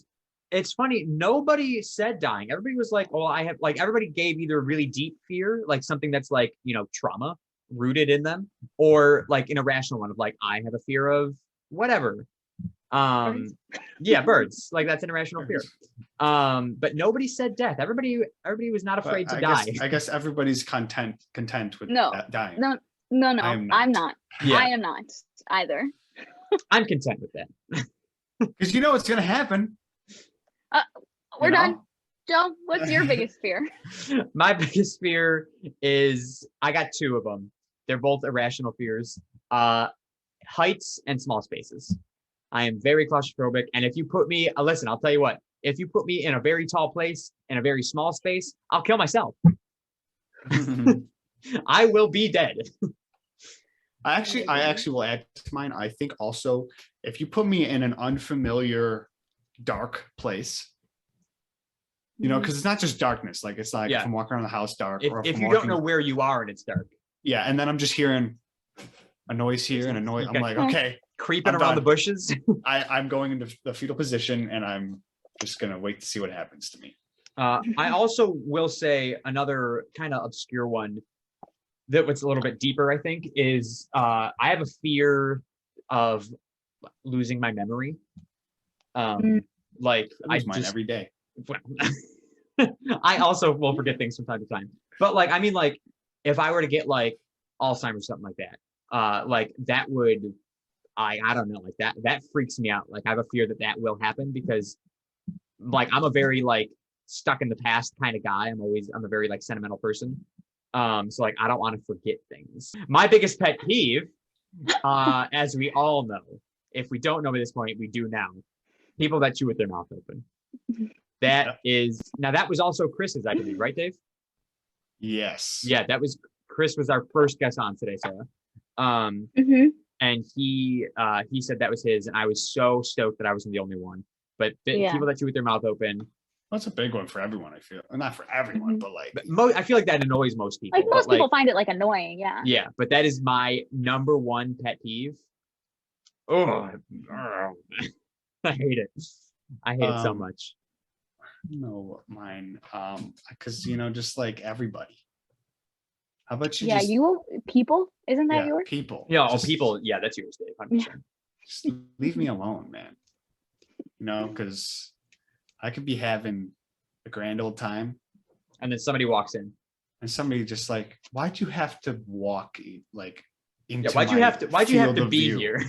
It's funny. Nobody said dying. Everybody was like, "Oh, I have." Like everybody gave either a really deep fear, like something that's like trauma rooted in them, or like an irrational one of like, "I have a fear of whatever." Yeah, birds. Like that's an irrational fear. But nobody said death. Everybody was not afraid to die. I guess everybody's content with dying. No. I'm not. Yeah. I am not either. I'm content with that. Because you know what's gonna happen. We're done. Joe, what's your biggest fear? My biggest fear is I got two of them. They're both irrational fears. Heights and small spaces. I am very claustrophobic. And if you put me, listen, I'll tell you what, if you put me in a very tall place in a very small space, I'll kill myself. I will be dead. I actually will add to mine. I think also if you put me in an unfamiliar dark place, because it's not just darkness. Like it's like if I'm walking around the house dark, or if you don't know where you are and it's dark. Yeah, and then I'm just hearing a noise here and a noise. I'm like, okay, creeping around the bushes. I'm going into the fetal position, and I'm just gonna wait to see what happens to me. I also will say another kind of obscure one that was a little bit deeper, I think, is I have a fear of losing my memory. Like I lose mine every day. I also will forget things from time to time. But like, I mean, like if I were to get like Alzheimer's, something like that, like that would, I don't know, like that freaks me out. Like I have a fear that will happen because like I'm a very like stuck in the past kind of guy. I'm a very like sentimental person. So like I don't want to forget things. My biggest pet peeve, as we all know, if we don't know at this point, we do now. People that chew with their mouth open. That was also Chris's, I believe, right, Dave? Yes. Yeah, Chris was our first guest on today, Sarah. And he said that was his, and I was so stoked that I wasn't the only one. But people that chew with their mouth open. That's a big one for everyone, I feel. Not for everyone, but like I feel like that annoys most people. Like most people find it like annoying, yeah. Yeah, but that is my number one pet peeve. Oh, I hate it. I hate it so much. No, mine. Because just like everybody. How about you? Yeah, people. Isn't that yours? People. Yeah, people. Yeah, that's yours, Dave. 100%. Just leave me alone, man. Because I could be having a grand old time, and then somebody walks in, and somebody just like, why'd you have to walk like into? Why'd you have to be view? Here?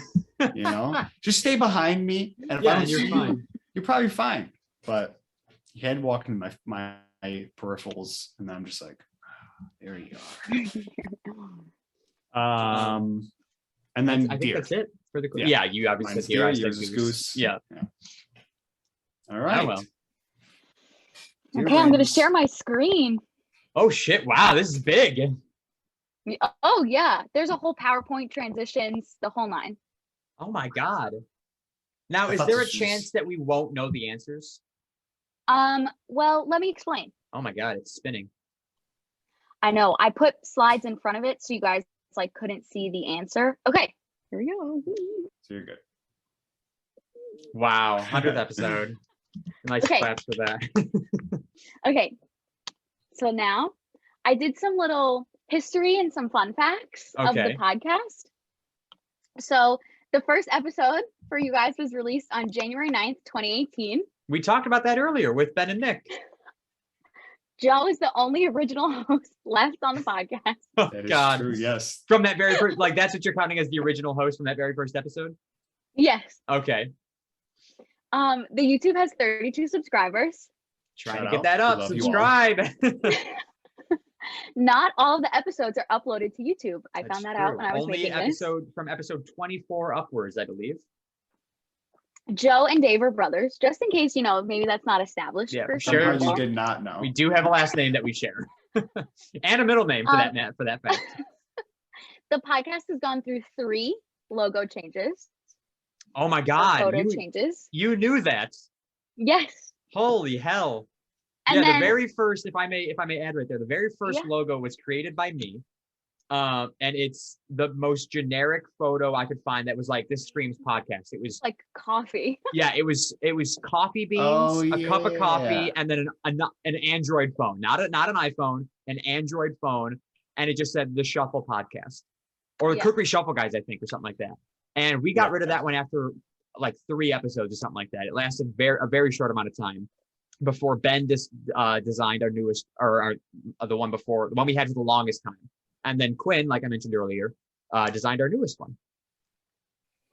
Just stay behind me, and if I don't you're see fine. You're probably fine. But you had to walk into my peripherals, and then I'm just like, there you are. And then I think that's it for the yeah. You obviously Mine's said deer, I deer, said yours is goose. goose. Yeah. All right. Oh, well. Okay, I'm gonna share my screen. Oh shit! Wow, this is big. Oh yeah, there's a whole PowerPoint, transitions, the whole nine. Oh my god. Now, is there a chance that we won't know the answers? Well, let me explain. Oh my god, it's spinning. I know. I put slides in front of it so you guys like couldn't see the answer. Okay, here we go. So you're good. Wow, 100th episode. Nice claps for that. Okay, so now I did some little history and some fun facts of the podcast. So the first episode for you guys was released on January 9th, 2018. We talked about that earlier with Ben and Nick. Joe is the only original host left on the podcast. Oh, That is God. true, yes. From that very first, like that's what you're counting as the original host from that very first episode? Yes. Okay. The YouTube has 32 subscribers. Trying Shout to get out. that We up. love you all. Subscribe. Not all of the episodes are uploaded to YouTube. I That's found that out true. when I was Only making this. from episode 24 upwards, I believe. Joe and Dave are brothers, just in case, maybe that's not established Yeah, for for some sure. Somehow people. you did not know. We do have a last name that we share, and a middle name for that fact. The podcast has gone through 3 logo changes. Oh my or God! photo changes. You knew that? Yes. Holy hell! And yeah, then, the very first, if I may add right there, the very first Yeah. logo was created by me. And it's the most generic photo I could find that was like, this streams podcast. It was like coffee. yeah, it was coffee beans, Oh, a cup of coffee, yeah. and then an Android phone, not an iPhone, an Android phone, and it just said the Shuffle Podcast or the Yeah. Cookery Shuffle Guys, I think, or something like that. And we got rid of that one after like 3 episodes or something like that. It lasted a very short amount of time before Ben designed our newest, or the one before, the one we had for the longest time. And then Quinn, like I mentioned earlier, designed our newest one.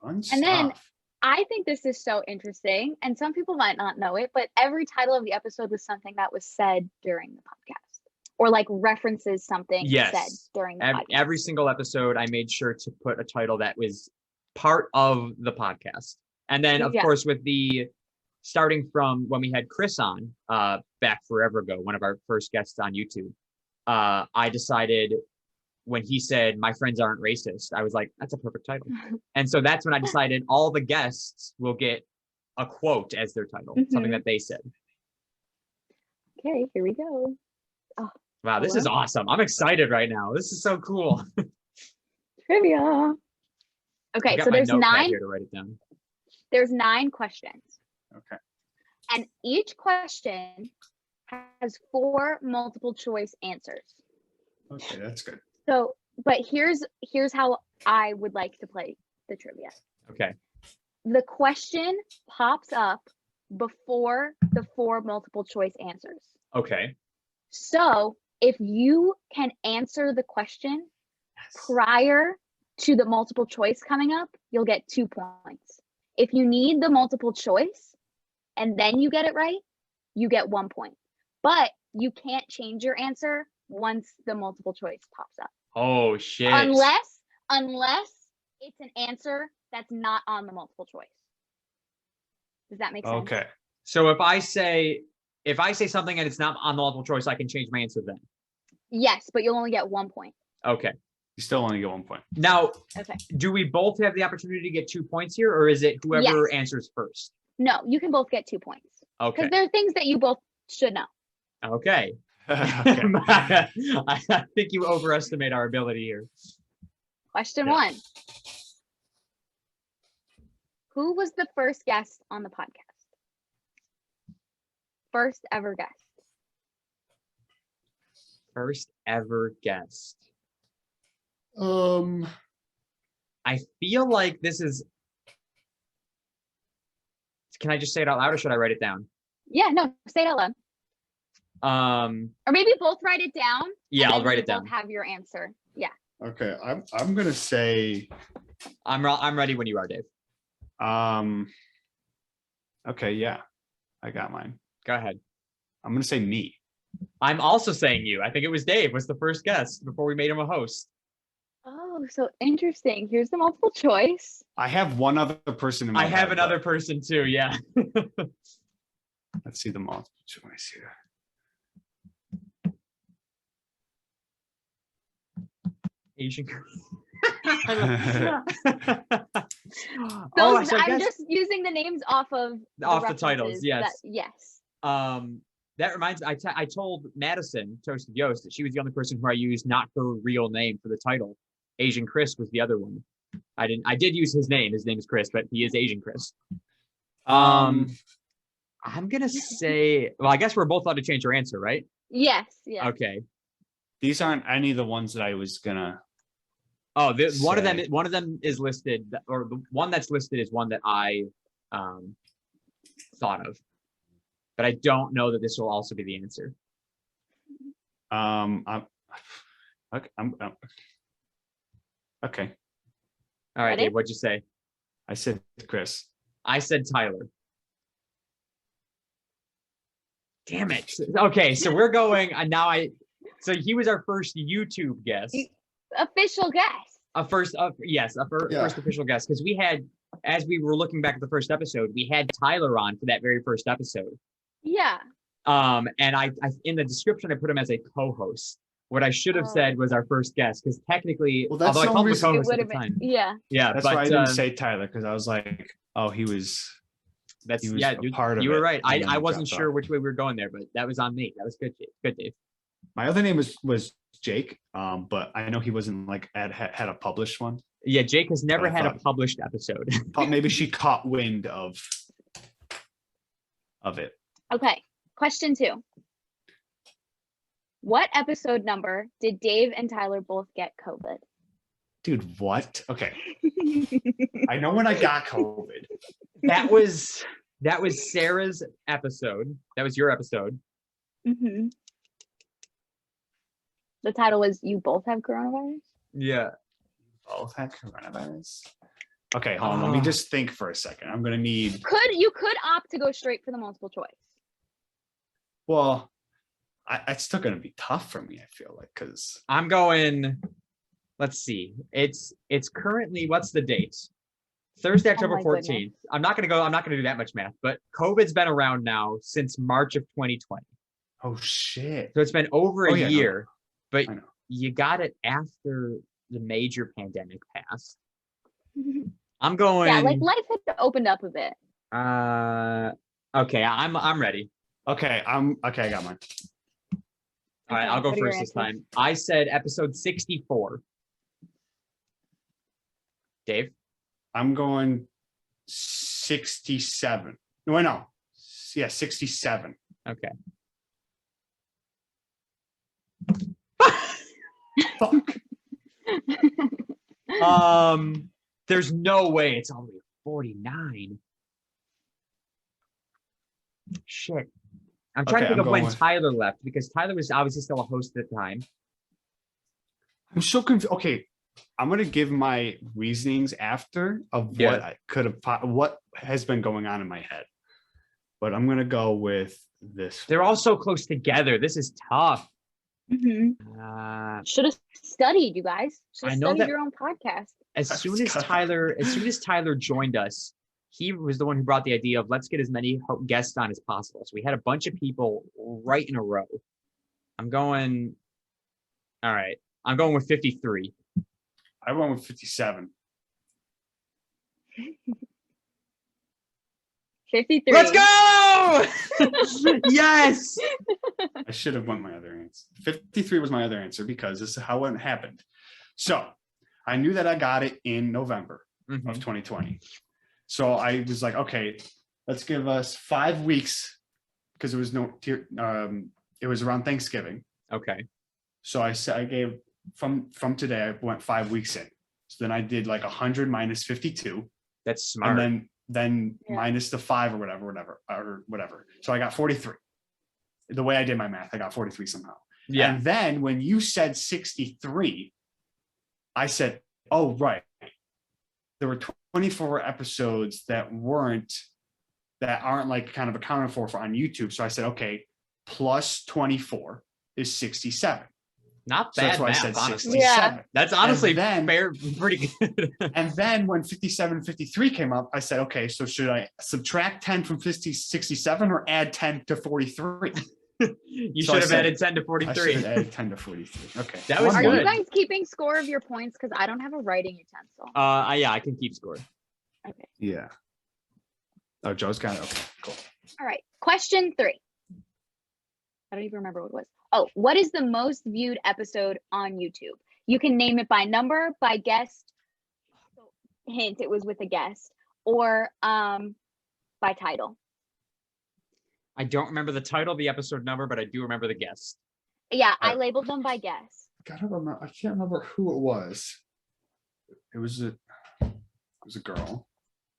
Fun And then stuff. I think this is so interesting, and some people might not know it, but every title of the episode was something that was said during the podcast, or like references something Yes. said during the podcast. Every single episode, I made sure to put a title that was part of the podcast. And then, of Yeah. course, with the starting from when we had Chris on back forever ago, one of our first guests on YouTube, I decided when he said, "My friends aren't racist," I was like, that's a perfect title. And so that's when I decided all the guests will get a quote as their title, something Mhm. that they said. Okay, here we go. Oh, Wow, this is hello. awesome. I'm excited right now. This is so cool. Trivia. I Okay, got so my there's notepad 9. here to write it down. There's 9 questions, Okay. and each question has 4 multiple choice answers. Okay, that's good. So, but here's how I would like to play the trivia. Okay. The question pops up before the 4 multiple choice answers. Okay. So if you can answer the question prior to the multiple choice coming up, you'll get 2 points. If you need the multiple choice and then you get it right, you get 1 point. But you can't change your answer once the multiple choice pops up. Oh shit. Unless it's an answer that's not on the multiple choice. Does that make sense? Okay. So if I say something and it's not on the multiple choice, I can change my answer then. Yes, but you'll only get 1 point. Okay. You still only get 1 point. Now, Okay. do we both have the opportunity to get 2 points here, or is it whoever Yes. answers first? No, you can both get 2 points. Okay. Because there are things that you both should know. Okay. Okay. I think you overestimate our ability here. Question Yeah. 1. Who was the first guest on the podcast? First ever guest. First ever guest. Um, I feel like this is. Can I just say it out loud, or should I write it down? Yeah, no, say it out loud. Or maybe both write it down. Yeah, and I'll then write you it down. both have your answer. Yeah. okay. I'm gonna say I'm ready when you are, Dave. Okay, yeah. I got mine. Go ahead. I'm gonna say me. I'm also saying you. I think it was Dave was the first guest before we made him a host. Oh, so interesting. Here's the multiple choice. I have one other person in my I have head, another but person too. Yeah. let's see the multiple choice here. Asian. So Oh, so I I'm guess just using the names off of Off the titles, references yes. yes. That reminds me. I told Madison Toasted Yost that she was the only person who I used not her real name for the title. Asian Chris was the other one. I did use his name. His name is Chris, but he is Asian Chris. I'm gonna say. Well, I guess we're both allowed to change our answer, right? Yes. Yeah. Okay. These aren't any of the ones that I was gonna. Oh, one of Say. them is listed, or the one that's listed is one that I thought of, but I don't know that this will also be the answer. I'm okay. All right, Ready? Dave, what'd you say? I said Chris. I said Tyler. Damn it. Okay, so we're going now. So he was our first YouTube guest. Official guest. First official guest, because we had, as we were looking back at the first episode, we had Tyler on for that very first episode. Yeah. And I in the description I put him as a co-host. What I should have said was our first guest, because technically, Well, that's although I the called him only the co-host It at would the have time. been. Yeah. Yeah, That's but why I didn't say Tyler, because I was like, oh, he was dude, part of you were it, right. and then I it wasn't dropped sure off. which way we were going there, but that was on me. That was good, Good, Dave. My other name was Jake, but I know he wasn't like had a published one. Yeah, Jake has never But I had a thought- published episode. Thought maybe she caught wind of it. Okay. Question 2. What episode number did Dave and Tyler both get COVID? Dude, what? Okay. I know when I got COVID. that was Sarah's episode. That was your episode. Mm-hmm. The title was "You Both Have Coronavirus." Yeah. Both had coronavirus. Okay, hold on. Let me just think for a second. I'm gonna need. You could opt to go straight for the multiple choice. Well, it's still gonna be tough for me. I feel like because I'm going. Let's see. It's currently, what's the date? Thursday, October my 14th. goodness. I'm not gonna do that much math, but COVID's been around now since March of 2020. oh shit. So it's been over Oh, a yeah, no. year, but I know. you got it after the major pandemic passed. I'm going. Yeah, like life had opened up a bit. Okay, I'm ready. Okay, I got mine. All right, Okay, I'll go what are your first this answers? time. I said episode 64. Dave? I'm going 67. No, I know. Yeah, 67. Okay. Fuck. There's no way it's only 49. Shit. I'm trying Okay, to think I'm of when going with- Tyler left, because Tyler was obviously still a host at the time. I'm so confused. Okay, I'm gonna give my reasonings after of Yeah. what I could have, what has been going on in my head. But I'm gonna go with this. They're all so close together. This is tough. Mm-hmm. Should have studied, you guys. Should I have know studied that- your own podcast. As soon as Tyler joined us, he was the one who brought the idea of let's get as many guests on as possible. So we had a bunch of people right in a row. I'm going with 53. I went with 57. 53. Let's go! Yes. I should have went my other answer. 53 was my other answer because this is how it happened. So I knew that I got it in November Mm-hmm. of 2020. So I was like, okay, let's give us 5 weeks because it was it was around Thanksgiving. Okay. So I said I gave from today, I went 5 weeks in. So then I did like 100 minus 52. That's smart. And then minus the 5 or whatever. So I got 43. The way I did my math, I got 43 somehow. Yeah. And then when you said 63, I said, oh, right. There were 24 episodes that aren't like kind of accounted for on YouTube. So I said, okay, plus 24 is 67. Not So bad that's why math, I said honestly. 67. Yeah. That's honestly And then- pretty good. And then when 57 and 53 came up, I said, okay, so should I subtract 10 from 67 or add 10 to 43? You So should I have said- added 10 to I 43. should have added 10 to 43. Okay. That was Are good. you guys keeping score of your points? Because I don't have a writing utensil. Yeah, I can keep score. Okay. Yeah. Oh, Joe's got it. Okay, cool. All right. Question 3. I don't even remember what it was. Oh, what is the most viewed episode on YouTube? You can name it by number, by guest. Hint, it was with a guest, or by title. I don't remember the title of the episode number, but I do remember the guest. Yeah, I labeled them by guest. Gotta remember. I can't remember who it was. It was a girl.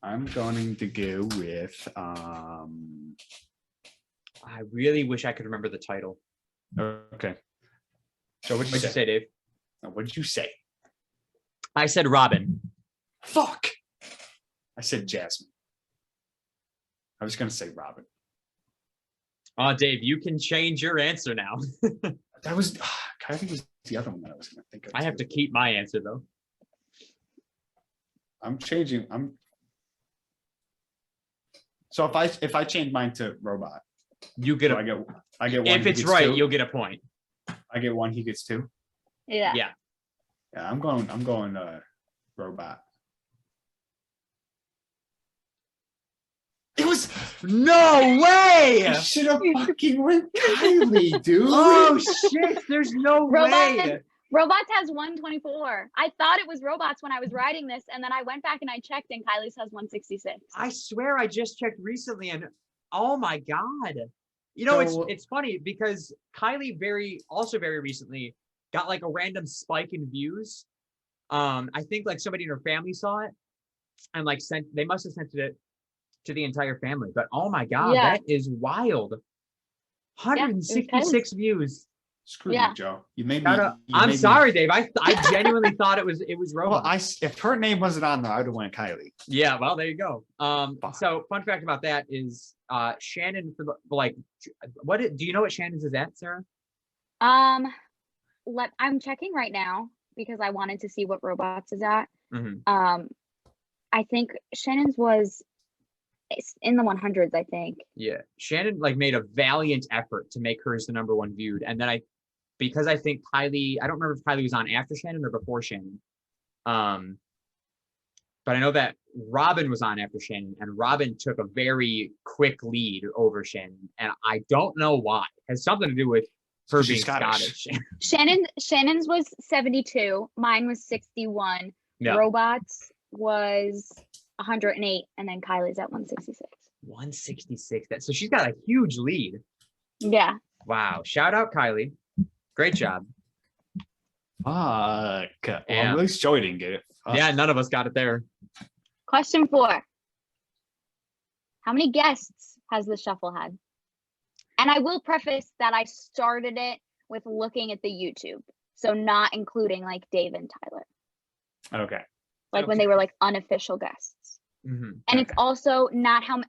I'm going to go with I really wish I could remember the title. okay. So what'd What'd you say, Dave? What did you say? I said Robin. Fuck. I said Jasmine. I was gonna say Robin. Oh, Dave, you can change your answer now. That was Kylie was the other one that I was going to think of. I have to keep my answer though. I'm changing. So if I change mine to robot, you get I get one. If it's right, you'll get a point. I get one. He gets two. Yeah. Yeah. Yeah. I'm going robot. It was no way. I should have fucking went Kylie, dude. Oh shit! There's no way. Robots has 124. I thought it was robots when I was writing this, and then I went back and I checked, and Kylie's has 166. I swear I just checked recently, and oh my god! You know, So- it's funny because Kylie very recently got like a random spike in views. I think like somebody in her family saw it, and like they must have sent it to the entire family. But oh my god, Yeah. that is wild! 166 views. Screw Yeah. you, Joe. You made me. I'm sorry, Dave. I genuinely thought it was robot. Well, if her name wasn't on there, I would have went Kylie. Yeah, well, there you go. So fun fact about that is Shannon do you know what Shannon's is at, Sarah? I'm checking right now because I wanted to see what robots is at. Mhm. I think Shannon's was in the 100s, I think. Yeah, Shannon like made a valiant effort to make hers the #1 viewed, and then because I think Kylie, I don't remember if Kylie was on after Shannon or before Shannon. But I know that Robin was on after Shannon, and Robin took a very quick lead over Shannon, and I don't know why. It has something to do with her She's being Scottish. Shannon's was 72. Mine was 61. Yeah. Robots was 108, and then Kylie's at 166. 166. So she's got a huge lead. Yeah. Wow! Shout out Kylie. Great job. Fuck. Well, Yeah. at least Joey didn't get it. Fuck. Yeah, none of us got it there. Question 4. How many guests has the shuffle had? And I will preface that I started it with looking at the YouTube, so not including like Dave and Tyler, Okay. like when they were like unofficial guests. Mhm. And it's also not and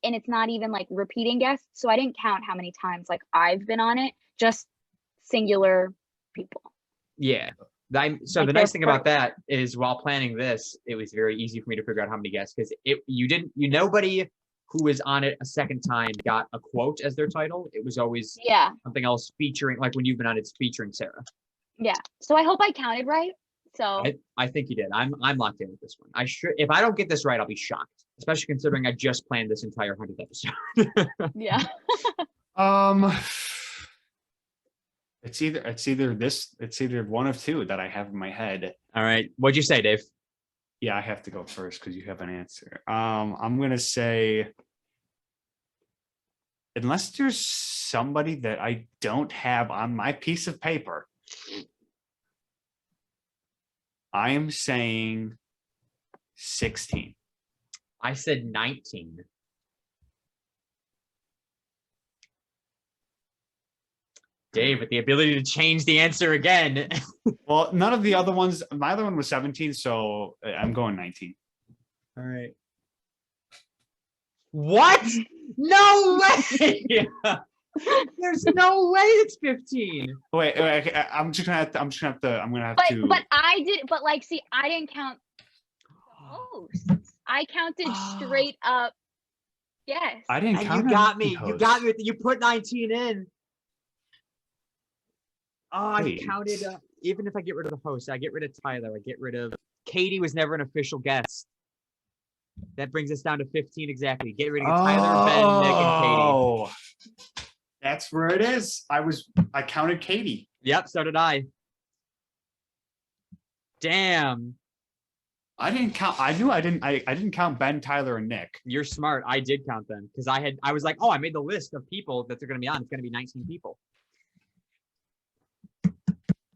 it's not even like repeating guests, so I didn't count how many times like I've been on it, just singular people. Yeah. So Like the they're nice thing about that is while planning this, it was very easy for me to figure out how many guests because nobody who was on it a second time got a quote as their title. It was always Yeah. something else featuring, like when you've been on it's featuring Sarah. Yeah. So I hope I counted right. So I think you did. I'm locked in with this one. If I don't get this right, I'll be shocked, especially considering I just planned this entire 100th episode. yeah. It's either one of two that I have in my head. All right. What'd you say, Dave? Yeah, I have to go first because you have an answer. I'm gonna say, unless there's somebody that I don't have on my piece of paper, I am saying 16. I said 19. Dave, with the ability to change the answer again. Well, none of the other ones. My other one was 17, so I'm going 19. All right. What? No way! There's no way it's 15. Wait, I'm just gonna have to. But I did. But like, see, I didn't count the hosts. I counted straight up. Yes. I didn't And count. you got me. any You hosts. got me. You put 19 in. Oh, Wait. I counted. Even if I get rid of the host, I get rid of Tyler. I get rid of Katie. Was never an official guest. That brings us down to 15 exactly. Get rid of Tyler, Ben, Nick, and Katie. Oh, that's where it is. I counted Katie. Yep, so did I. Damn. I didn't count. I knew I didn't. I didn't count Ben, Tyler, and Nick. You're smart. I did count them because I was like, oh, I made the list of people that they're going to be on. It's going to be 19 people.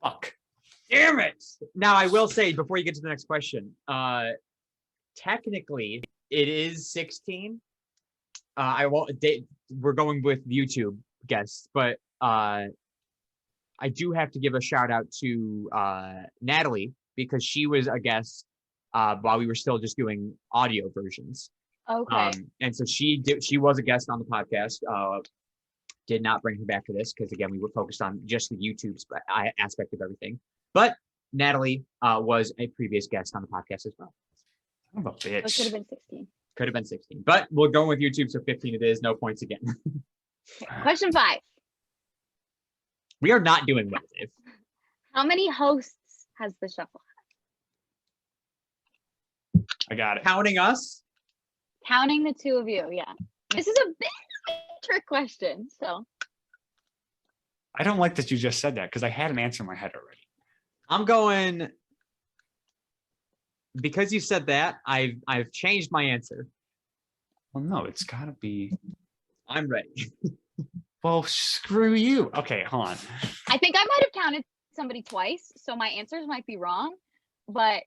Fuck. Damn it. Now, I will say before you get to the next question, technically it is 16. I won't. We're going with YouTube guests, but I do have to give a shout out to Natalie because she was a guest while we were still just doing audio versions. Okay. And so she was a guest on the podcast. did not bring her back for this because again, we were focused on just the YouTube aspect of everything. But Natalie was a previous guest on the podcast as well. Son of a It could have bitch. been 16. Could have been 16, but we're going with YouTube, so 15 it is. No points again. Question 5. We are not doing well, Dave. How many hosts has the shuffle? I got it. Counting us? Counting the two of you, yeah. This is a bit of a trick question, so. I don't like that you just said that because I had an answer in my head already. I'm going, because you said that, I've changed my answer. Well, no, it's gotta be. I'm ready. Well, screw you. Okay, hold on. I think I might have counted somebody twice, so my answers might be wrong, but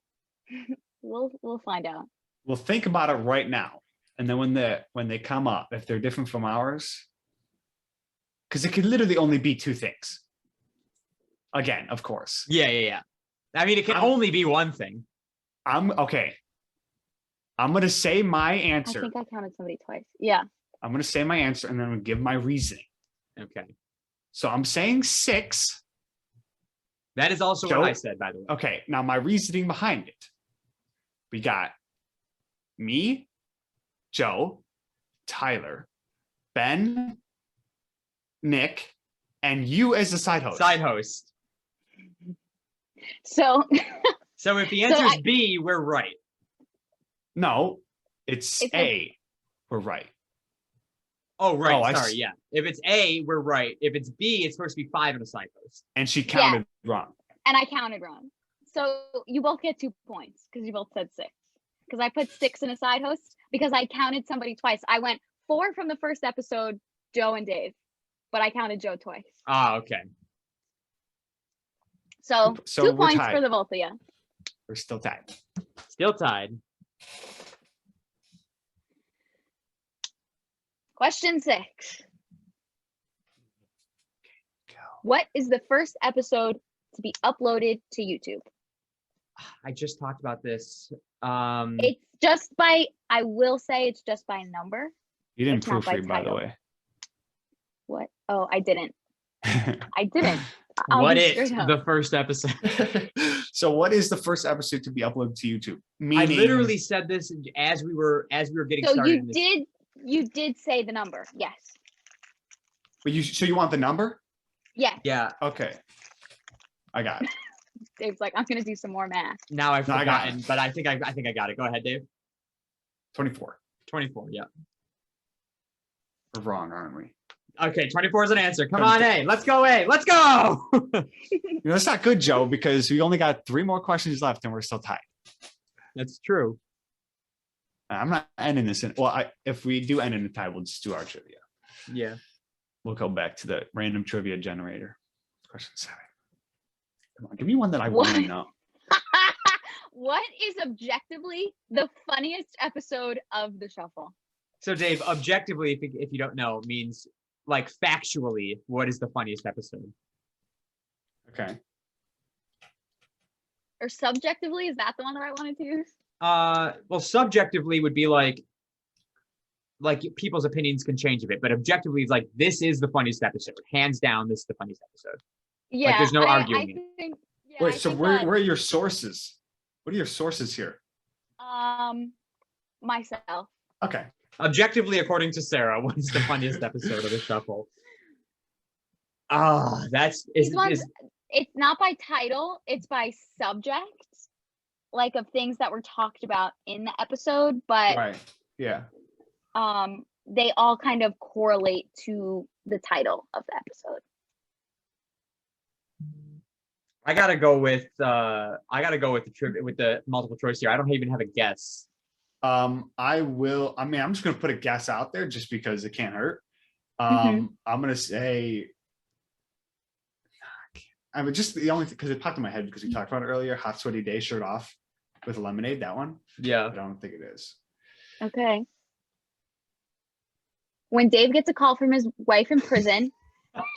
we'll find out. Well, think about it right now, and then when they come up, if they're different from ours, because it could literally only be two things. Again, of course. Yeah. I mean, it can only be one thing. I'm okay. I'm gonna say my I answer. think I counted somebody twice. Yeah. I'm gonna say my answer, and then I'm gonna give my reasoning. Okay. So I'm saying 6. That is also Joe? what I said, by the way. Okay, now my reasoning behind it. We got me, Joe, Tyler, Ben, Nick, and you as the side host. Side host. So So if the answer is B, we're right. No, it's It's A. We're right. Oh, right. Oh, I Sorry. see. Yeah. If it's A, we're right. If it's B, it's supposed to be 5 and a side post. And she counted wrong. And I counted wrong. So you both get 2 points because you both said 6. Because I put 6 in a side host because I counted somebody twice. I went 4 from the first episode, Joe and Dave, but I counted Joe twice. Ah, okay. So, So 2 we're points tied. for the both of you. We're still tied. Still tied. Question 6. What is the first episode to be uploaded to YouTube? I just talked about this. It's just by, I will say it's just by number. You didn't It's not by proofread, by the title. way. What? Oh, I didn't. I didn't. I'll What be is straight up. the first episode? So what is the first episode to be uploaded to YouTube? I Meaning, literally said this as we were getting So started. you in this. did say the number. Yes. but so you want the number? Yes. Yeah. Okay. I got it. Dave's like, I'm gonna do some more math. Now I've No, I got forgotten, but I think I got it. Go ahead, Dave. 24. 24. Yeah. We're wrong, aren't we? Okay. 24 is an answer. Come on, A. Let's go, A. Let's go. You know, that's not good, Joe, because we only got 3 more questions left and we're still tied. That's true. I'm not ending this in. Well, if we do end in a tie, we'll just do our trivia. Yeah. We'll go back to the random trivia generator. Question 7. Come on, give me one that I want to What? know. What is objectively the funniest episode of The Shuffle? So, Dave, objectively, if you don't know, means like factually, what is the funniest episode? Okay. Or subjectively, is that the one that I wanted to use? Well, subjectively would be like people's opinions can change a bit, but objectively, it's like this is the funniest episode, hands down. This is the funniest episode. Yeah. there's no arguing it. think, yeah, Wait, I so think where that, are your sources? What are your sources here? myself. Okay. Objectively, according to Sarah, what is the funniest episode of the Shuffle? Ah, These ones, it's not by title, it's by subject, like of things that were talked about in the episode, but Right. Yeah. they all kind of correlate to the title of the episode. I gotta go with the with the multiple choice here. I don't even have a guess. I'm just gonna put a guess out there just because it can't hurt. Mhm. I'm gonna say I would just the only because it popped in my head because we talked about it earlier, Hot Sweaty Day Shirt Off with lemonade, that one. Yeah. I don't think it is. Okay. When Dave gets a call from his wife in prison,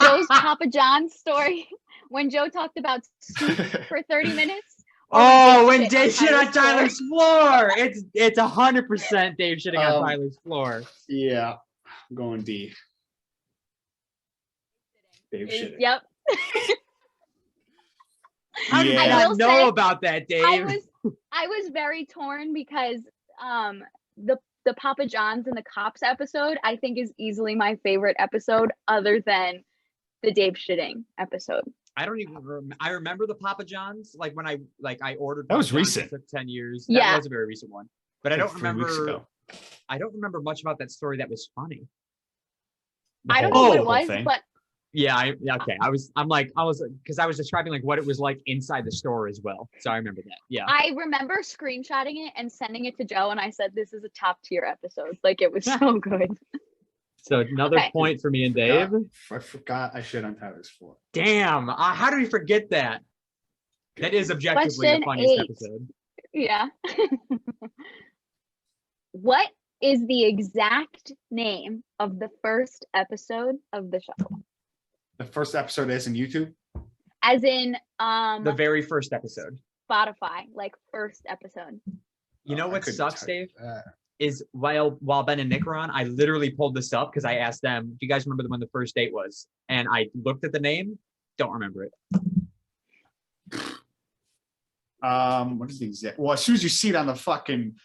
Joe's Papa John's story, when Joe talked about soup for 30 minutes. Oh, when Dave shit on Tyler's floor. It's 100% Dave shitting on Tyler's floor. Yeah, I'm going D. Dave shit. Yep. How did Yeah. you I not will know say, about that, Dave? I was very torn because the Papa John's and the Cops episode I think is easily my favorite episode other than the Dave shitting episode. I don't even I remember the Papa John's, like when I ordered. That was Papa John's, recent. It took 10 years. Yeah. That was a very recent one. But I Like don't 3 weeks remember. ago. I don't remember much about that story that was funny. I don't know what it whole was, thing. but Yeah, okay. I was because I was describing like what it was like inside the store as well. So I remember that. Yeah. I remember screenshotting it and sending it to Joe, and I said, "This is a top tier episode. Like it was so good." So another Okay. point for me and Dave. I forgot I shit on Tyler's floor. Damn. How do we forget that? That is objectively the Question funniest 8. episode. Yeah. What is the exact name of the first episode of The Shuffle? The first episode is in YouTube. As in The very first episode. Spotify, like first episode. You know I what couldn't sucks, tell you Dave? that. Is while Ben and Nick were on, I literally pulled this up because I asked them, do you guys remember when the first date was? And I looked at the name, don't remember it. What is the exact? Well, as soon as you see it on the fucking,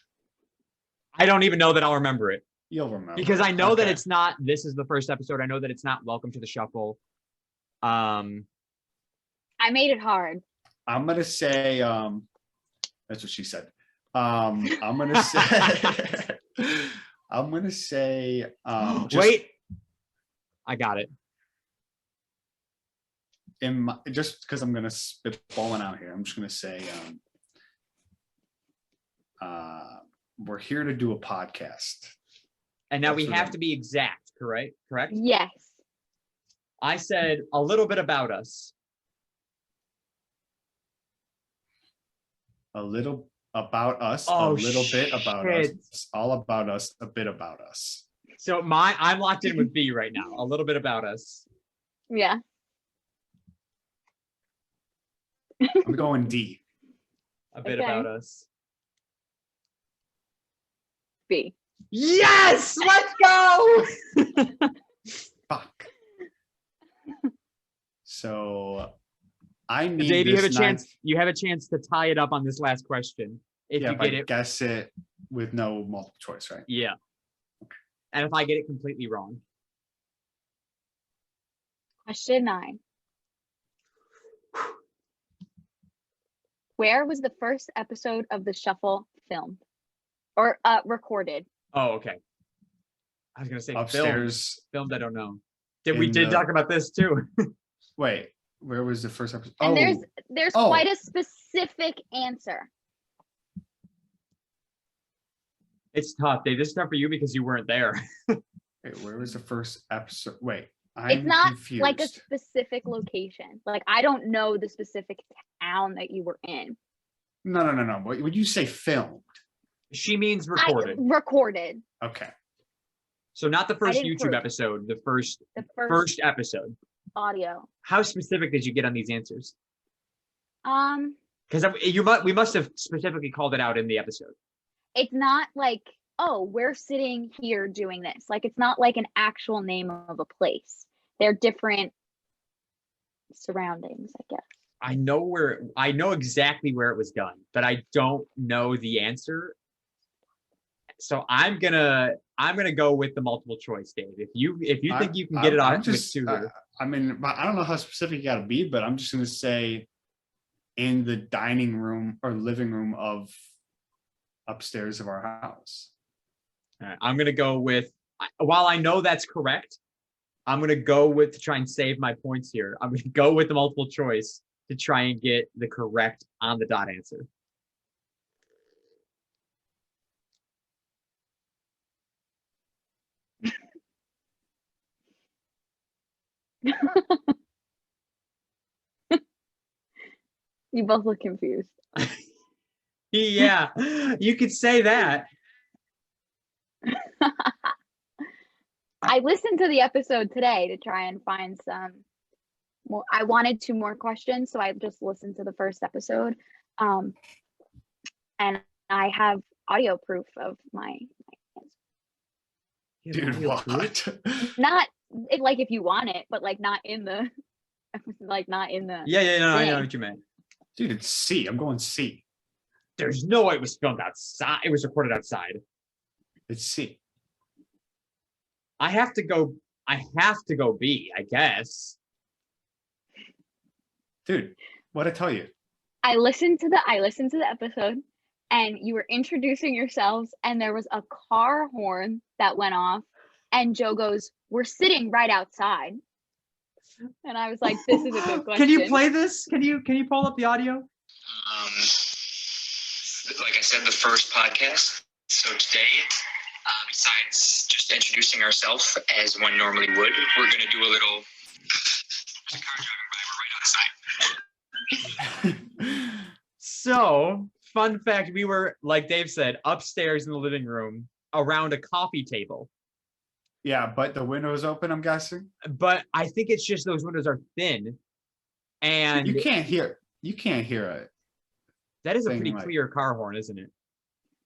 I don't even know that I'll remember it. you'll remember. Because I know that Okay. it's not, this is the first episode. I know that it's not Welcome to the Shuffle. I made it hard. I'm gonna say, that's what she said. I'm gonna say, I'm gonna say, Wait. I got it. just because I'm gonna spitballing out here, I'm just gonna say, we're here to do a podcast. And now That's we what have I'm- to be exact, correct? Yes. I said a little bit about us. A little about us, a Oh, little bit about shit. us, all about us, a bit about us. So I'm locked in with B right now. A little bit about us. Yeah. I'm going D. A bit Okay. about us. B. Yes! Let's go! Fuck. So I need Dave, you have a this chance. ninth- You have a chance to tie it up on this last question. If yeah, you if get I it. guess it with no multiple choice, right? Yeah. And if I get it completely wrong. Question 9. Where was the first episode of The Shuffle filmed or recorded? Oh, okay. I was gonna say Upstairs. Filmed, I don't know. We in did the- talk about this too. Wait, where was the first episode? And Oh, there's Oh. quite a specific answer. It's tough, Dave. This is tough for you because you weren't there. wait, where was the first episode? Wait, I'm It's not confused. like a specific location. Like I don't know the specific town that you were in. No. Would you say filmed? She means recorded. Recorded. Okay. So not the first didn't YouTube prove. episode, the first The first, first episode. audio. How specific did you get on these answers? Um, Because we must have specifically called it out in the episode. it's not like, oh, we're sitting here doing this. Like it's not like an actual name of a place. They're different surroundings, I guess. I know exactly where it was done, but I don't know the answer. So I'm gonna go with the multiple choice, Dave. If you think you can get it I'm on just, with two, I mean, I don't know how specific you got to be, but I'm just going to say in the dining room or living room of upstairs of our house. all right, I'm gonna go with. While I know that's correct, I'm gonna go with to try and save my points here. I'm gonna go with the multiple choice to try and get the correct on the dot answer. You both look confused. Yeah, you could say that. I listened to the episode today to try and find some more. I wanted 2 more questions, so I just listened to the first episode. And I have audio proof of my Dude, what? not like if you want it, but like not in the like not in the Yeah, no, I know thing. what you meant. Dude, it's C. I'm going C. There's no way it was filmed outside. It was recorded outside. It's C. I have to go B, I guess. Dude, what'd I tell you? I listened to the episode and you were introducing yourselves and there was a car horn that went off and Joe goes, "We're sitting right outside." And I was like, this is a good question. Can you play this? Can you pull up the audio? Like I said, the first podcast. So today, besides just introducing ourselves as one normally would, we're going to do a little car driving by. We're right outside. So, fun fact, we were, like Dave said, upstairs in the living room around a coffee table. Yeah, but the window's open, I'm guessing. But I think it's just those windows are thin. And you can't hear it. That is a thing pretty like- clear car horn, isn't it?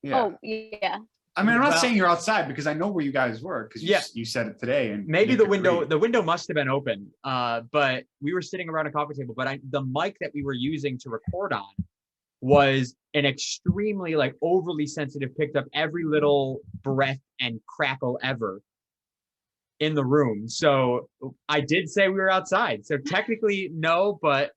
Yeah. Oh yeah. I mean, I'm not Well- saying you're outside because I know where you guys were because you said it today. And Maybe Nick the window agreed. must have been open. But we were sitting around a coffee table, but the mic that we were using to record on was an extremely like overly sensitive, picked up every little breath and crackle ever in the room. So I did say we were outside. So technically no, but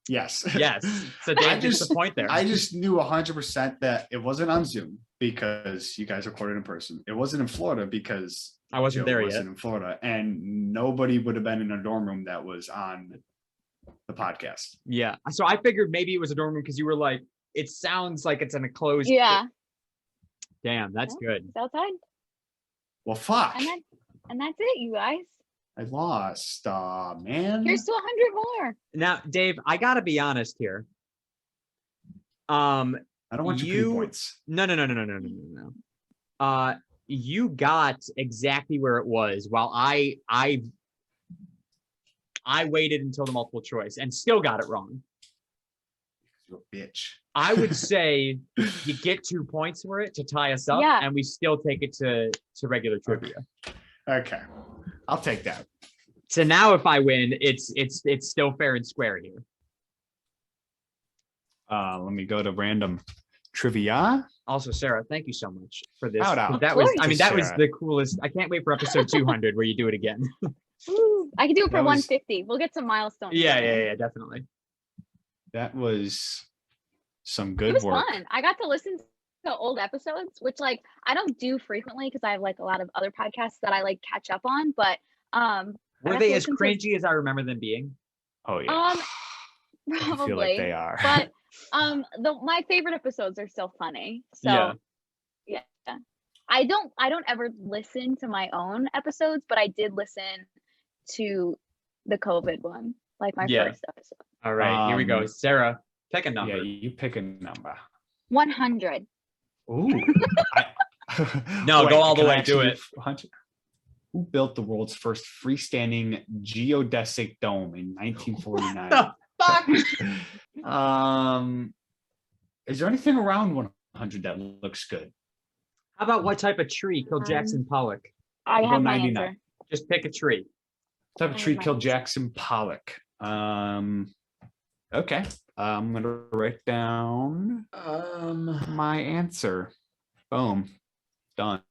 Yes. yes. So Dave gets the point there. I just knew 100% that it wasn't on Zoom because you guys recorded in person. It wasn't in Florida because I wasn't Joe there wasn't yet. in Florida, and nobody would have been in a dorm room that was on the podcast. Yeah. So I figured maybe it was a dorm room because you were like, it sounds like it's in a closed. Yeah. Damn, that's good. It's outside. Well, fuck. And that's it, you guys. I lost, man. Here's to 100 more. Now, Dave, I gotta be honest here. I don't want your pity points. No. You got exactly where it was, while I waited until the multiple choice and still got it wrong. You're a bitch. I would say you get 2 points for it to tie us up, Yeah. and we still take it to regular trivia. Okay, I'll take that. So now, if I win, it's still fair and square here. Let me go to random trivia. Also, Sarah, thank you so much for this. Shout out. That was, Of I mean, course. that was Sarah. the coolest. I can't wait for episode 200 where you do it again. Woo. I can do it for That was- 150. We'll get some milestones. Yeah, definitely. That was some It good was work. fun. I got to listen to old episodes, which like I don't do frequently because I have like a lot of other podcasts that I like catch up on. But I Were got they to as listen to- cringy as I remember them being? Oh yeah. Probably. I feel like they are. But my favorite episodes are still funny. So yeah. I don't ever listen to my own episodes, but I did listen to the COVID one, like my Yeah. first episode. All right, here we go. Sarah, pick a number. Yeah, you pick a number. 100. Ooh. No, go all the can I way, do actually it. 100? Who built the world's first freestanding geodesic dome in 1949? Fuck. Is there anything around 100 that looks good? How about what type of tree killed Jackson Pollock? I I'll have go my 99. answer. Just pick a tree. What type of I tree have my killed answer. Jackson Pollock? Okay. I'm gonna write down my answer. Boom. Done.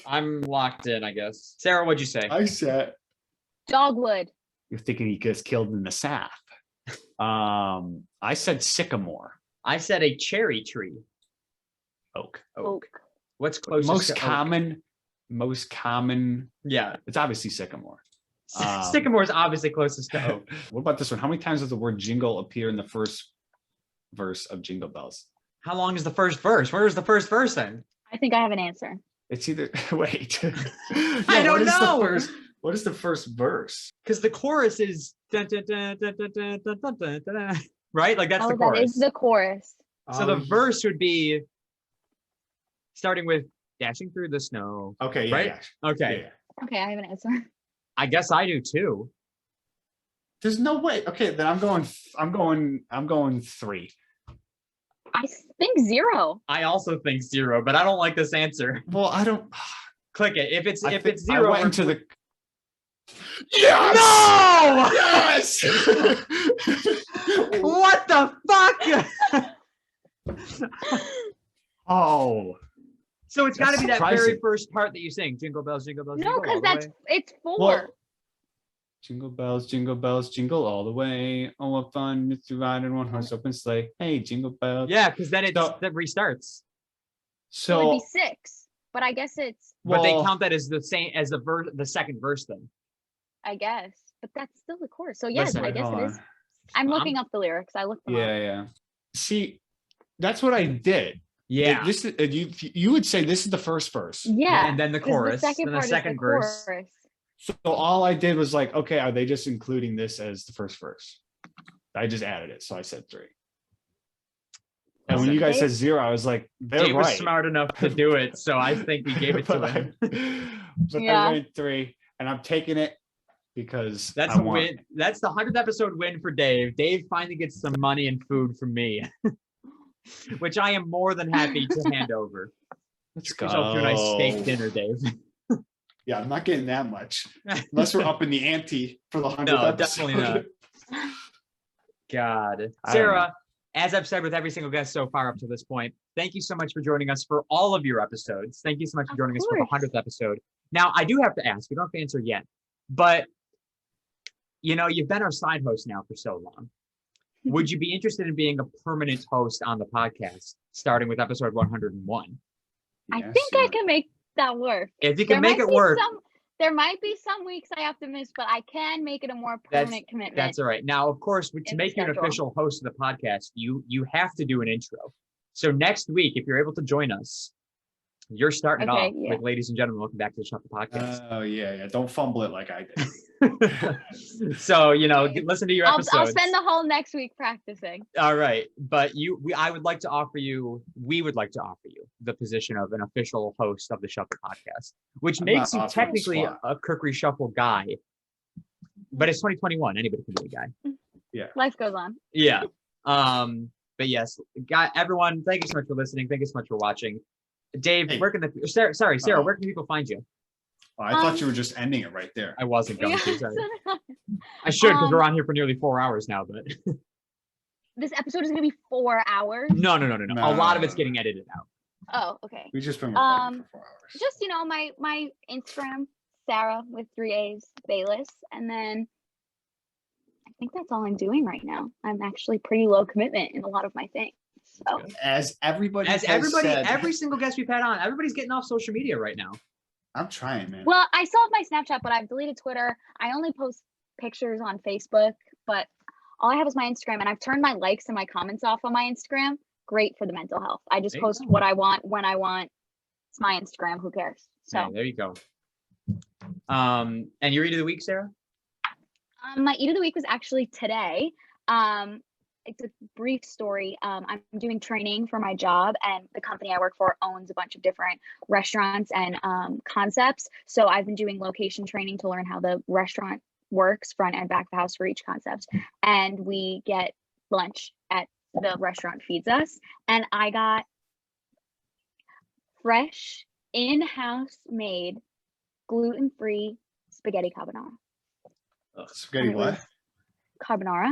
I'm locked in, I guess. Sarah, what'd you say? I said Dogwood. you're thinking he gets killed in the South. I said sycamore. I said a cherry tree. Oak. Oak. What's closest Most to oak? common. Yeah. It's obviously sycamore. Sycamore is obviously closest to oak. What about this one? How many times does the word jingle appear in the first verse of Jingle Bells? How long is the first verse? Where is the first verse then? I think I have an answer. It's either wait. I don't know. What is the first verse? Because the chorus is dun, dun, dun, dun, dun, dun, dun, dun, dun, dun, right? Like that's the That chorus. is the chorus. So the verse would be starting with dashing through the snow. Okay, yeah, right? yeah. Okay. Yeah. Okay, I have an answer. I guess I do too. There's no way. Okay, then I'm going 3. I think 0. I also think 0, but I don't like this answer. Well, I don't Click it. If it's I if think- it's 0, I went into the Yes! No! Yes! What the fuck? Oh. So it's got to That's be that very surprising. first part that you sing, Jingle Bells, Jingle Bells, No, Jingle because all the that's way. it's 4. Well, jingle bells, jingle all the way. Oh, what fun it's to ride in one horse open sleigh. Hey, jingle bells. Yeah, because then So- that restarts. So it'd be So, 6, but I guess it's But they well, count that as the same as the second verse then. I guess, but that's still the chorus. So yes, Listen, I guess hold it is. on. I'm looking up the lyrics. I looked them Yeah, up. yeah. See, that's what I did. Yeah. This you would say this is the first verse. Yeah. And then the 'cause chorus, second then the part is second verse. chorus. So all I did was like, okay, are they just including this as the first verse? I just added it, so I said 3. And when you guys said 0, I was like, they're Dave was right. smart enough to do it, so I think we gave it to But him. But Yeah. I went 3, and I'm taking it because That's I a want. win. That's the 100th episode win for Dave. Dave finally gets some money and food from me, which I am more than happy to hand over. Let's Treat yourself to a nice steak go. dinner, Dave. Yeah, I'm not getting that much unless we're up in the ante for the 100th No, episode. definitely not. God. I don't know. Sarah, as I've said with every single guest so far up to this point, thank you so much for joining us for all of your episodes. Thank you so much for Of joining us for the course. 100th episode. Now, I do have to ask, you don't have to answer yet, but you know, you've been our side host now for so long. Would you be interested in being a permanent host on the podcast, starting with episode 101? I Yes, think I yeah. can make that work. If you can There make might it be work, there might be some weeks I have to miss, but I can make it a more permanent commitment. that's all right. Now, of course, to in the make you an schedule. official host of the podcast, you have to do an intro. So next week, if you're able to join us, you're starting it Okay, off yeah. with "Ladies and gentlemen, welcome back to the Shuffle Podcast." Oh yeah. Don't fumble it like I did. So you know, listen to your I'll episodes. spend the whole next week practicing. All right, but I would like to offer you. We would like to offer you the position of an official host of the Shuffle Podcast, which I'm makes not you offering technically squat. a Cookery Shuffle guy. But it's 2021. Anybody can be a guy. Life goes on. Yeah. But yes, everyone, thank you so much for listening. Thank you so much for watching. Dave, Hey. where can Sarah, Uh-oh. where can people find you? Oh, I thought you were just ending it right there. I wasn't going to. Yeah, Sorry. so I should because we're Um, on here for nearly 4 hours now, but this episode is gonna be 4 hours. no. A lot of it's getting edited out. Oh, okay. We just been recording Um, for 4 hours. Just my Instagram, Sarah with 3 A's, Bayless, and then I think that's all I'm doing right now. I'm actually pretty low commitment in a lot of my things. So As everybody As has everybody, said, every single guest we've had on, everybody's getting off social media right now. I'm trying, man. well, I still have my Snapchat, but I've deleted Twitter. I only post pictures on Facebook, but all I have is my Instagram, and I've turned my likes and my comments off on my Instagram. Great for the mental health. I just There you post go. what I want when I want. It's my Instagram. Who cares? So Hey, there you go. And your read of the week, Sarah? my eat of the week was actually today. It's a brief story. I'm doing training for my job, and the company I work for owns a bunch of different restaurants and concepts. So I've been doing location training to learn how the restaurant works, front and back of the house for each concept. And we get lunch at the restaurant feeds us, and I got fresh, in-house made, gluten-free spaghetti carbonara. Spaghetti and it what? was Carbonara.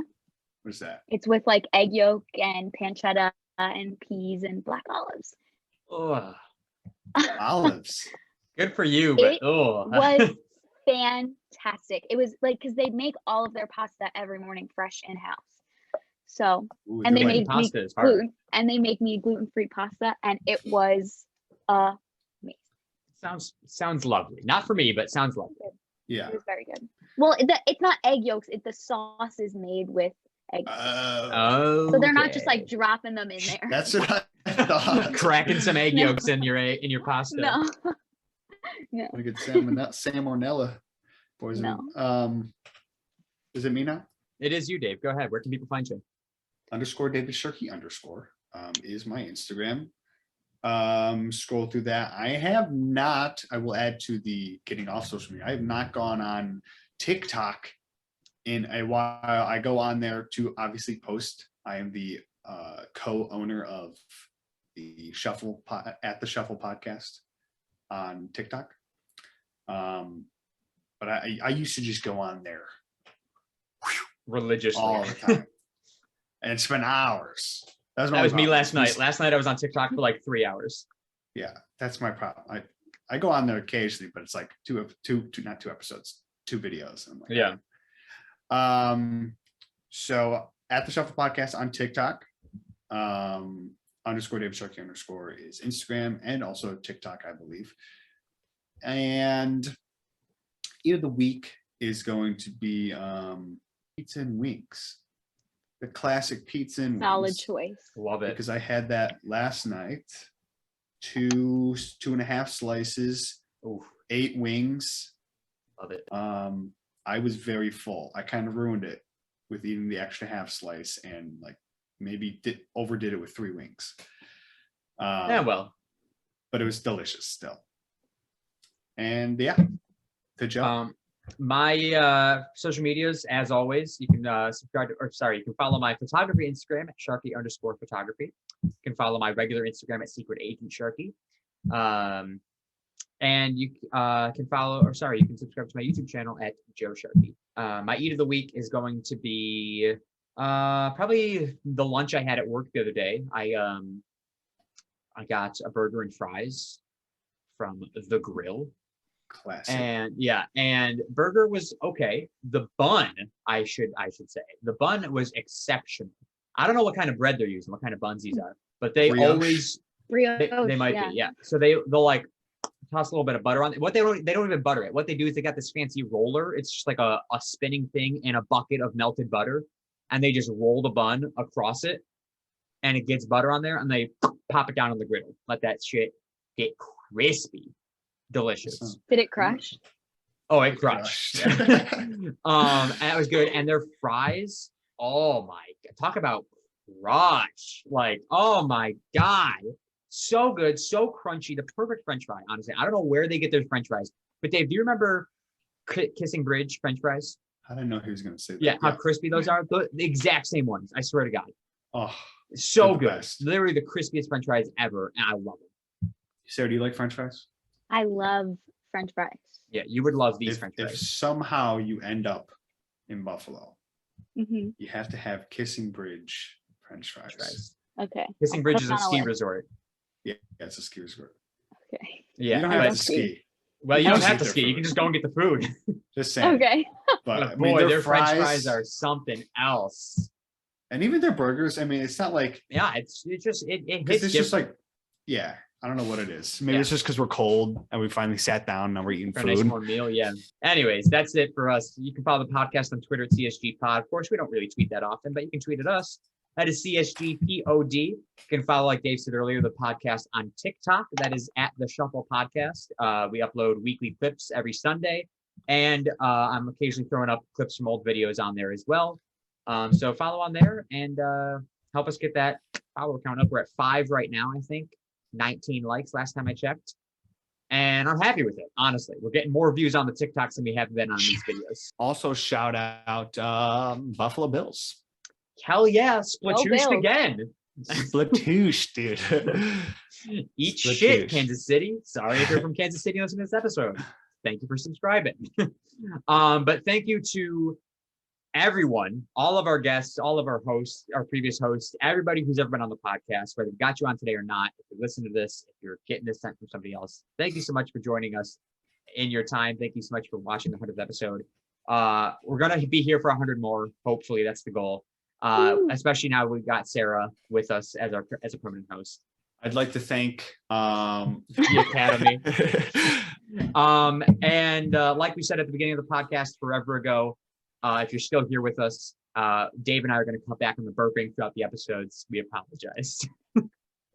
What is that? It's with like egg yolk and pancetta and peas and black olives. Oh, Olives. good for you, but It oh, was fantastic. It was like because they make all of their pasta every morning fresh in house. So Ooh, and they good. made me pasta is hard. gluten-free pasta, and it was sounds lovely. Not for me, but sounds lovely. Yeah. it was very good. Well, it's not egg yolks. The sauce is made with egg. Oh, So they're not just like dropping them in there. That's what I thought. cracking some egg No. yolks in your pasta. No. No. I get salmonella poisoning. Is it me now? It is you, Dave. Go ahead. Where can people find you? _ David Shirky _ is my Instagram. Scroll through that. I will add to the getting off social media. I have not gone on TikTok in a while. I go on there to obviously post. I am the co-owner of the Shuffle at the Shuffle podcast on TikTok. but I used to just go on there religiously all the time and spend hours. That was me last night. Last night I was on TikTok for like 3 hours. Yeah, that's my problem. I go on there occasionally, but it's like not 2 episodes, 2 videos. I'm like, yeah. So at the Shuffle Podcast on TikTok, _ David Sharkey _ is Instagram and also TikTok, I believe. And eat of the week is going to be pizza and wings. The classic pizza and wings. Solid choice. Love it. Because I had that last night. 2.5 slices, 8 wings. Love it. I was very full. I kind of ruined it with eating the extra half slice and like maybe overdid it with 3 wings. Yeah, well, but it was delicious still. And yeah, good job. My social medias, as always, you can you can follow my photography Instagram at Sharkey _ photography. You can follow my regular Instagram at Secret Agent Sharkey. And you can you can subscribe to my YouTube channel at Joe Sharkey. My eat of the week is going to be probably the lunch I had at work the other day. I got a burger and fries from The Grill. Classic. And burger was okay. The bun, I should say, the bun was exceptional. I don't know what kind of bread they're using, what kind of buns these are, but they always they might be, yeah. So they'll like toss a little bit of butter on it. What they don't even butter it. What they do is they got this fancy roller. It's just like a spinning thing in a bucket of melted butter, and they just roll the bun across it, and it gets butter on there, and they pop it down on the griddle. Let that shit get crispy. Delicious. Did it crush? Oh, it crushed. And that was good. And their fries, oh my God, talk about crush. Like, oh my God. So good, so crunchy, the perfect French fry, honestly. I don't know where they get their French fries. But Dave, do you remember Kissing Bridge French fries? I didn't know he was going to say that. Yeah, how crispy those are. The exact same ones, I swear to God. Oh, so good. Best. Literally the crispiest French fries ever, and I love them. Sarah, do you like French fries? I love French fries. Yeah, you would love these French fries. If somehow you end up in Buffalo, you have to have Kissing Bridge French fries. Okay. Kissing Bridge is a ski resort. Yeah, it's a ski resort. Okay. Yeah, you don't have to ski. Well, you don't have to ski. You can just go and get the food. Just saying. Okay. But I mean, their French fries are something else. And even their burgers. I mean, it's not like it hits it's just like I don't know what it is. Maybe it's just because we're cold and we finally sat down and we're eating for food. A nice more meal, yeah. Anyways, that's it for us. You can follow the podcast on Twitter at CSG Pod. Of course, we don't really tweet that often, but you can tweet at us. That is CSGPOD. You can follow, like Dave said earlier, the podcast on TikTok. That is at The Shuffle Podcast. We upload weekly clips every Sunday. And I'm occasionally throwing up clips from old videos on there as well. So follow on there and help us get that follower count up. We're at 5 right now, I think. 19 likes last time I checked. And I'm happy with it, honestly. We're getting more views on the TikToks than we have been on these videos. Also, shout out Buffalo Bills. Hell yeah, Splatooshed again. Splatooshed, dude. Eat shit, Kansas City. Sorry if you're from Kansas City listening to this episode. Thank you for subscribing. But thank you to everyone, all of our guests, all of our hosts, our previous hosts, everybody who's ever been on the podcast, whether we got you on today or not. If you listen to this, if you're getting this sent from somebody else, thank you so much for joining us in your time. Thank you so much for watching the 100th episode. We're going to be here for 100 more. Hopefully that's the goal. Especially now we've got Sarah with us as a permanent host. I'd like to thank the Academy. And like we said at the beginning of the podcast forever ago, if you're still here with us, Dave and I are going to come back on the burping throughout the episodes. We apologize.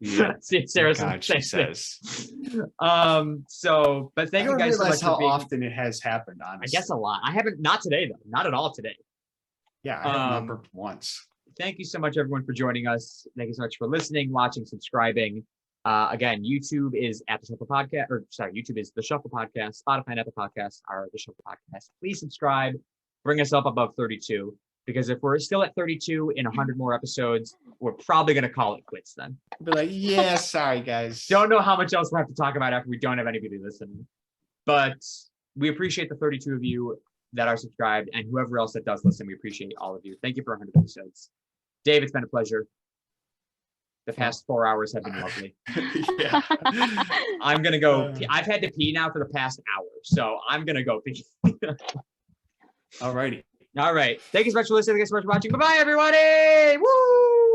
Yeah. Sarah's God, she says. But thank you guys so much. How often it has happened, honestly. I guess a lot. I haven't, not today though, not at all today. Yeah, I haven't burped once. Thank you so much, everyone, for joining us. Thank you so much for listening, watching, subscribing. Again, YouTube is at The Shuffle Podcast, YouTube is The Shuffle Podcast. Spotify and Apple Podcasts are The Shuffle Podcast. Please subscribe. Bring us up above 32, because if we're still at 32 in 100 more episodes, we're probably going to call it quits then. Be like, yeah, sorry, guys. Don't know how much else we'll have to talk about after we don't have anybody listening. But we appreciate the 32 of you that are subscribed, and whoever else that does listen, we appreciate all of you. Thank you for 100 episodes. Dave, it's been a pleasure. The past 4 hours have been lovely. Yeah. I'm gonna go. I've had to pee now for the past hour, so I'm gonna go pee. Alrighty. All right. Thank you so much for listening. Thank you so much for watching. Bye-bye, everybody. Woo!